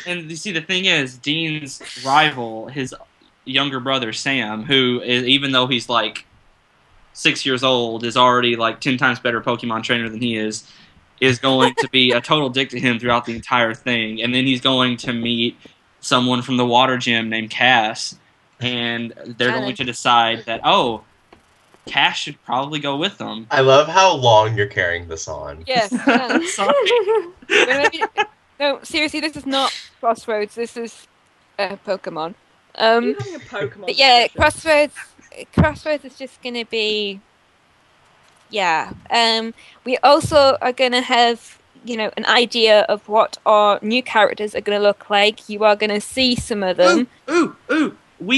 And you see, the thing is, Dean's rival, his younger brother Sam, who is, even though he's 6 years old, is already 10 times better Pokemon trainer than he is going to be a total dick to him throughout the entire thing. And then he's going to meet someone from the water gym named Cass, and they're going to decide that, Cass should probably go with them. I love how long you're carrying this on. Yes. Sorry. No, seriously, this is not Crossroads. This is Pokemon. Are you having a Pokemon But yeah, discussion? Crossroads is just gonna be. Yeah. We also are gonna have an idea of what our new characters are gonna look like. You are gonna see some of them. Ooh. You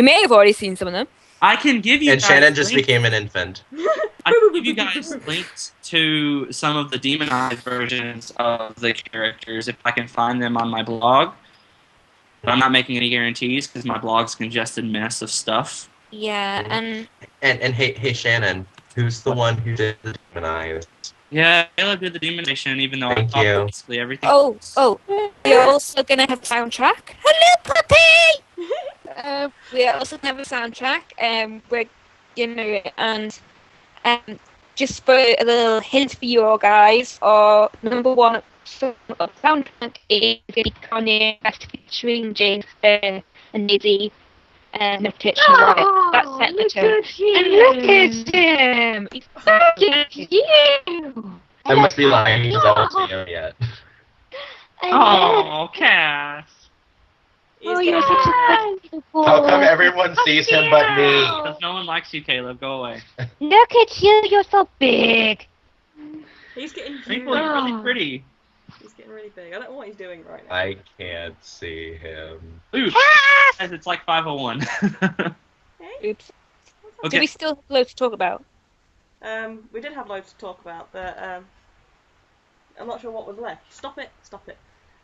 may have already seen some of them. I can give you. And guys Shannon just links. became an infant. I can give you guys links to some of the demonized versions of the characters if I can find them on my blog. But I'm not making any guarantees because my blog's a congested mess of stuff. Yeah, and hey Shannon, who's the one who did the demon eyes? Yeah, Caleb did the demonization, even though Thank I you. thought basically everything. oh, we're also gonna have a soundtrack. Hello, puppy. We're also gonna have a soundtrack. We're and just for a little hint for you all guys, our number one soundtrack is gonna be Kanye featuring James and Nizzy. No pitch, no That's set the tone. And look at him! He's so cute! I must be lying because I don't see him yet. Oh, Cass. He's You're such a beautiful. How come everyone sees him but me? Because no one likes you, Caleb. Go away. Look at you, you're so big. He's getting huge. People are really pretty. He's getting really big. I don't know what he's doing right now. I can't see him. Ooh, it's like 5:01. Hey? Oops. Okay. Do we still have loads to talk about? We did have loads to talk about, but I'm not sure what was left. Stop it.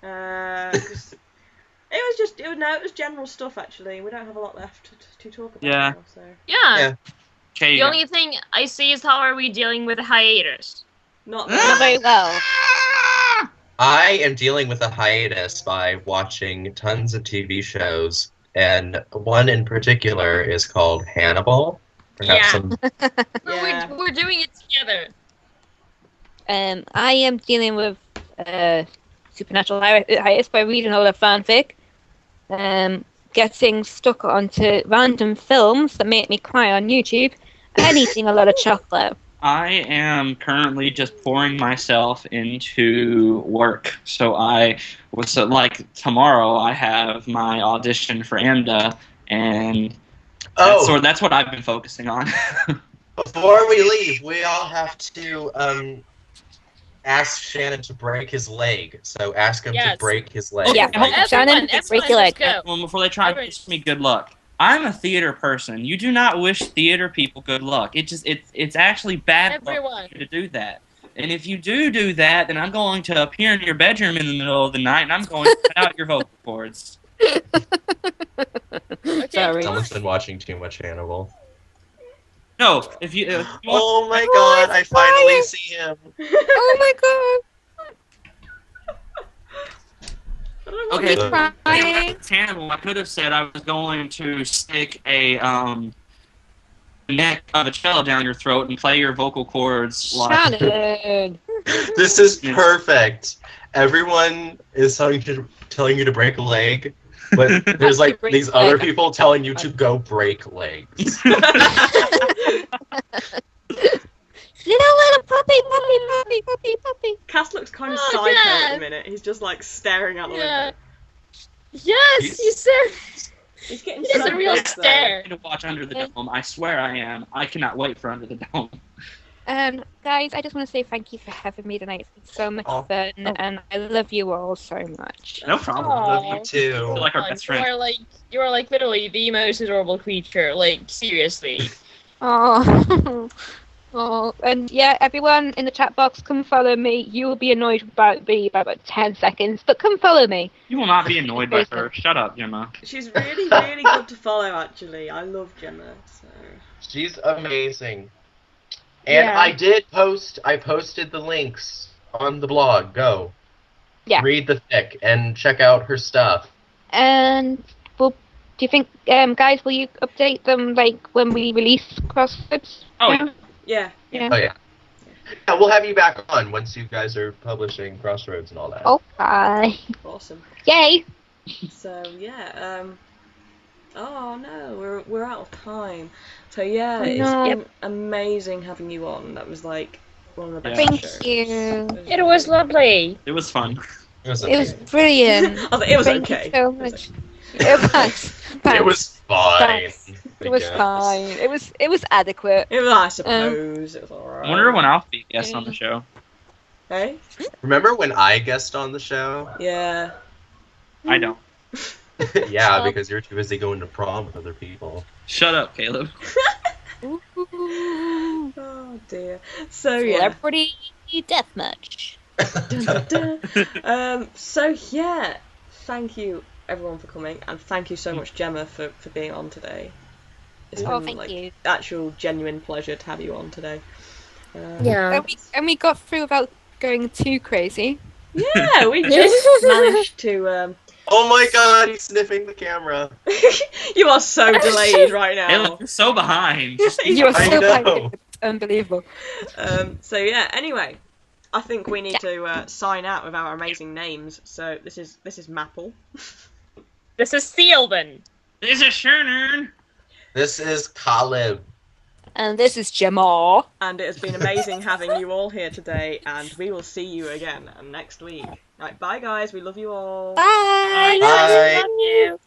'Cause it was general stuff actually. We don't have a lot left to talk about. Yeah. Now, so. Yeah. Okay. The only thing I see is how are we dealing with the hiatus? Not Not very well. I am dealing with a hiatus by watching tons of TV shows, and one in particular is called Hannibal. Yeah. Yeah. We're doing it together. I am dealing with supernatural hiatus by reading a lot of fanfic. Getting stuck onto random films that make me cry on YouTube, and eating a lot of chocolate. I am currently just pouring myself into work. So tomorrow I have my audition for AMDA, and that's what I've been focusing on. Before we leave, we all have to ask Shannon to break his leg. So ask him to break his leg. Oh, yeah. Right? Shannon, break your leg. Well, before they try to wish me good luck. I'm a theater person. You do not wish theater people good luck. It's actually bad luck to do that. And if you do that, then I'm going to appear in your bedroom in the middle of the night, and I'm going to cut out your vocal cords. Sorry. Someone's been watching too much Hannibal. No, if you want, Oh my god, I finally see him. Oh my god. okay, Crying. Hannibal, I could have said I was going to stick a neck of a cello down your throat and play your vocal cords like. Shannon. This is perfect. Everyone is telling you to break a leg, but there's like these other people telling you to go break legs. Little puppy. Cass looks kind of psycho at the minute. He's just like staring out the window. Yes, He's getting It's a real psycho, though. stare. To watch Under the Dome. I swear I am. I cannot wait for Under the Dome. Guys, I just want to say thank you for having me tonight. It's been so much fun, and I love you all so much. No problem. Love you too. You're like our best friend. You are like literally the most adorable creature. Like seriously. Oh. Oh, and yeah, everyone in the chat box, come follow me. You will be annoyed about me by about 10 seconds, but come follow me. You will not be annoyed by her. Shut up, Gemma. She's really, really good to follow, actually. I love Gemma. So. She's amazing. And Yeah. I posted the links on the blog. Go. Yeah. Read the fic and check out her stuff. And do you think, guys, will you update them like when we release Crossroads? Oh, Yeah. Yeah. Oh, yeah. Yeah, we'll have you back on once you guys are publishing Crossroads and all that. Okay. Awesome. Yay! So yeah. Oh no, we're out of time. So yeah, Oh, it's no. been amazing having you on. That was like one of the best Thank shows. you. It was lovely. it was fun. It was, It was brilliant. I thought it was Thank okay. you so much. It was. It was fine. Thanks. I It was guess. fine. It was adequate. It was, I suppose. It was alright. I wonder when I'll be a guest on the show. Hey? Remember when I guest on the show? Yeah. I don't. Yeah, because you're too busy going to prom with other people. Shut up, Caleb. Ooh. Oh dear. So yeah. Celebrity deathmatch. Dun, dun, dun. So yeah, thank you everyone for coming, and thank you so much, Gemma, for being on today. It's Oh, been, thank you. actual genuine pleasure to have you on today. Yeah. And we got through without going too crazy. Yeah, we just managed to. Oh my god, he's sniffing the camera. You are so delayed right Hey, now. look, you're so behind. You are I so know. bad. It's unbelievable. So yeah. Anyway, I think we need to sign out with our amazing names. So this is Mapal. This is Silven. This is Shannon. This is Kaleb. And this is Gemma. And it has been amazing having you all here today, and we will see you again next week. Right, bye guys, we love you all. Bye. Bye. Love you.